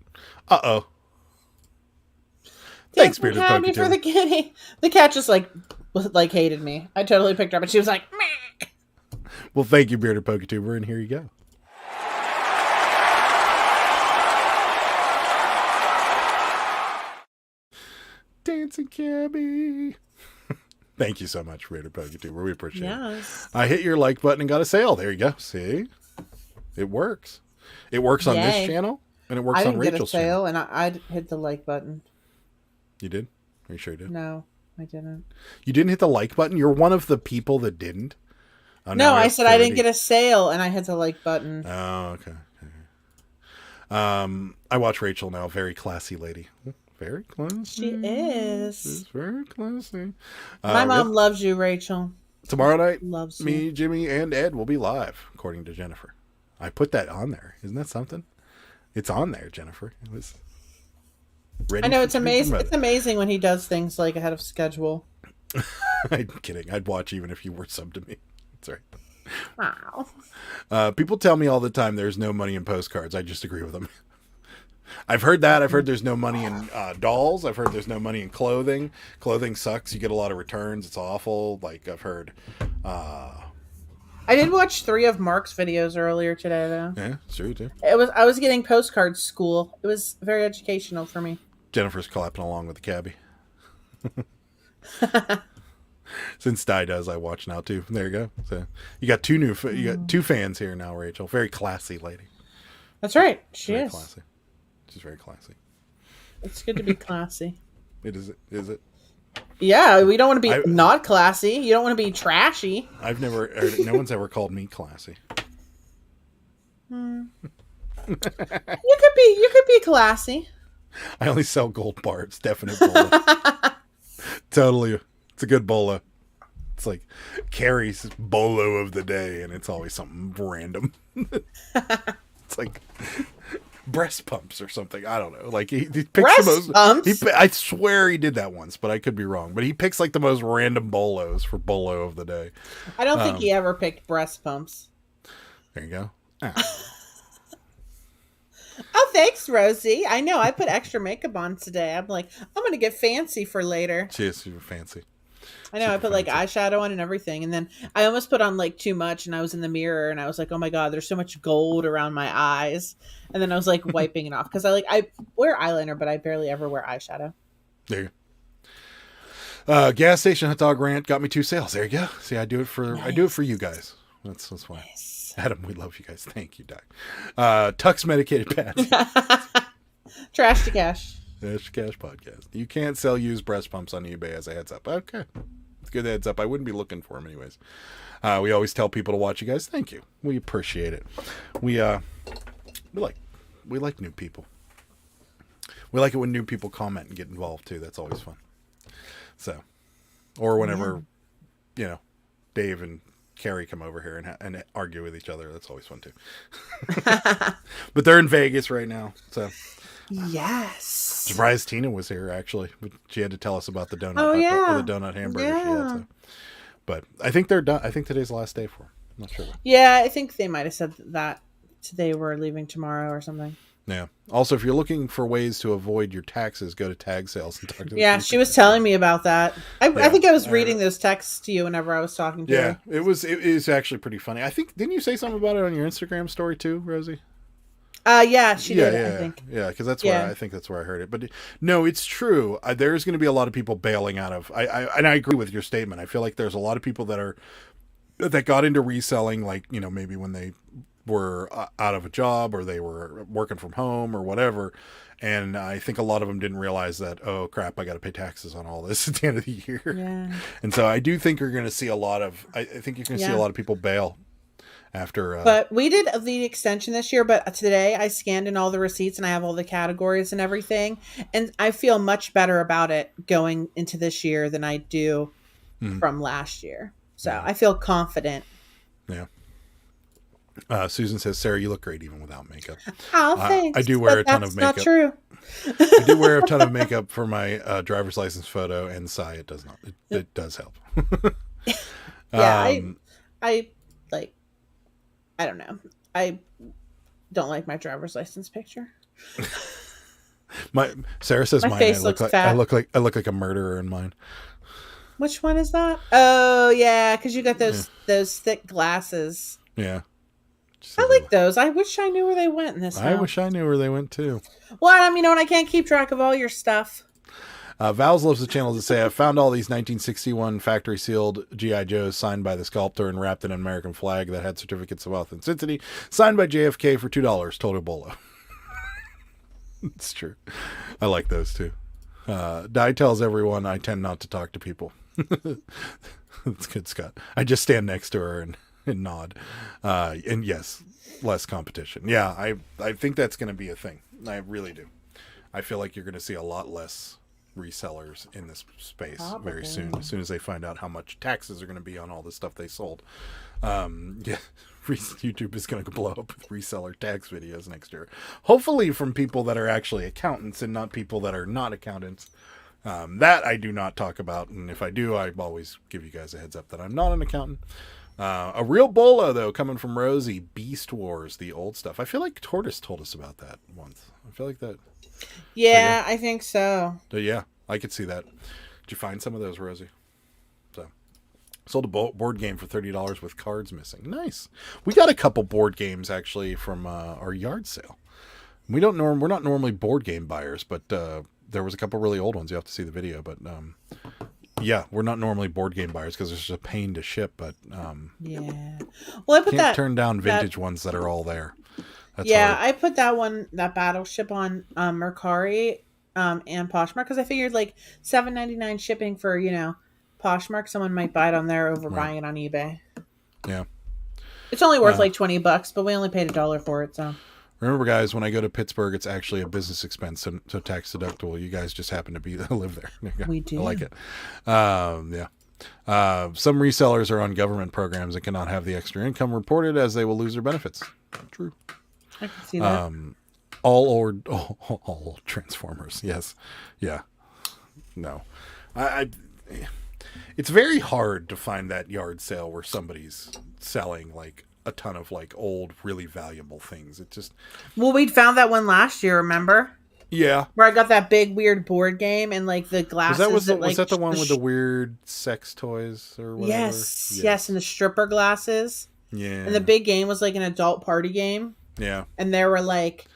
thanks, Bearded Poke. Me for the kitty. The cat just like hated me. I totally picked her up, and she was like, meh. Well, thank you, Bearded Poketuber, and here you go. Dancing Cabby. Thank you so much, Bearded Poketuber. We appreciate it. I hit your like button and got a sale. There you go. See? It works. It works on this channel, and it works on Rachel's channel. And I hit the like button. You did? Are you sure you did? No, I didn't. You didn't hit the like button? You're one of the people that didn't? Oh, no, I said 30. I didn't get a sale, and I hit the like button. Oh, okay. I watch Rachel now. Very classy lady. Very classy. She is. She's very classy. My mom loves you, Rachel. Tomorrow night, loves me, Jimmy, and Ed will be live, according to Jennifer. I put that on there. Isn't that something? It's on there, Jennifer. It was ready. I know, it's amazing. It's amazing when he does things like ahead of schedule. I'm kidding. I'd watch even if you were subbed to me. That's right. Wow. People tell me all the time there's no money in postcards. I just agree with them. I've heard that. I've heard there's no money in dolls. I've heard there's no money in clothing. Clothing sucks. You get a lot of returns. It's awful. Like, I've heard. I did watch 3 of Mark's videos earlier today, though. Yeah, it's true, too. I was getting postcard school. It was very educational for me. Jennifer's clapping along with the cabbie. Since Di does, I watch now, too. There you go. So you got you got 2 fans here now, Rachel. Very classy lady. That's right. She very is. Classy. She's very classy. It's good to be classy. Is it? Yeah, we don't want to be not classy. You don't want to be trashy. No one's ever called me classy. You could be classy. I only sell gold bars, definite gold. Totally. It's a good bolo. It's like Carrie's bolo of the day, and it's always something random. It's like breast pumps or something. I don't know. Like he picks Breast the most. pumps? I swear he did that once, but I could be wrong. But he picks like the most random bolos for bolo of the day. I don't think he ever picked breast pumps. There you go. Ah. Oh, thanks, Rosie. I know. I put extra makeup on today. I'm like, I'm going to get fancy for later. She is super fancy. I know. I put like eyeshadow on and everything. And then I almost put on like too much. And I was in the mirror and I was like, oh my God, there's so much gold around my eyes. And then I was like wiping it off. Because I wear eyeliner, but I barely ever wear eyeshadow. There you go. Gas station hot dog rant got me 2 sales. There you go. See, I do it for you guys. That's why. Nice. Adam, we love you guys. Thank you, Doc. Tux medicated pads. Trash to cash. Trash to cash podcast. You can't sell used breast pumps on eBay as a heads up. Okay. It's a good heads up. I wouldn't be looking for them anyways. We always tell people to watch you guys. Thank you. We appreciate it. We like new people. We like it when new people comment and get involved too. That's always fun. So, or whenever, Dave and Carrie come over here and argue with each other. That's always fun too. But they're in Vegas right now, so yes. Surprised Tina was here actually. She had to tell us about the donut. The donut hamburger she had. So. But I think they're done. I think today's the last day for them. I'm not sure. Yeah, I think they might have said that they were leaving tomorrow or something. Yeah. Also, if you're looking for ways to avoid your taxes, go to tag sales and talk to Yeah, she was telling me about that. I think I was reading those texts to you whenever I was talking to her. It is actually pretty funny. I think, didn't you say something about it on your Instagram story too, Rosie? Yeah, she did, I think. Yeah, because that's where I think that's where I heard it. But no, it's true. There's going to be a lot of people bailing out of. And I agree with your statement. I feel like there's a lot of people that got into reselling, like maybe when they were out of a job or they were working from home or whatever. And I think a lot of them didn't realize that, oh crap, I got to pay taxes on all this at the end of the year. Yeah. And so I do think you're going to see a lot of, I think you're going to see a lot of people bail after. But we did the extension this year, but today I scanned in all the receipts and I have all the categories and everything. And I feel much better about it going into this year than I do from last year. So I feel confident. Yeah. Susan says, Sarah, you look great even without makeup. Oh, thanks. I do wear a ton of makeup. That's not true. I do wear a ton of makeup for my driver's license photo and it does not. It does help. Yeah, I like, I don't know. I don't like my driver's license picture. Sarah says my mine. face looks fat. I look like a murderer in mine. Which one is that? Oh yeah, because you got those thick glasses. Yeah. I like those. I wish I knew where they went in this house. I wish I knew where they went too. Well, Adam, I can't keep track of all your stuff. Vals loves the channel to say, I found all these 1961 factory sealed G.I. Joes signed by the sculptor and wrapped in an American flag that had certificates of authenticity, signed by JFK for $2, total bolo. It's true. I like those too. Di tells everyone I tend not to talk to people. That's good, Scott. I just stand next to her and nod. And yes, less competition. Yeah, I think that's going to be a thing. I really do. I feel like you're going to see a lot less resellers in this space very soon, as soon as they find out how much taxes are going to be on all the stuff they sold. YouTube is going to blow up with reseller tax videos next year. Hopefully from people that are actually accountants and not people that are not accountants. That I do not talk about. And if I do, I always give you guys a heads up that I'm not an accountant. A real bolo, though, coming from Rosie, Beast Wars, the old stuff. I feel like Tortoise told us about that once. I feel like that. Yeah, I think so. Yeah, I could see that. Did you find some of those, Rosie? So, sold a board game for $30 with cards missing. Nice. We got a couple board games, actually, from our yard sale. We're not normally board game buyers, but there was a couple really old ones. You have to see the video, but yeah, we're not normally board game buyers because it's just a pain to ship. But yeah, well, I put can't turn down vintage ones that are all there. That's hard. I put that Battleship on Mercari and Poshmark because I figured like $7.99 shipping for Poshmark, someone might buy it on there over buying it on eBay. Yeah, it's only worth like $20, but we only paid $1 for it. So Remember, guys, when I go to Pittsburgh, it's actually a business expense, so tax deductible. You guys just happen to live there. There you go. We do. I like it. Yeah. Some resellers are on government programs and cannot have the extra income reported as they will lose their benefits. True. I can see that. All Transformers. Yes. Yeah. No. It's very hard to find that yard sale where somebody's selling like a ton of like old, really valuable things. It just. Well, we'd found that one last year, remember? Yeah. Where I got that big weird board game and like the glasses. Was that the one with the weird sex toys or whatever? Yes, and the stripper glasses. Yeah. And the big game was like an adult party game. Yeah. And there were like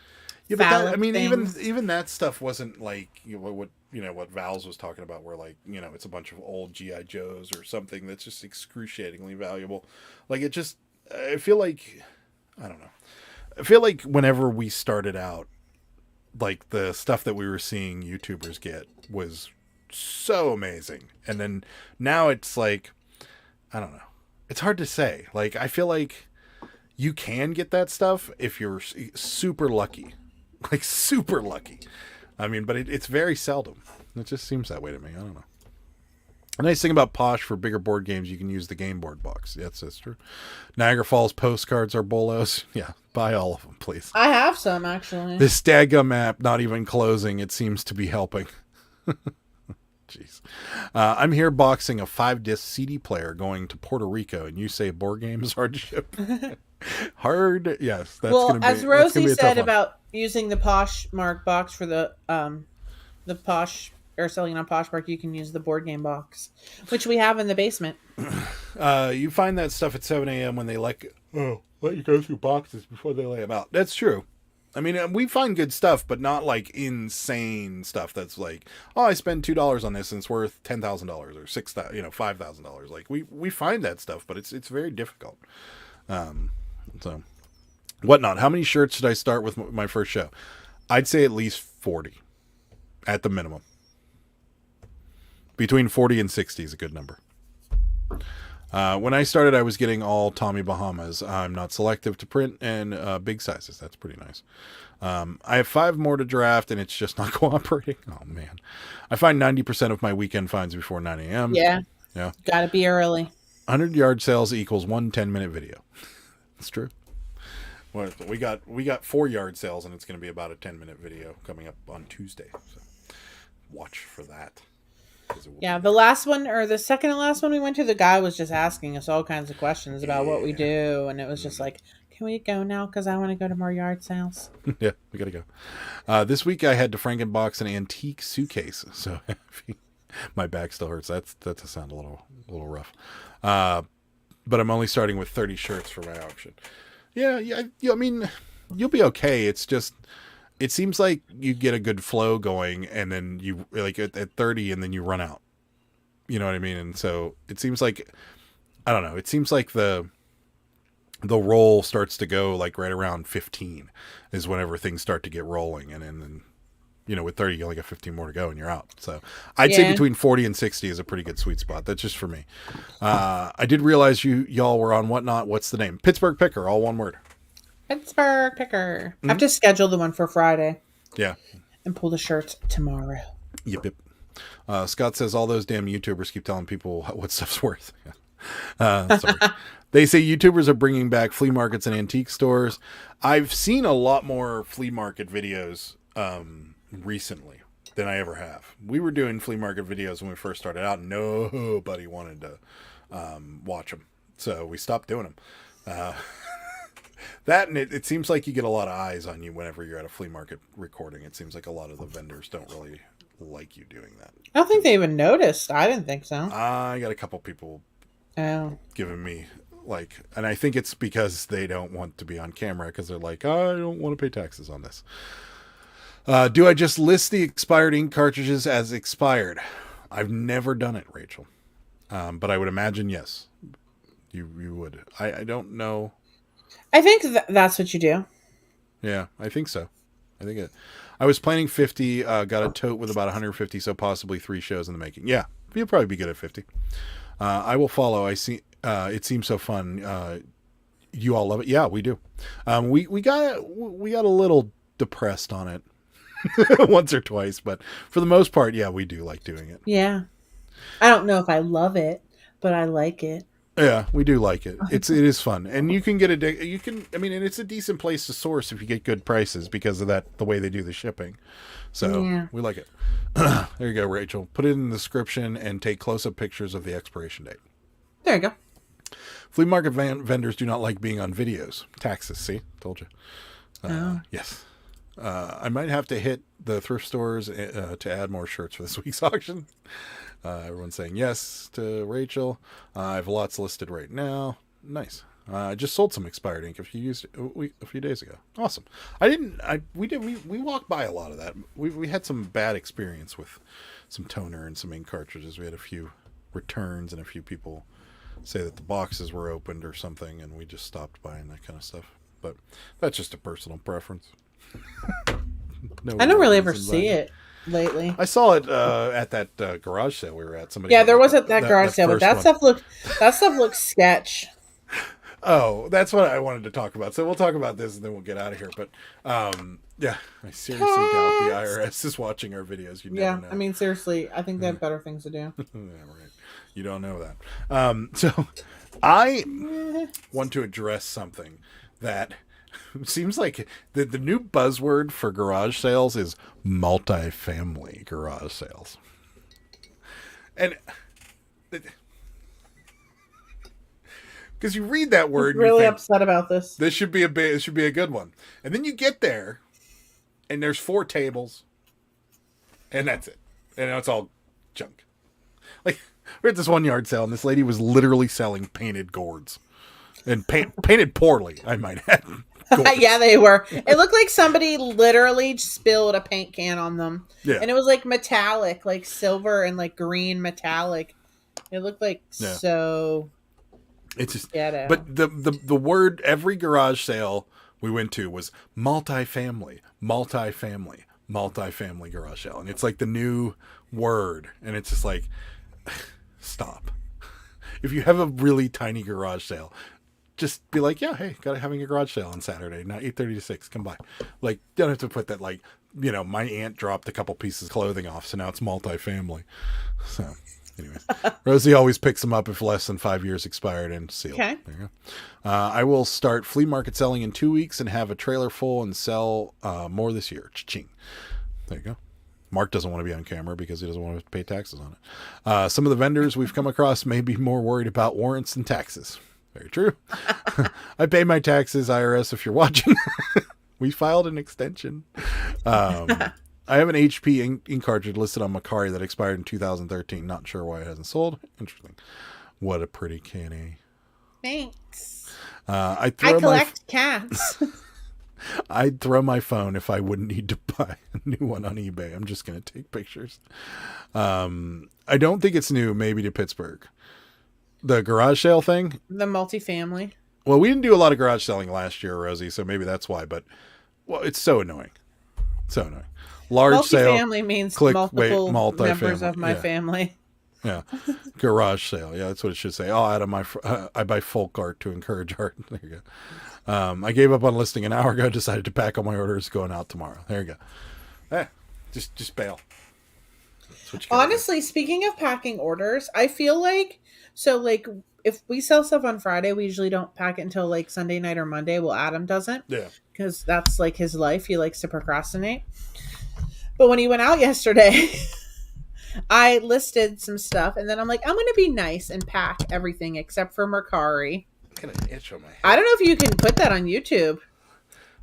but that, things. even that stuff wasn't like what Val's was talking about, where like it's a bunch of old GI Joes or something that's just excruciatingly valuable. Like it just, I feel like, I don't know. I feel like whenever we started out, like the stuff that we were seeing YouTubers get was so amazing, and then now it's like, I don't know. It's hard to say. Like I feel like you can get that stuff if you're super lucky. Like super lucky. I mean, but it's very seldom. It just seems that way to me. I don't know. The nice thing about Posh, for bigger board games, you can use the game board box. Yes, that's true. Niagara Falls postcards are bolos. Yeah, buy all of them, please. I have some, actually. This Stagum app, not even closing, it seems to be helping. Jeez. I'm here boxing a 5-disc CD player going to Puerto Rico, and you say board games hard to ship. Hard, yes. That's well, gonna be, as Rosie be said about using the Poshmark box for the Posh, or selling on Poshmark, you can use the board game box, which we have in the basement. You find that stuff at 7 a.m. when they let you go through boxes before they lay them out. That's true. I mean, we find good stuff, but not like insane stuff that's like, oh, I spend $2 on this and it's worth $10,000 or $5,000. Like we find that stuff, but it's very difficult. So whatnot. How many shirts should I start with my first show? I'd say at least 40 at the minimum. Between 40 and 60 is a good number. When I started, I was getting all Tommy Bahamas. I'm not selective to print and big sizes. That's pretty nice. I have 5 more to draft, and it's just not cooperating. Oh, man. I find 90% of my weekend finds before 9 a.m. Yeah. Yeah. Got to be early. 100 yard sales equals 1 10-minute video. That's true. Well, we got 4 yard sales, and it's going to be about a 10-minute video coming up on Tuesday. So watch for that. Yeah, the last one, or the second to last one we went to, the guy was just asking us all kinds of questions about what we do, and it was just like, can we go now? Because I want to go to more yard sales. Yeah, we gotta go. This week I had to Frankenbox an antique suitcase, so my back still hurts. That to sound a little rough. But I'm only starting with 30 shirts for my auction. Yeah. I mean, you'll be okay. It's just, it seems like you get a good flow going, and then you like at 30, and then you run out. You know what I mean? And so it seems like, I don't know. It seems like the roll starts to go like right around 15 is whenever things start to get rolling, and then with 30 you only got 15 more to go and you're out. So I'd say between 40 and 60 is a pretty good sweet spot. That's just for me. I did realize y'all were on Whatnot. What's the name? Pittsburgh Picker, all one word. Pittsburgh Picker. I have to schedule the one for Friday. Yeah. And pull the shirts tomorrow. Yep. Scott says all those damn YouTubers keep telling people what stuff's worth. Sorry. They say YouTubers are bringing back flea markets and antique stores. I've seen a lot more flea market videos recently than I ever have. We were doing flea market videos when we first started out. Nobody wanted to watch them, so we stopped doing them. That, and it seems like you get a lot of eyes on you whenever you're at a flea market recording. It seems like a lot of the vendors don't really like you doing that. I don't think they even noticed. I didn't think so. I got a couple people giving me and I think it's because they don't want to be on camera, because they're like, I don't want to pay taxes on this. Do I just list the expired ink cartridges as expired? I've never done it, Rachel. But I would imagine yes, you would. I don't know. I think that's what you do. Yeah, I think so. I was planning 50, got a tote with about 150, so possibly 3 shows in the making. Yeah, you'll probably be good at 50. I will follow. I see. It seems so fun. You all love it? Yeah, we do. We got a little depressed on it once or twice, but for the most part, yeah, we do like doing it. Yeah. I don't know if I love it, but I like it. Yeah, we do like it. It is fun, and you can get and it's a decent place to source if you get good prices because of the way they do the shipping. So we like it. There you go, Rachel. Put it in the description and take close-up pictures of the expiration date. There you go. Flea market vendors do not like being on videos. Taxes, see? Told you. Yes. I might have to hit the thrift stores to add more shirts for this week's auction. Everyone's saying yes to Rachel. I have lots listed right now. Nice. I just sold some expired ink a few days ago. Awesome. We walked by a lot of that. We had some bad experience with some toner and some ink cartridges. We had a few returns and a few people say that the boxes were opened or something, and we just stopped buying that kind of stuff. But that's just a personal preference. I don't really ever see it lately. I saw it at that garage sale we were at. There was at that garage sale, but that stuff looks sketch. Oh, that's what I wanted to talk about. So we'll talk about this and then we'll get out of here. But yeah, I seriously doubt the IRS is watching our videos. You never know. I mean, seriously, I think they have better things to do. Yeah, right. You don't know that. So I want to address something that seems like the new buzzword for garage sales is multifamily garage sales. And because you read that word, I'm really upset about this. This should be a good one. And then you get there and there's 4 tables and that's it. And it's all junk. Like, we're at this one yard sale and this lady was literally selling painted gourds. And painted poorly, I might add. Yeah, they were. It looked like somebody literally spilled a paint can on them. Yeah. And it was like metallic, like silver and like green metallic. It looked like so. It's just, ghetto. But the word every garage sale we went to was multifamily garage sale, and it's like the new word, and it's just like, stop. If you have a really tiny garage sale, just be like, yeah, hey, having a garage sale on Saturday, not 8:30 to 6. Come by. Like, don't have to put that, like, my aunt dropped a couple pieces of clothing off, so now it's multifamily. So, anyways, Rosie always picks them up if less than 5 years expired and sealed. Okay. There you go. I will start flea market selling in 2 weeks and have a trailer full and sell more this year. Cha-ching. There you go. Mark doesn't want to be on camera because he doesn't want to pay taxes on it. Some of the vendors we've come across may be more worried about warrants than taxes. Very true. I pay my taxes, IRS, if you're watching. We filed an extension. I have an HP ink cartridge listed on Macari that expired in 2013. Not sure why it hasn't sold. Interesting. What a pretty canny. Thanks. I collect cats. I'd throw my phone if I wouldn't need to buy a new one on eBay. I'm just going to take pictures. I don't think it's new, maybe to Pittsburgh. The garage sale thing? The multifamily. Well, we didn't do a lot of garage selling last year, Rosie, so maybe that's why. But, well, it's so annoying. So annoying. Large sale. Multifamily means multiple members of my family. Yeah. Garage sale. Yeah, that's what it should say. I'll add on I buy folk art to encourage art. There you go. I gave up on listing an hour ago, decided to pack all my orders going out tomorrow. There you go. Just bail. Honestly, speaking of packing orders, I feel like, if we sell stuff on Friday, we usually don't pack it until like Sunday night or Monday. Well, Adam doesn't. Yeah. Because that's like his life. He likes to procrastinate. But when he went out yesterday, I listed some stuff and then I'm like, I'm going to be nice and pack everything except for Mercari. Kind of itch on my head. I don't know if you can put that on YouTube.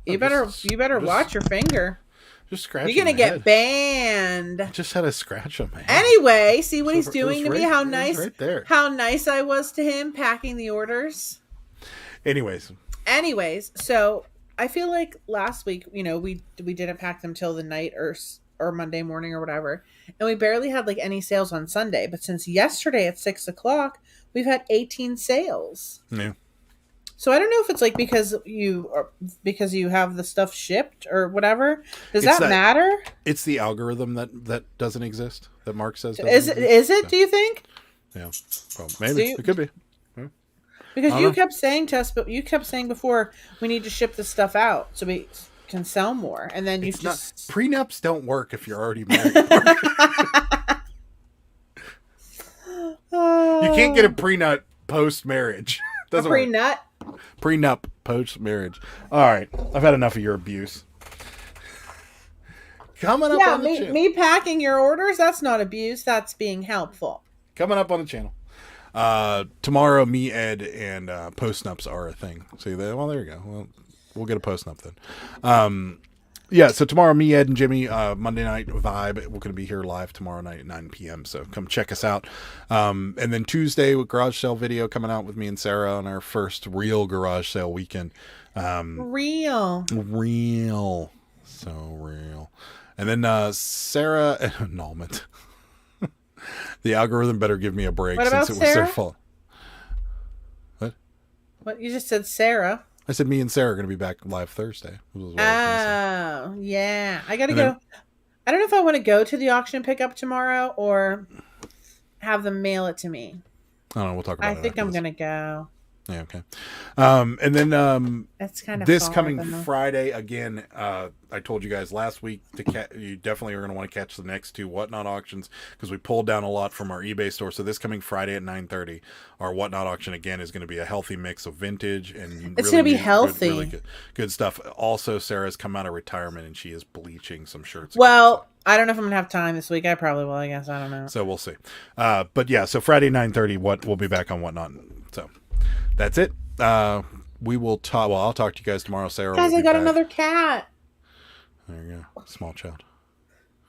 You better watch your finger. Just scratch. You're gonna get banned. I just had a scratch on my hand. Anyway, see what he's doing to me? How nice! Right there. How nice I was to him packing the orders. Anyways, so I feel like last week, we didn't pack them till the night or Monday morning or whatever, and we barely had like any sales on Sunday. But since yesterday at 6:00, we've had 18 sales. Yeah. So I don't know if it's like because you have the stuff shipped or whatever. Does that matter? It's the algorithm that doesn't exist, that Mark says. Is it? Do you think? Yeah, well, maybe it could be. Yeah. Because I you don't know. kept saying to us, but you kept saying before we need to ship this stuff out so we can sell more, and then you It's not just prenups don't work if you're already married. You can't get a prenup post marriage. a Doesn't work. pre-nut. Prenup post marriage. All right, I've had enough of your abuse. Coming up Yeah, on the channel. me packing your orders—that's not abuse. That's being helpful. Coming up on the channel. Tomorrow, me, Ed, and post nups are a thing. See that? Well, there you go. Well, we'll get a post nup then. Yeah, so tomorrow, me, Ed, and Jimmy, Monday Night Vibe. We're going to be here live tomorrow night at 9 p.m., so come check us out. And then Tuesday, with garage sale video coming out with me and Sarah on our first real garage sale weekend. Real. So real. And then Sarah and annulment. The algorithm better give me a break What since about it was their Sarah? fault. What you just said, Sarah? I said me and Sarah are going to be back live Thursday. Was what I was gonna say. Oh, yeah. I gotta And go. then- I don't know if I want to go to the auction and pick up tomorrow or have them mail it to me. I don't know. We'll talk about I it. think after I'm this. gonna go. Yeah, okay. And then That's kind of this coming Friday again. I told you guys last week you definitely are going to want to catch the next two Whatnot auctions because we pulled down a lot from our eBay store. So this coming Friday at 9:30, our Whatnot auction again is going to be a healthy mix of vintage and It's gonna be new, healthy. really good stuff. Also, Sarah's come out of retirement and she is bleaching some shirts. Well, I don't know if I'm gonna have time this week. I probably will. I guess I don't know. So we'll see. But yeah, so Friday 9:30, we'll be back on Whatnot. So that's it. We will talk. Well, I'll talk to you guys tomorrow. Sarah, Guys, will I be got back. another cat. There you go. Small child.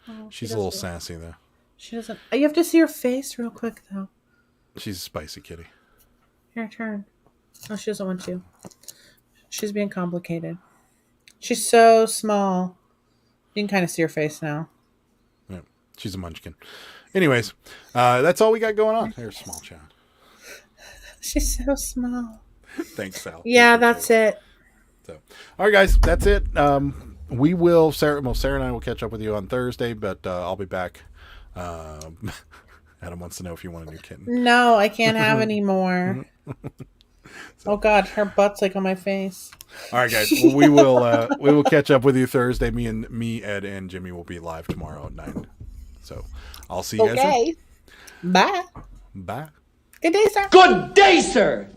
Oh, She's a little sassy though. She doesn't. You have to see her face real quick though. She's a spicy kitty. Your turn. Oh, she doesn't want to. She's being complicated. She's so small. You can kind of see her face now. Yeah, she's a munchkin. Anyways, that's all we got going on. There's small child. She's so small. Thanks, Sal. Yeah, that's it. So, all right, guys, that's it. We will, Sarah and I will catch up with you on Thursday, but I'll be back. Adam wants to know if you want a new kitten. No, I can't have any more. Oh God, her butt's like on my face. All right, guys, well, we will catch up with you Thursday. Me, Ed, and Jimmy will be live tomorrow at 9. So I'll see you guys then. Okay. Bye. Bye. Good day, sir. Good day, sir.